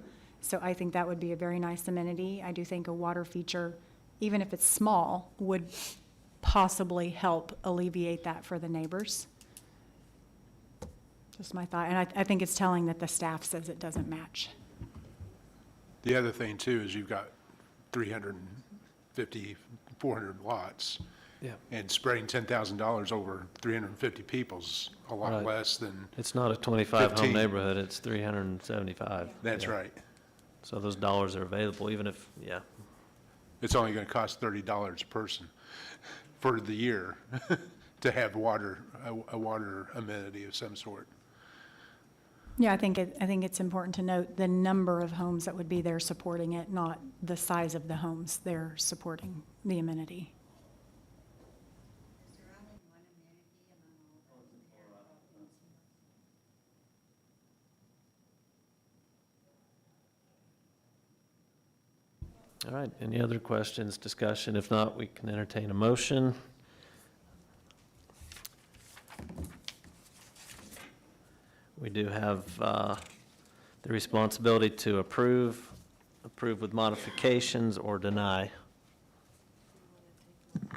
So I think that would be a very nice amenity. I do think a water feature, even if it's small, would possibly help alleviate that for the neighbors. Just my thought, and I think it's telling that the staff says it doesn't match. The other thing too is you've got 350, 400 lots. Yeah. And spreading $10,000 over 350 people's a lot Right. less than. It's not a 25 home 15. neighborhood, it's 375. That's Yeah. right. So those dollars are available, even if, yeah. It's only going to cost $30 a person for the year to have water, a water amenity of some sort. Yeah, I think it's important to note the number of homes that would be there supporting it, not the size of the homes they're supporting the amenity. All right, any other questions, discussion? If not, we can entertain a motion. We do have the responsibility to approve with modifications, or deny.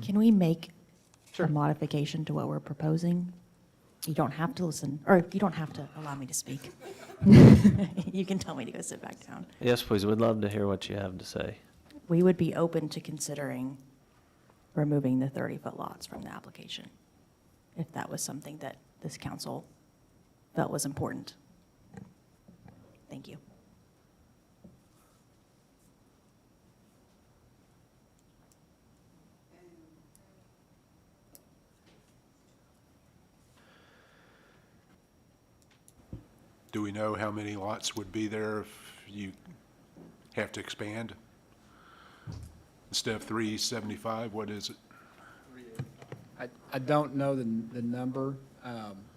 Can we make a modification to what we're proposing? You don't have to listen, or you don't have to allow me to speak. You can tell me to go sit back down. Yes, please, we'd love to hear what you have to say. We would be open to considering removing the 30-foot lots from the application, if that was something that this council felt was important. Thank you. Do we know how many lots would be there if you have to expand? Instead of 375, what is it? I don't know the number.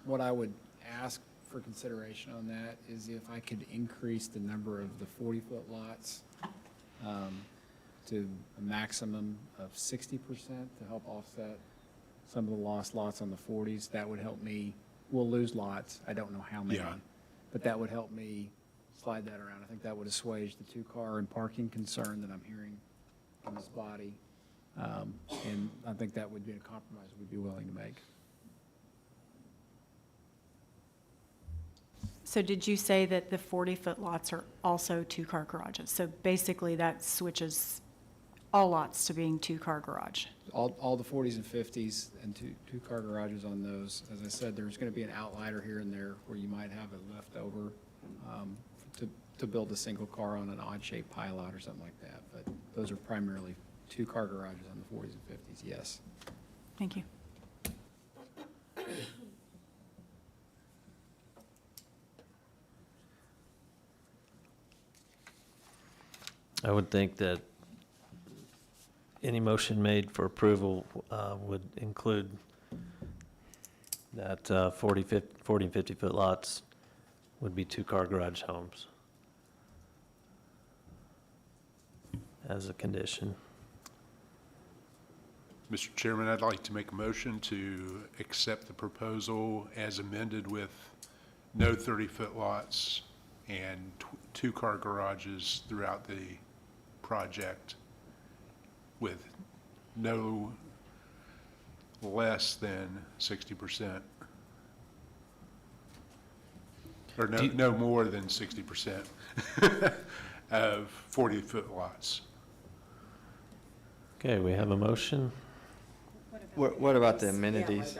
What I would ask for consideration on that is if I could increase the number of the 40-foot lots to a maximum of 60% to help offset some of the lost lots on the 40s. That would help me. We'll lose lots. I don't know how many. Yeah. But that would help me slide that around. I think that would assuage the two-car and parking concern that I'm hearing from this body. And I think that would be a compromise we'd be willing to make. So did you say that the 40-foot lots are also two-car garages? So basically, that switches all lots to being two-car garage? All the 40s and 50s and two-car garages on those. As I said, there's going to be an outlier here and there where you might have a leftover to build a single car on an odd-shaped pilot or something like that. But those are primarily two-car garages on the 40s and 50s, yes. Thank you. I would think that any motion made for approval would include that 40 and 50-foot lots would be two-car garage homes as a condition. Mr. Chairman, I'd like to make a motion to accept the proposal as amended with no 30-foot lots and two-car garages throughout the project with no less than 60%. Or no more than 60% of 40-foot lots. Okay, we have a motion. What about the amenities?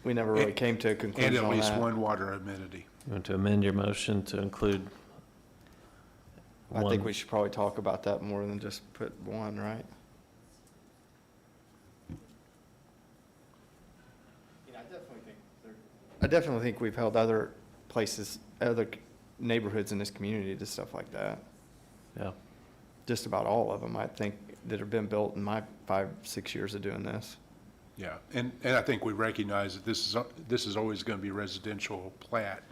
We never really came to a conclusion And on at least that. one water amenity. You want to amend your motion to include I think one? we should probably talk about that more than just put one, right? I definitely think we've held other places, other neighborhoods in this community to stuff like that. Yeah. Just about all of them, I think, that have been built in my 5-6 years of doing this. Yeah, and I think we recognize that this is always going to be residential plat.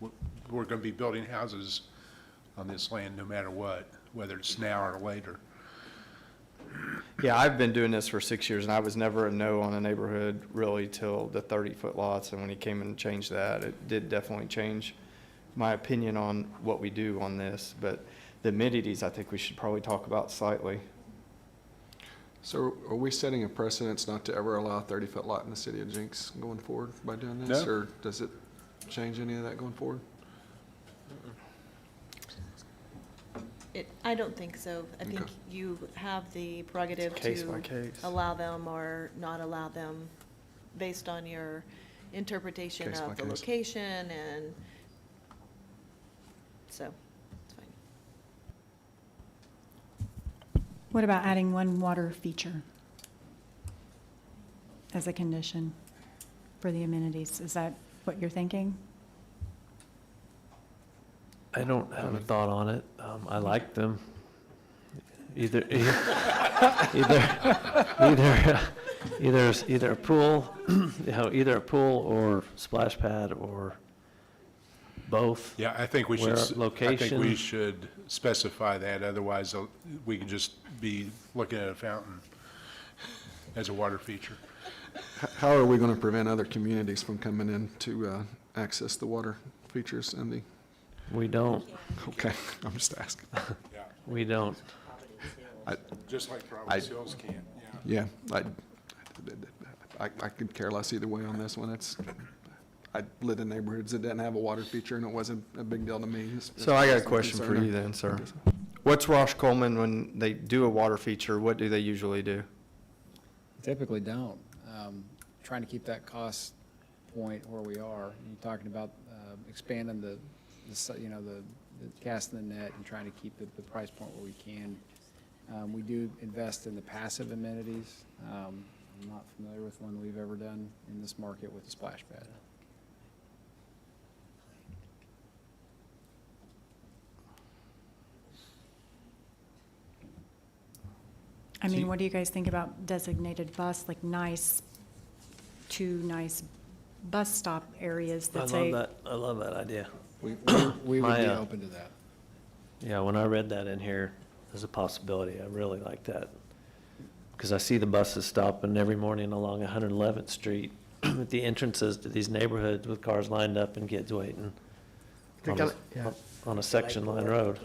We're going to be building houses on this land no matter what, whether it's now or later. Yeah, I've been doing this for 6 years, and I was never a no on a neighborhood really till the 30-foot lots, and when he came and changed that, it did definitely change my opinion on what we do on this, but the amenities, I think we should probably talk about slightly. So are we setting a precedence not to ever allow a 30-foot lot in the city of Jenks going forward by doing this? No. Or does it change any of that going forward? I don't think so. I think Okay. you have the prerogative Case by to case. allow them or not allow them based on your interpretation Case by of the case. location, and so, it's fine. What about adding one water feature as a condition for the amenities? Is that what you're thinking? I don't have a thought on it. I like them. Either a pool, either a pool or splash pad or both. Yeah, I think we should, Where I think location? we should specify that, otherwise we could just be looking at a fountain as a water feature. How are we going to prevent other communities from coming in to access the water features and the? We don't. Okay, I'm just asking. We don't. Just like Providence Hills can, Yeah, I could care less either way on this one. I lived in neighborhoods that didn't have a water feature, and it wasn't a big deal to me. So I got a question for you then, sir. What's Rosh Coleman, when they do a water feature, what do they usually do? Typically don't. Trying to keep that cost point where we are. You're talking about expanding the casting the net and trying to keep the price point where we can. We do invest in the passive amenities. I'm not familiar with one we've ever done in this market with the splash pad. I mean, what do you guys think about designated bus, like two nice bus stop areas I that love say? that, I love that idea. We would My, be uh, open to that. Yeah, when I read that in here as a possibility, I really like that. Because I see the buses stopping every morning along 111th Street at the entrances to these neighborhoods with cars lined up and kids waiting They're on gonna- yeah. on a section line road.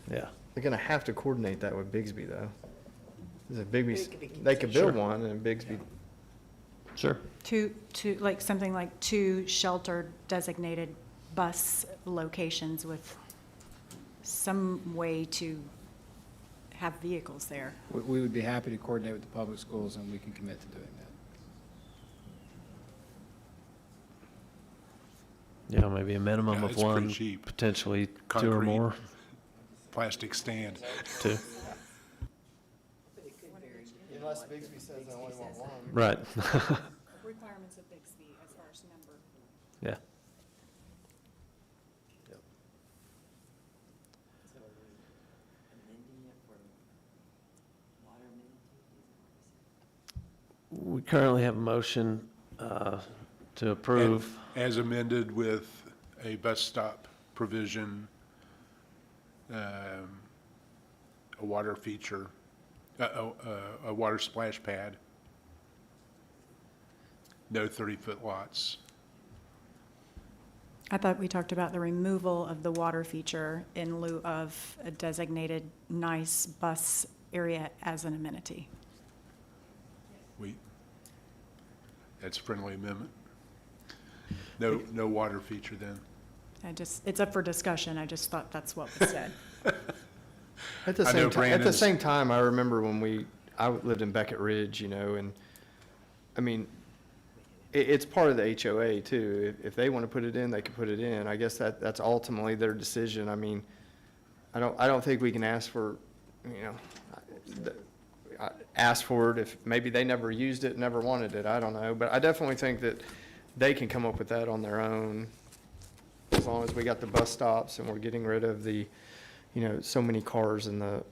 Yeah. They're gonna have to coordinate that with Bigsby, though. Is it Bigsby, they could build Sure. one, and Bigsby, Sure. Two, like something like two sheltered designated bus locations with some way to have vehicles there. We would be happy to coordinate with the public schools, and we can commit to doing that. Yeah, maybe a minimum Yeah, of it's pretty one, cheap. potentially two or Concrete. more. Plastic stand. Two. unless Bigsby says they only want one. Right. Requirements of Bixby as far as number. Yeah. We currently have a motion to approve. As amended with a bus stop provision, a water feature, a water splash pad, no 30-foot lots. I thought we talked about the removal of the water feature in lieu of a designated nice bus area as an amenity. That's a friendly amendment. No water feature then. It's up for discussion. I just thought that's what was said. At the I know same time, at the Brandon's- same time, I remember when I lived in Beckett Ridge, and, I mean, it's part of the HOA too. If they want to put it in, they can put it in. I guess that's ultimately their decision. I mean, I don't think we can ask for, ask for it if maybe they never used it, never wanted it. I don't know. But I definitely think that they can come up with that on their own, as long as we got the bus stops and we're getting rid of the, so many cars in the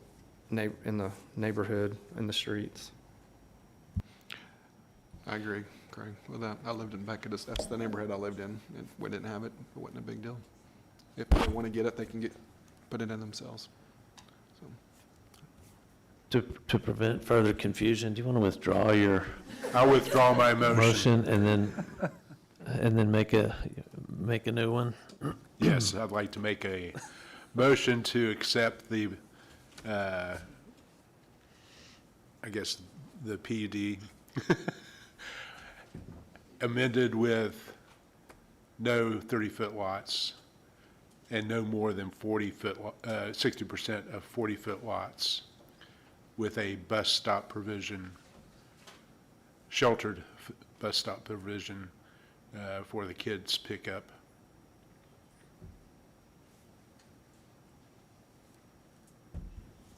neighborhood, in the streets. I agree, Craig, with that. I lived in Beckett, that's the neighborhood I lived in, and we didn't have it, it wasn't a big deal. If they want to get it, they can put it in themselves. So, To prevent further confusion, do you want to withdraw your I'll withdraw my motion. motion and then make a new one? Yes, I'd like to make a motion to accept the, I guess, the PUD amended with no 30-foot lots and no more than 60% of 40-foot lots with a bus stop provision, sheltered bus stop provision for the kids' pickup.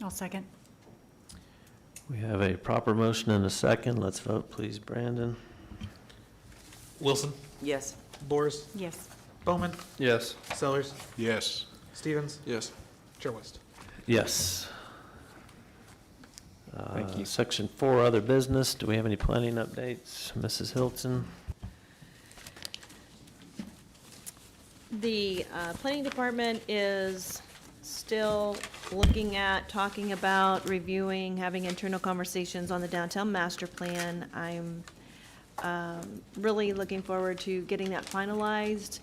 I'll second. We have a proper motion and a second. Let's vote, please, Brandon. Wilson, Yes. Boers, Yes. Bowman, Yes. Sellers, Yes. Stevens, yes. Chair West. Yes. Thank you. Section 4, other business. Do we have any planning updates? Mrs. Hilton? The planning department is still looking at, talking about, reviewing, having internal conversations on the downtown master plan. I'm really looking forward to getting that finalized.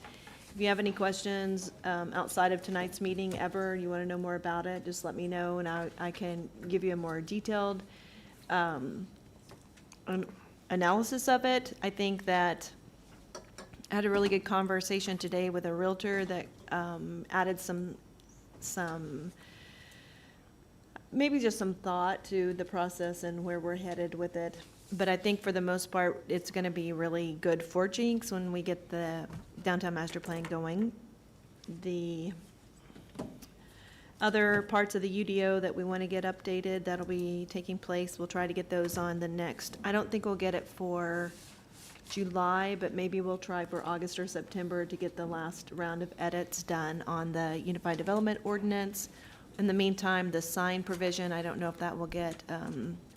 If you have any questions outside of tonight's meeting ever, you want to know more about it, just let me know, and I can give you a more detailed analysis of it. I think that I had a really good conversation today with a realtor that added some maybe just some thought to the process and where we're headed with it. But I think for the most part, it's going to be really good for Jenks when we get the downtown master plan going. The other parts of the UDO that we want to get updated, that'll be taking place. We'll try to get those on the next. I don't think we'll get it for July, but maybe we'll try for August or September to get the last round of edits done on the Unified Development Ordinance. In the meantime, the sign provision, I don't know if that will get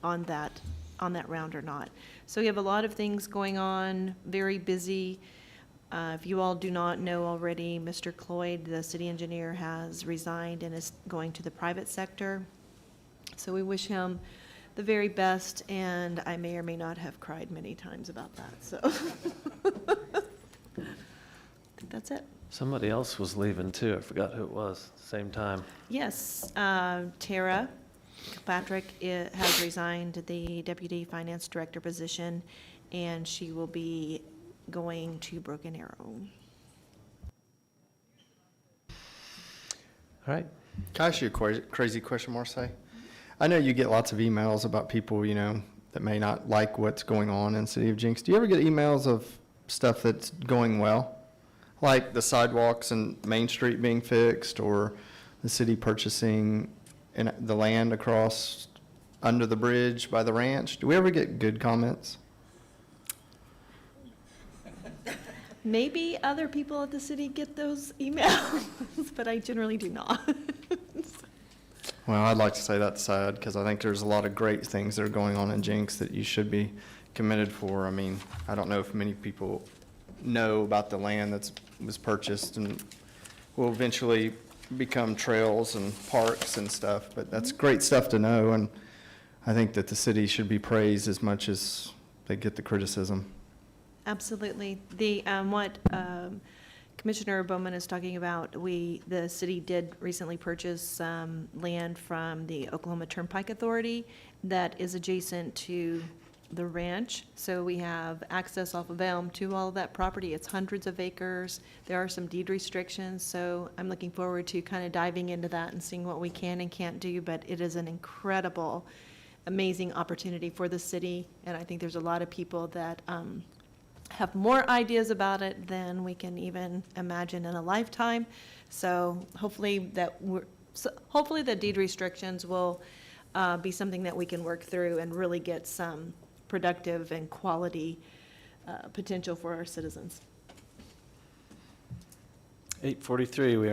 on that round or not. So we have a lot of things going on, very busy. If you all do not know already, Mr. Cloyd, the city engineer, has resigned and is going to the private sector. So we wish him the very best, and I may or may not have cried many times about that, so. I think that's it. Somebody else was leaving too. I forgot who it was, same time. Yes, Tara Patrick has resigned the Deputy Finance Director position, and she will be going to Broken Arrow. All right. Can I ask you a crazy question, Marseille? I know you get lots of emails about people, you know, that may not like what's going on in the city of Jenks. Do you ever get emails of stuff that's going well? Like the sidewalks and Main Street being fixed, or the city purchasing the land across under the bridge by the ranch? Do we ever get good comments? Maybe other people at the city get those emails, but I generally do not. Well, I'd like to say that's sad, because I think there's a lot of great things that are going on in Jenks that you should be commended for. I mean, I don't know if many people know about the land that was purchased and will eventually become trails and parks and stuff, but that's great stuff to know, and I think that the city should be praised as much as they get the criticism. Absolutely. What Commissioner Bowman is talking about, the city did recently purchase land from the Oklahoma Turnpike Authority that is adjacent to the ranch. So we have access off of Elm to all of that property. It's hundreds of acres. There are some deed restrictions, so I'm looking forward to kind of diving into that and seeing what we can and can't do, but it is an incredible, amazing opportunity for the city, and I think there's a lot of people that have more ideas about it than we can even imagine in a lifetime. So hopefully the deed restrictions will be something that we can work through and really get some productive and quality potential for our citizens. 8:43, we are